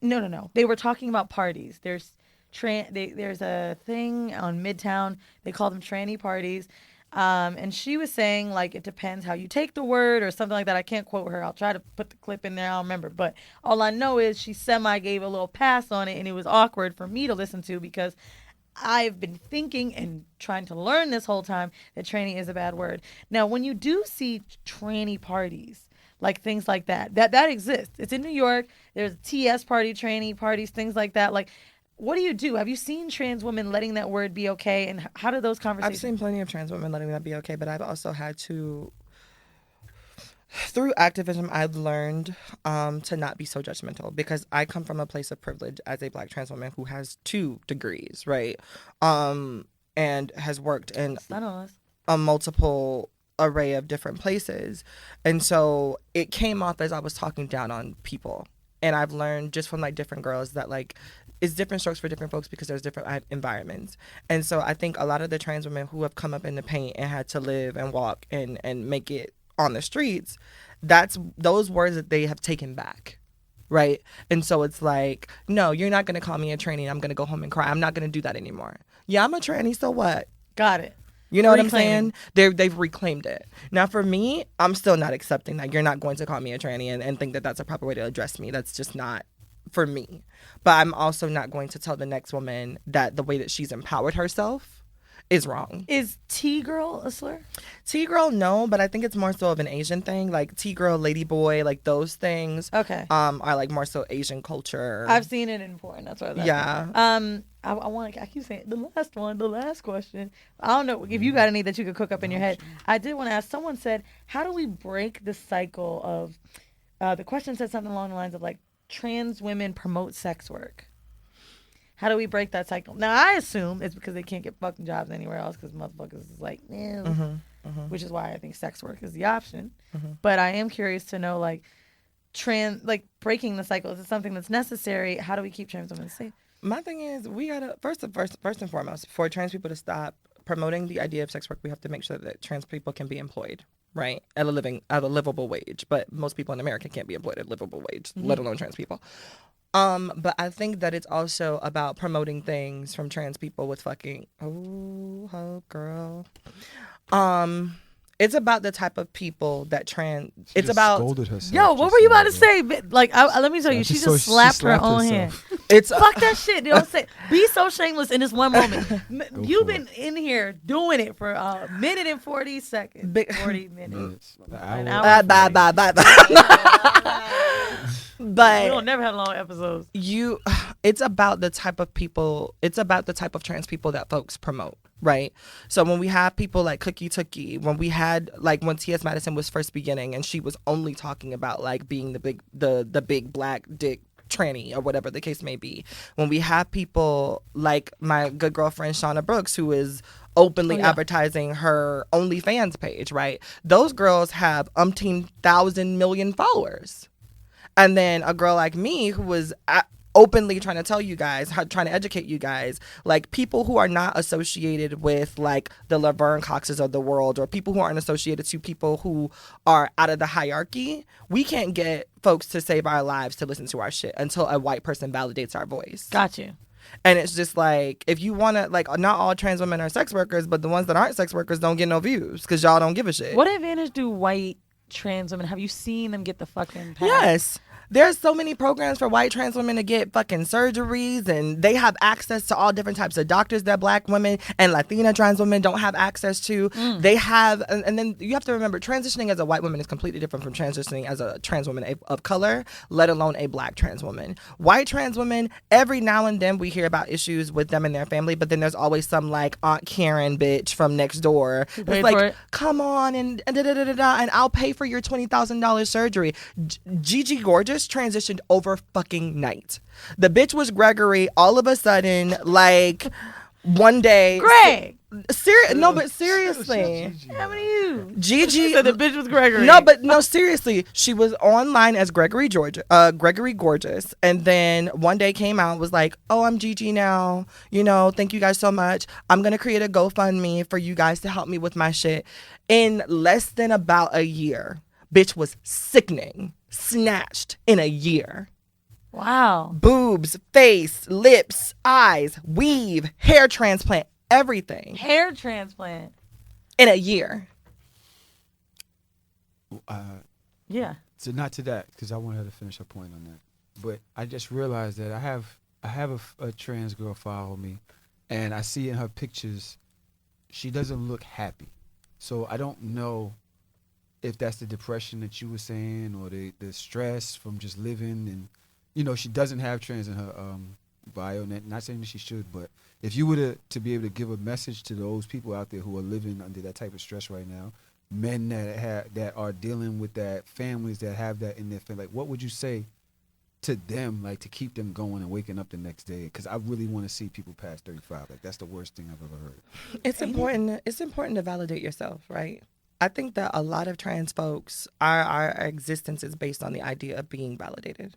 no. They were talking about parties. There's a thing on Midtown. They call them tranny parties. And she was saying, like, it depends how you take the word or something like that. I can't quote her. I'll try to put the clip in there. I don't remember. But all I know is she gave a little pass on it, and it was awkward for me to listen to because I've been thinking and trying to learn this whole time that tranny is a bad word. Now, when you do see tranny parties, like things like that exists. It's in New York. There's TS party, tranny parties, things like that. Like, what do? Have you seen trans women letting that word be okay? And how do those conversations?
I've seen plenty of trans women letting that be okay, but I've also had to, through activism, I've learned to not be so judgmental because I come from a place of privilege as a Black trans woman who has 2 degrees, right? And has worked in a multiple array of different places. And so it came off as I was talking down on people And I've learned just from like different girls that like it's different strokes for different folks because there's different environments. And so I think a lot of the trans women who have come up in the paint and had to live and walk and make it on the streets, that's those words that they have taken back. Right. And so it's like, no, you're not going to call me a tranny. I'm going to go home and cry. I'm not going to do that anymore. Yeah, I'm a tranny. So what?
Got it.
You know what I'm saying? They've reclaimed it. Now, for me, I'm still not accepting that. You're not going to call me a tranny and think that that's a proper way to address me. That's just not for me. But I'm also not going to tell the next woman that the way that she's empowered herself is wrong.
Is T-girl a slur?
T-girl, no, but I think it's more so of an Asian thing. Like T-girl, lady boy, like those things.
Okay.
Are like more so Asian culture.
I've seen it in porn. That's what.
Yeah.
I keep saying the last question. I don't know if you got any that you could cook up in your head. I did want to ask. Someone said, how do we break the cycle of? The question said something along the lines of like, trans women promote sex work. How do we break that cycle? Now, I assume it's because they can't get fucking jobs anywhere else because motherfuckers is like, which is why I think sex work is the option. But I am curious to know, like, breaking the cycle. Is it something that's necessary? How do we keep trans women safe?
My thing is, we gotta first and foremost, for trans people to stop promoting the idea of sex work, we have to make sure that trans people can be employed, right, at a livable wage. But most people in America can't be employed at a livable wage, let alone trans people. But I think that it's also about promoting things from trans people with fucking hope girl. It's about the type of people that it's about.
Scolded herself.
Yo, what were you about to say? Like, let me tell you, she just slapped her own hand.
It's
fuck that shit. You don't say. Be so shameless in this one moment. You've been in here doing it for a minute and 40 seconds. 40 minutes. An hour. But we don't never have long episodes.
It's about the type of people. It's about the type of trans people that folks promote. Right. So when we have people like Cookie Tookie, when we had like when T.S. Madison was first beginning and she was only talking about like being the big black dick tranny or whatever the case may be. When we have people like my good girlfriend Shauna Brooks, who is openly advertising her OnlyFans page, right? Those girls have umpteen thousand million followers. And then a girl like me who was openly trying to tell you guys, trying to educate you guys, like people who are not associated with like the Laverne Coxes of the world or people who aren't associated to people who are out of the hierarchy, we can't get folks to save our lives to listen to our shit until a white person validates our voice.
Got you.
And it's just like, if you want to, like, not all trans women are sex workers, but the ones that aren't sex workers don't get no views because y'all don't give a shit.
What advantage do white trans women have? You seen them get the fucking pass?
Yes. There's so many programs for white trans women to get fucking surgeries, and they have access to all different types of doctors that black women and Latina trans women don't have access to. They have, and then you have to remember, transitioning as a white woman is completely different from transitioning as a trans woman of color, let alone a black trans woman. White trans women, every now and then we hear about issues with them and their family, but then there's always some like Aunt Karen bitch from next door. It's like, come on, and da-da-da-da-da, and I'll pay for your $20,000 surgery. Gigi Gorgeous transitioned over fucking night. The bitch was Gregory all of a sudden, like one day.
Greg!
No, but seriously.
How many you?
Gigi
said the bitch was Gregory.
No, seriously. She was online as Gregory Gorgeous, and then one day came out, was like, oh, I'm Gigi now. You know, thank you guys so much. I'm gonna create a GoFundMe for you guys to help me with my shit. In less than about a year, bitch was sickening. Snatched in a year.
Wow.
Boobs, face, lips, eyes, weave, hair transplant, everything.
Hair transplant.
In a year.
Yeah.
So not to that, because I want her to finish her point on that. But I just realized that I have a trans girl follow me, and I see in her pictures, she doesn't look happy. So I don't know if that's the depression that you were saying or the stress from just living, and you know, she doesn't have trans in her bio. Not saying that she should, but if you were to be able to give a message to those people out there who are living under that type of stress right now, men that are dealing with that, families that have that in their family, like what would you say to them, like to keep them going and waking up the next day? Because I really want to see people past 35. Like that's the worst thing I've ever heard.
It's important. It's important to validate yourself, right? I think that a lot of trans folks, our existence is based on the idea of being validated.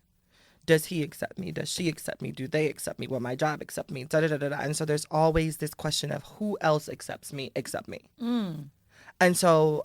Does he accept me? Does she accept me? Do they accept me? Will my job accept me? Da, da, da, da, da. And so there's always this question of who else accepts me except me. And so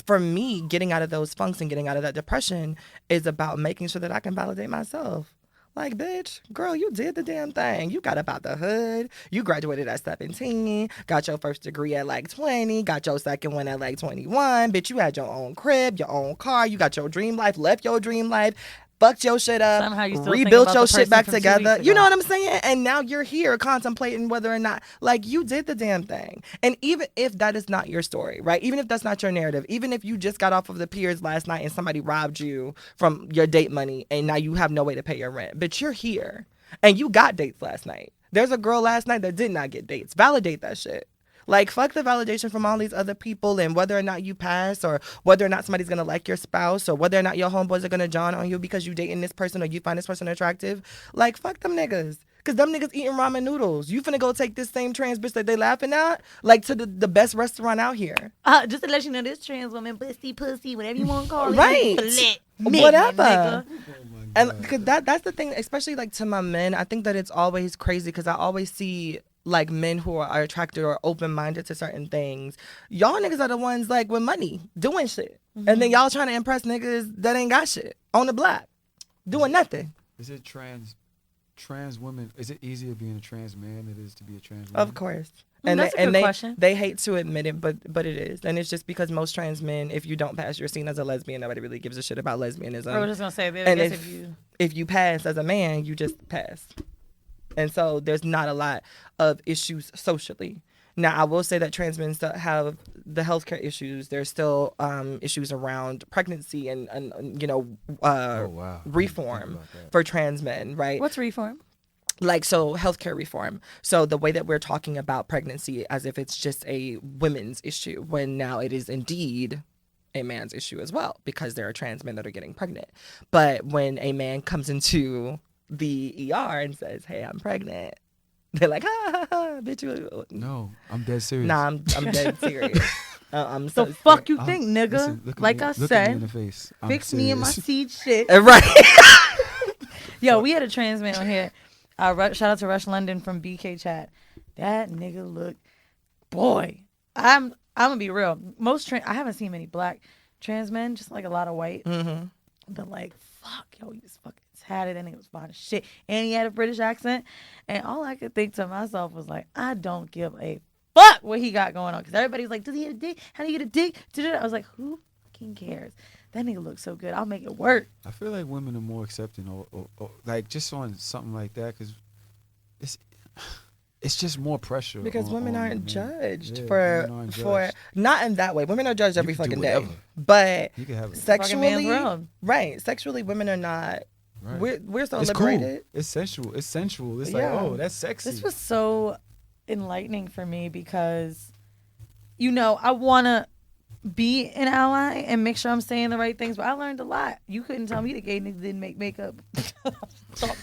for me, getting out of those funks and getting out of that depression is about making sure that I can validate myself. Like, bitch, girl, you did the damn thing. You got up out the hood. You graduated at 17, got your first degree at like 20, got your second one at like 21. Bitch, you had your own crib, your own car. You got your dream life, left your dream life, fucked your shit up,
Somehow you still
rebuilt
think about
your
the
shit
person
back
from 2
together.
weeks
You know
ago.
what I'm saying? And now you're here contemplating whether or not, like, you did the damn thing. And even if that is not your story, right? Even if that's not your narrative, even if you just got off of the piers last night and somebody robbed you from your date money and now you have no way to pay your rent, but you're here and you got dates last night. There's a girl last night that did not get dates. Validate that shit. Like, fuck the validation from all these other people and whether or not you pass or whether or not somebody's going to like your spouse or whether or not your homeboys are going to John on you because you dating this person or you find this person attractive. Like, fuck them niggas. Because them niggas eating ramen noodles. You finna go take this same trans bitch that they laughing at, like, to the best restaurant out here.
Just to let you know, this trans woman, pussy, whatever you want to call it.
Right. Whatever.
Nigga.
And because that's the thing, especially, like, to my men, I think that it's always crazy because I always see, like, men who are attracted or open-minded to certain things. Y'all niggas are the ones, like, with money, doing shit. And then y'all trying to impress niggas that ain't got shit on the block, doing nothing.
Is it trans women? Is it easier being a trans man than it is to be a trans woman?
Of course.
That's a good question.
They hate to admit it, but it is. And it's just because most trans men, if you don't pass, you're seen as a lesbian. Nobody really gives a shit about lesbianism.
I was just going to say, I
And
guess
if you pass as a man, you just pass. And so there's not a lot of issues socially. Now, I will say that trans men still have the healthcare issues. There's still issues around pregnancy and reform for trans men, right?
What's reform?
Like, so healthcare reform. So the way that we're talking about pregnancy as if it's just a women's issue, when now it is indeed a man's issue as well, because there are trans men that are getting pregnant. But when a man comes into the ER and says, "Hey, I'm pregnant," they're like, "Ha ha ha, bitch."
No, I'm dead serious.
Nah, I'm dead serious. I'm
So
so
fuck
serious.
you think, nigga.
Listen, look at
like
me,
I
look at me
said,
in the face. I'm
fix me and my
serious.
seed shit.
Right.
Yo, we had a trans man on here. Shout out to Rush London from BK Chat. That nigga look, boy. I'm gonna be real. I haven't seen many black trans men, just like a lot of white.
Mm-hmm.
But like, fuck, yo, he was fucking tatted and he was fine as shit, and he had a British accent. And all I could think to myself was like, I don't give a fuck what he got going on, because everybody's like, does he have a dick? How do you get a dick? I was like, who fucking cares? That nigga looks so good. I'll make it work.
I feel like women are more accepting, or like just on something like that, because it's just more pressure.
Because women aren't judged
women
for
aren't judged.
not in that way. Women are judged every
You can do
fucking day.
whatever.
But
You can have it.
Fucking man's
sexually,
world.
right? Sexually, women are not.
Right.
We're so
It's
liberated.
cool. It's sensual. It's sensual. It's
Yeah.
like, oh, that's sexy.
This was so enlightening for me because, I want to be an ally and make sure I'm saying the right things, but I learned a lot. You couldn't tell me the gay niggas didn't make makeup. Talk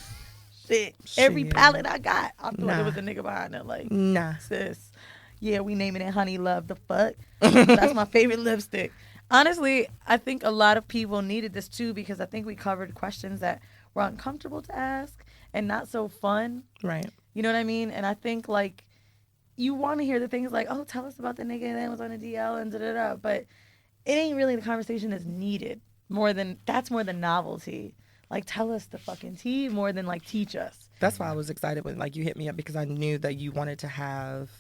shit. Every
Shit.
palette I got, I thought
Nah.
there was a nigga behind it. Like,
Nah.
sis, yeah, we naming it Honey Love. The fuck? That's my favorite lipstick. Honestly, I think a lot of people needed this too, because I think we covered questions that were uncomfortable to ask and not so fun.
Right.
You know what I mean? And I think, like, you want to hear the things like, oh, tell us about the nigga that was on the DL and da-da-da. But it ain't really the conversation that's needed. That's more than novelty. Like, tell us the fucking tea more than, like, teach us.
That's why I was excited when, like, you hit me up, because I knew that you wanted to have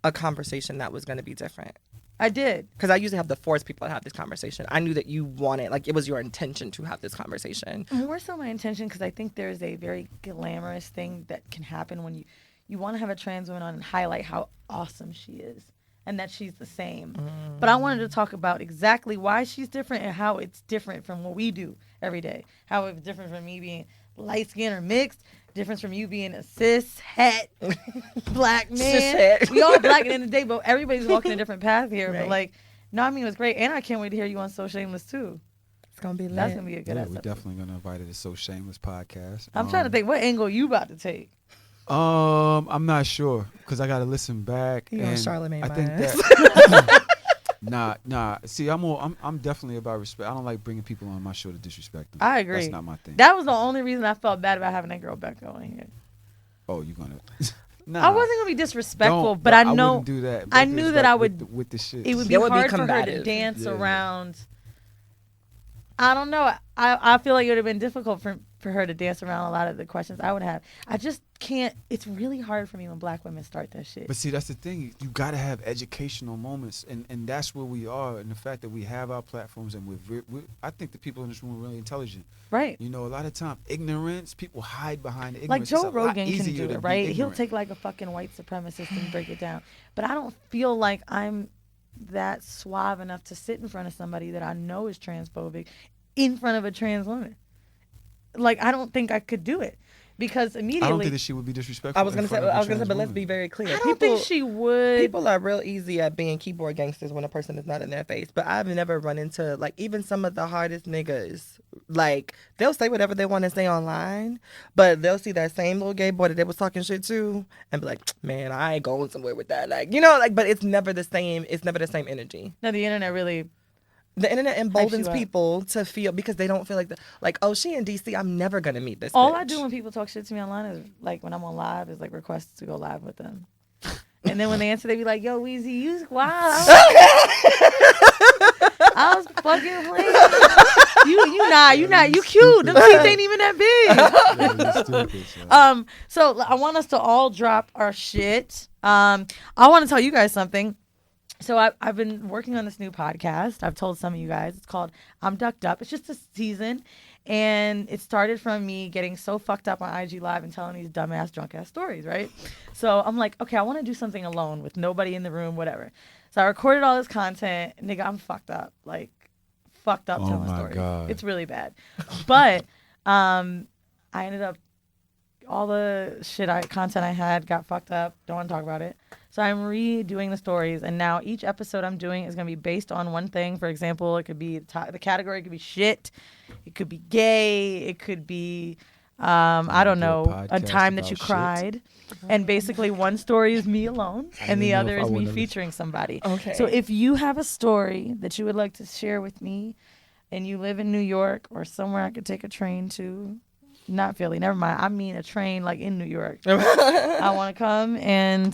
a conversation that was going to be different.
I did.
Because I usually have to force people to have this conversation. I knew that you wanted, like, it was your intention to have this conversation.
More so my intention, because I think there's a very glamorous thing that can happen when you want to have a trans woman on and highlight how awesome she is and that she's the same. But I wanted to talk about exactly why she's different and how it's different from what we do every day. How it's different from me being light skinned or mixed, difference from you being a cis het black man.
Cis-het.
We all black at the end of the day, but everybody's walking a different path here.
Right.
But like, no, I mean, it was great. And I can't wait to hear you on So Shameless too.
It's going to be lit.
That's going to be a good
Yeah,
episode.
we're definitely gonna invite her to So Shameless podcast.
I'm trying to think what angle you about to take.
I'm not sure, because I got to listen back.
You on
and
Charlemagne
I think
bias.
that Nah. See, I'm definitely about respect. I don't like bringing people on my show to disrespect them.
I agree.
That's not my thing.
That was the only reason I felt bad about having that girl Becca on here.
Oh, you gonna? Nah.
I wasn't gonna be disrespectful,
Don't,
but
no,
I know
wouldn't do that.
I
Becca's
knew
like
that I would.
with the shit.
It would be
That would be
hard for her to
combative.
dance
Yeah.
around. I don't know. I feel like it would have been difficult for her to dance around a lot of the questions I would have. I just can't. It's really hard for me when black women start that shit.
But see, that's the thing. You got to have educational moments, and that's where we are. And the fact that we have our platforms, and I think the people in this room are really intelligent.
Right.
You know, a lot of time, ignorance, people hide behind ignorance.
Like
It's
Joe
a lot
Rogan can
easier
do
to
it,
be
right? He'll
ignorant.
take like a fucking white supremacist and break it down. But I don't feel like I'm that suave enough to sit in front of somebody that I know is transphobic in front of a trans woman. Like, I don't think I could do it because immediately.
I don't think that she would be disrespectful.
I was gonna say, but let's be very clear.
I don't think she would.
People are real easy at being keyboard gangsters when a person is not in their face. But I've never run into, like, even some of the hardest niggas. Like, they'll say whatever they want to say online, but they'll see that same little gay boy that they was talking shit to and be like, man, I ain't going somewhere with that. Like, you know, like, but it's never the same. It's never the same energy.
No, the internet really.
The internet emboldens
you up.
people to feel, because they don't feel like, oh, she in DC, I'm never gonna meet this
All
bitch.
I do when people talk shit to me online is, like, when I'm on live, is like requests to go live with them. And then when they answer, they be like, yo, Weezy, you wild. I was fucking playing. You cute. Them teeth ain't even that big. So I want us to all drop our shit. I want to tell you guys something. So I've been working on this new podcast. I've told some of you guys. It's called I'm Ducked Up. It's just a season. And it started from me getting so fucked up on IG Live and telling these dumbass, drunk-ass stories, right? So I'm like, okay, I want to do something alone with nobody in the room, whatever. So I recorded all this content. Nigga, I'm fucked up. Like, fucked up telling stories.
God.
It's really bad. But I ended up, all the content I had got fucked up. Don't want to talk about it. So I'm redoing the stories, and now each episode I'm doing is going to be based on one thing. For example, it could be the category could be shit, it could be gay, it could be I don't know, a time that you cried. And basically one story is me alone and the other is me featuring somebody.
Okay.
So if you have a story that you would like to share with me and you live in New York or somewhere I could take a train to, not Philly, never mind. I mean a train like in New York. I want to come and,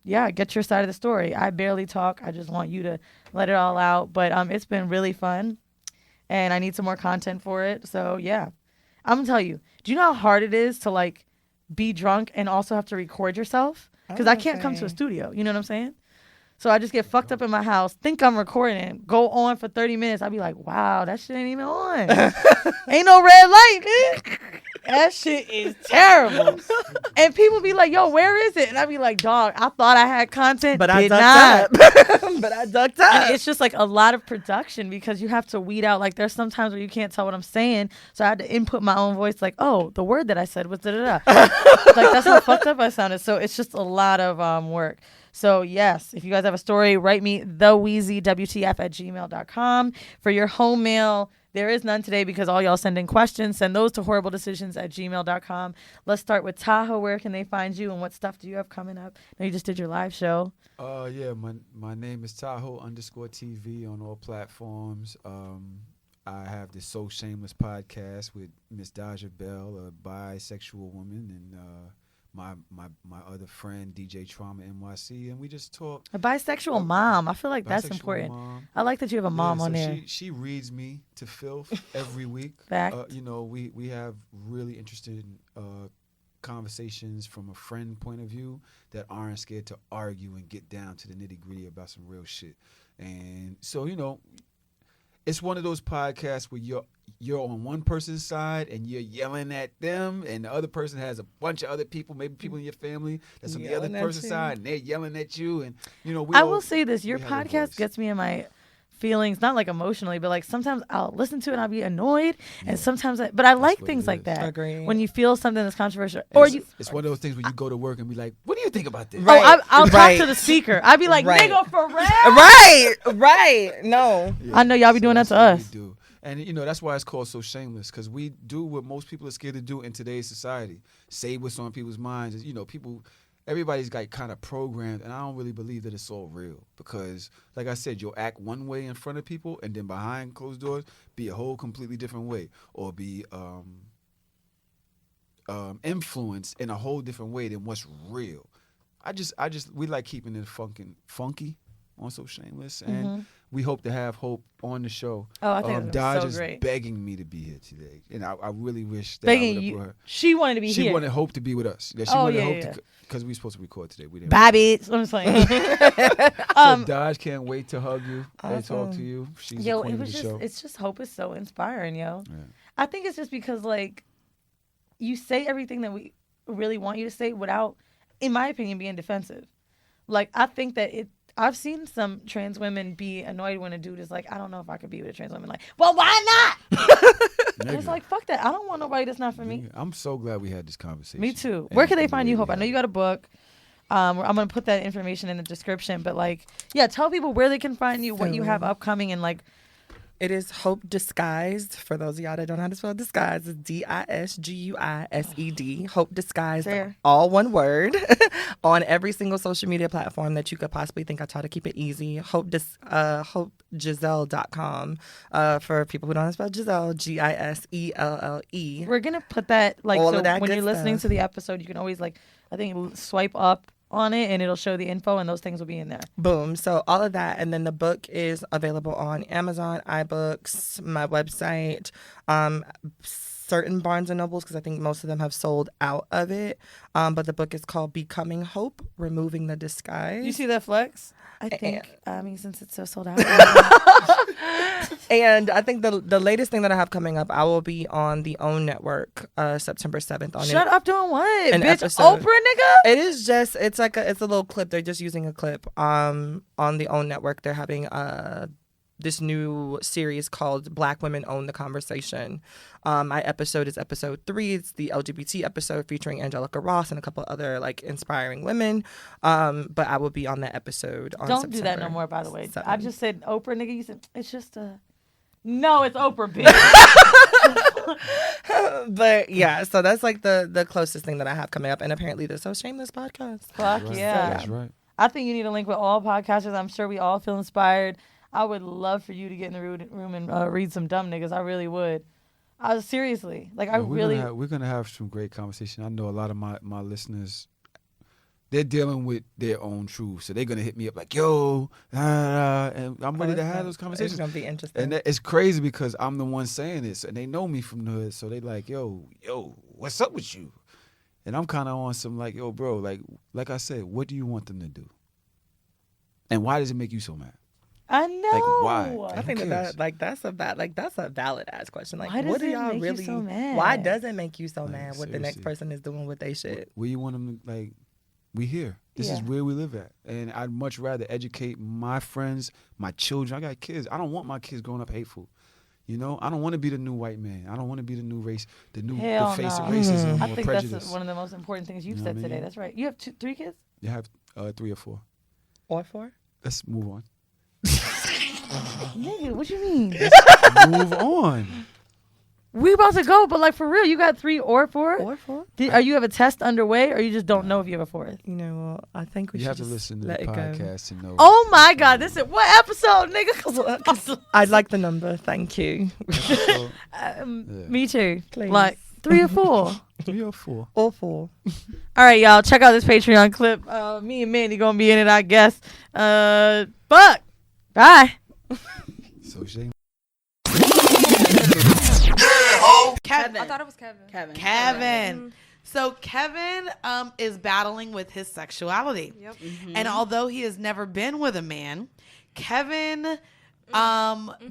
get your side of the story. I barely talk. I just want you to let it all out. But it's been really fun, and I need some more content for it. So, yeah. I'm going to tell you, do you know how hard it is to, like, be drunk and also have to record yourself? Because I can't come to a studio. You know what I'm saying? So I just get fucked up in my house, think I'm recording, go on for 30 minutes. I'll be like, wow, that shit ain't even on. Ain't no red light, man. That shit is terrible. And people be like, yo, where is it? And I be like, dog, I thought I had content,
but
I
ducked up. But I ducked up.
And it's just like a lot of production because you have to weed out. Like, there's some times where you can't tell what I'm saying. So I had to input my own voice like, oh, the word that I said was da-da-da. Like, that's how fucked up I sounded. So it's just a lot of work. So, yes, if you guys have a story, write me theweezywtf@gmail.com. For your home mail, there is none today because all y'all send in questions. Send those to whoreibledecisions@gmail.com. Let's start with Tahoe. Where can they find you and what stuff do you have coming up? I know you just did your live show.
Yeah, my name is Tahoe_TV on all platforms. I have the So Shameless podcast with Miss Daja Bell, a bisexual woman, and my other friend DJ Trauma NYC, and we just talk.
A bisexual mom. I feel like that's important.
Mom.
I like that you have a mom on there.
She reads me to filth every week.
Fact.
We have really interesting conversations from a friend point of view that aren't scared to argue and get down to the nitty gritty about some real shit. And so, it's one of those podcasts where you're on one person's side and you're yelling at them, and the other person has a bunch of other people, maybe people in your family that's on the other person's side, and they're yelling at you. And I
will say this: your podcast gets me in my feelings, not like emotionally, but like sometimes I'll listen to it and I'll be annoyed, and sometimes but I like things like that.
Agreed.
When you feel something that's controversial,
it's one of those things where you go to work and be like, "What do you think about this?"
Right.
I'll talk to the speaker. I'll be like, "Nigga, for real."
Right. No.
Yeah.
I know y'all be doing that to us.
We do. And that's why it's called So Shameless, because we do what most people are scared to do in today's society. Say what's on people's minds. People, everybody's like kind of programmed, and I don't really believe that it's all real because, like I said, you'll act one way in front of people, and then behind closed doors, be a whole completely different way, or be influenced in a whole different way than what's real. We like keeping it funky on So Shameless, and we hope to have Hope on the show.
Oh, I think
Dodge
so
is
great.
begging me to be here today, and I really wish that
Begging
I would have
you.
brought her.
She wanted to be
She
here.
wanted Hope to be with us. Yeah, she
Oh,
wanted
yeah,
Hope
yeah.
to, because we were supposed to record today. We didn't.
Bye, bitch. I'm just playing.
So Dodge can't wait to hug you and talk to you. She's
Yo,
the queen
it
of
was
the
just,
show.
it's just Hope is so inspiring, yo.
Yeah.
I think it's just because, like, you say everything that we really want you to say without, in my opinion, being defensive. Like, I think that I've seen some trans women be annoyed when a dude is like, I don't know if I could be with a trans woman. Like, well, why not? And it's like, fuck that. I don't want nobody that's not for me.
I'm so glad we had this conversation.
Me too.
And
Where can they
the
find
way
you,
we
Hope? I
had
know you
it.
got a book. I'm going to put that information in the description. But, like, yeah, tell people where they can find you, what you have upcoming, and, like,
It is Hope Disguised. For those of y'all that don't know how to spell disguise, it's DISGUISED. Hope Disguised,
Fair.
all one word, on every single social media platform that you could possibly think. I try to keep it easy. HopeGiselle.com. For people who don't know how to spell Giselle, GISELLE.
we're going to put that, like,
All
so
of that
when
good
you're listening
stuff.
to the episode, you can always, like, I think swipe up on it and it'll show the info and those things will be in there.
Boom. So all of that. And then the book is available on Amazon, iBooks, my website, certain Barnes & Nobles, because I think most of them have sold out of it. But the book is called Becoming Hope, Removing the Disguise.
You see that flex? I think, since it's so sold out.
And I think the latest thing that I have coming up, I will be on the OWN Network September 7th. On
Shut up doing what?
an
Bitch,
episode.
Oprah, nigga?
It is just, it's a little clip. They're just using a clip on the OWN Network. They're having this new series called Black Women Own the Conversation. My episode is episode 3. It's the LGBT episode featuring Angelica Ross and a couple other like inspiring women. But I will be on that episode on
Don't do that no
September
more, by the way.
7th.
I just said Oprah, nigga. You said, it's just a... No, it's Oprah, bitch.
But yeah, so that's like the closest thing that I have coming up. And apparently the So Shameless podcast.
Fuck
Right.
yeah.
That's right.
I think you need a link with all podcasters. I'm sure we all feel inspired. I would love for you to get in the room and read some dumb niggas. I really would. Seriously. Like, I really...
We're gonna have some great conversation. I know a lot of my listeners, they're dealing with their own truth, so they're gonna hit me up like, "Yo," and I'm ready to have those conversations.
It's gonna be interesting.
And it's crazy because I'm the one saying this, and they know me from the hood, so they like, "Yo, what's up with you?" And I'm kind of on some like, "Yo, bro, like I said, what do you want them to do? And why does it make you so mad?"
I know.
Like, why?
I think
Who cares?
that's a valid ass question. Like,
Why does
what do
it
y'all
make you
really?
so mad?
Why does it make you so
Like,
mad? What the next
seriously.
person is doing with they shit?
Where you want them to, like, we here. This is
Yeah.
where we live at. And I'd much rather educate my friends, my children. I got kids. I don't want my kids growing up hateful. You know, I don't want to be the new white man. I don't want to be the new race, the
Hell
face of
no.
racism
I
or
think
prejudice.
that's one of the most important things you've
You know
said
what I
today.
mean?
That's right. You have 3 kids?
You have 3 or 4.
Or for?
Let's move on.
Nigga, what you mean?
Move on.
We about to go, but like for real, you got 3 or 4?
Or for?
Are you have a test underway, or you just don't know if you have a 4th?
You know, well, I think we
You
should
have to
just
listen to
let
the
it go.
podcast to know.
Oh my God, this is what episode, nigga? 'Cause,
I'd like the number. Thank you.
So,
Me too.
Please.
Like 3 or 4.
3 or 4.
Or for.
All right, y'all, check out this Patreon clip. Me and Mandii gonna be in it, I guess. Fuck. Bye.
So shame.
Kevin.
I thought it was Kevin.
Kevin. So Kevin is battling with his sexuality.
Yep.
And although he has never been with a man, Kevin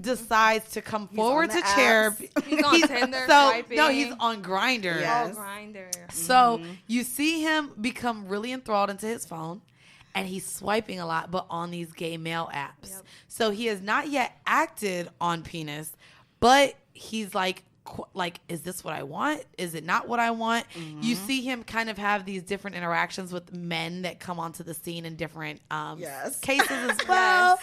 decides to come forward to therapy.
He's on Tinder,
So
swiping.
no, he's on Grindr.
Oh, Grindr.
So you see him become really enthralled into his phone, and he's swiping a lot, but on these gay male apps.
Yep.
So he has not yet acted on penis, but he's like, is this what I want? Is it not what I want? You see him kind of have these different interactions with men that come onto the scene in different cases as well.
Yes.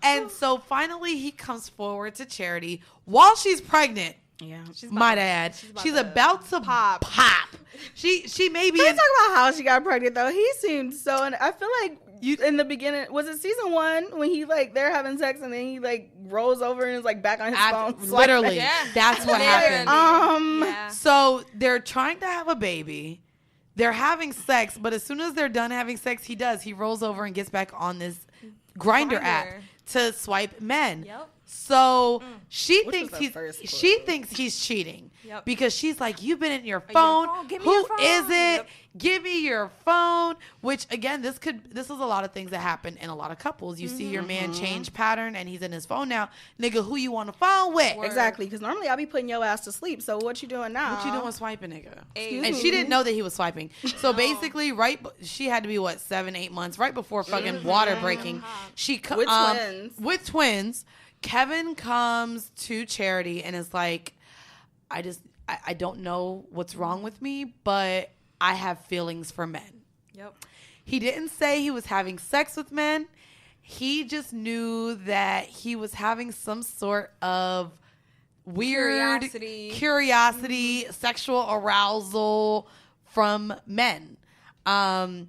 And so finally he comes forward to Charity while she's pregnant.
Yeah.
Might add, she's about to pop. She may be.
Can I talk about how she got pregnant though? He seemed so, and I feel like in the beginning, was it season 1 when he like they're having sex and then he like rolls over and is like back on his phone?
Literally,
Yeah.
that's what happened.
Yeah.
So they're trying to have a baby. They're having sex, but as soon as they're done having sex, he rolls over and gets back on this Grinder app to swipe men.
Yep.
So she
Which
thinks
was the first clue.
she thinks he's cheating
Yep.
because she's like, you've been in your phone.
Give me
Who
your phone.
is it?
Yep.
Give me your phone. Which again, this is a lot of things that happen in a lot of couples. You see your man change pattern and he's in his phone now. Nigga, who you on the phone with?
Exactly, because normally I'll be putting your ass to sleep. So what you doing now?
What you doing swiping, nigga?
Excuse
And she didn't know that he was swiping. So basically, she had to be 7-8 months right before fucking water breaking. She
With twins.
With twins. Kevin comes to Charity and is like, I don't know what's wrong with me, but I have feelings for men.
Yep.
He didn't say he was having sex with men. He just knew that he was having some sort of weird curiosity, sexual arousal from men. And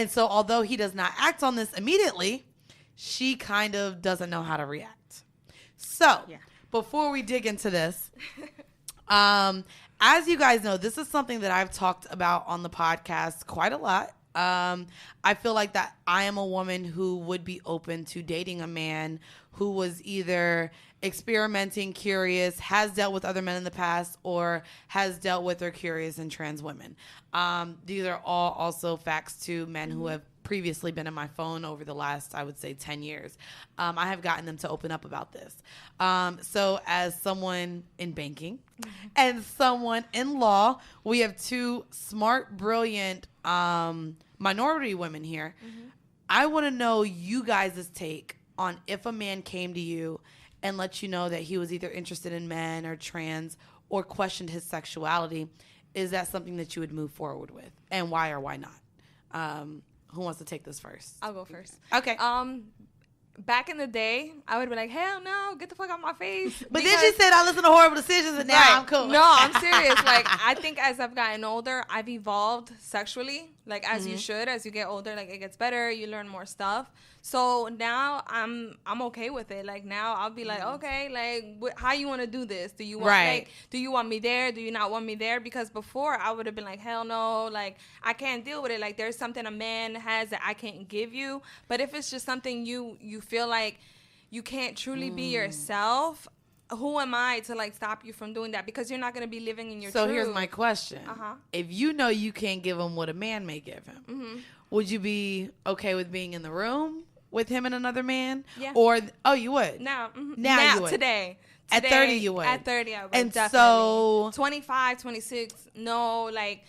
so although he does not act on this immediately, she kind of doesn't know how to react. So before we dig into this, as you guys know, this is something that I've talked about on the podcast quite a lot. I feel like that I am a woman who would be open to dating a man who was either experimenting, curious, has dealt with other men in the past, or has dealt with or curious in trans women. These are all also facts to men who have previously been in my phone over the last, I would say, 10 years. I have gotten them to open up about this. So as someone in banking and someone in law, we have two smart, brilliant minority women here. I want to know you guys' take on if a man came to you and let you know that he was either interested in men or trans or questioned his sexuality. Is that something that you would move forward with? And why or why not? Who wants to take this first?
I'll go first.
Okay.
Back in the day, I would be like, hell no, get the fuck out my face.
But then she said, I listen to Whoreible Decisions and now I'm cool.
No, I'm serious. Like, I think as I've gotten older, I've evolved sexually. Like, as you should. As you get older, like, it gets better. You learn more stuff. So now I'm okay with it. Like, now I'll be like, okay, like, how you want to do this? Do you want like, do you want me there? Do you not want me there? Because before I would have been like, hell no, like, I can't deal with it. Like, there's something a man has that I can't give you. But if it's just something you feel like you can't truly be yourself, who am I to like stop you from doing that? Because you're not going to be living in your truth.
So here's my question. If you know you can't give him what a man may give him, would you be okay with being in the room with him and another man?
Yeah.
Or, you would?
Now
you would.
Today,
at 30 you would.
At 30 I would.
And
definitely.
so
25, 26, no, like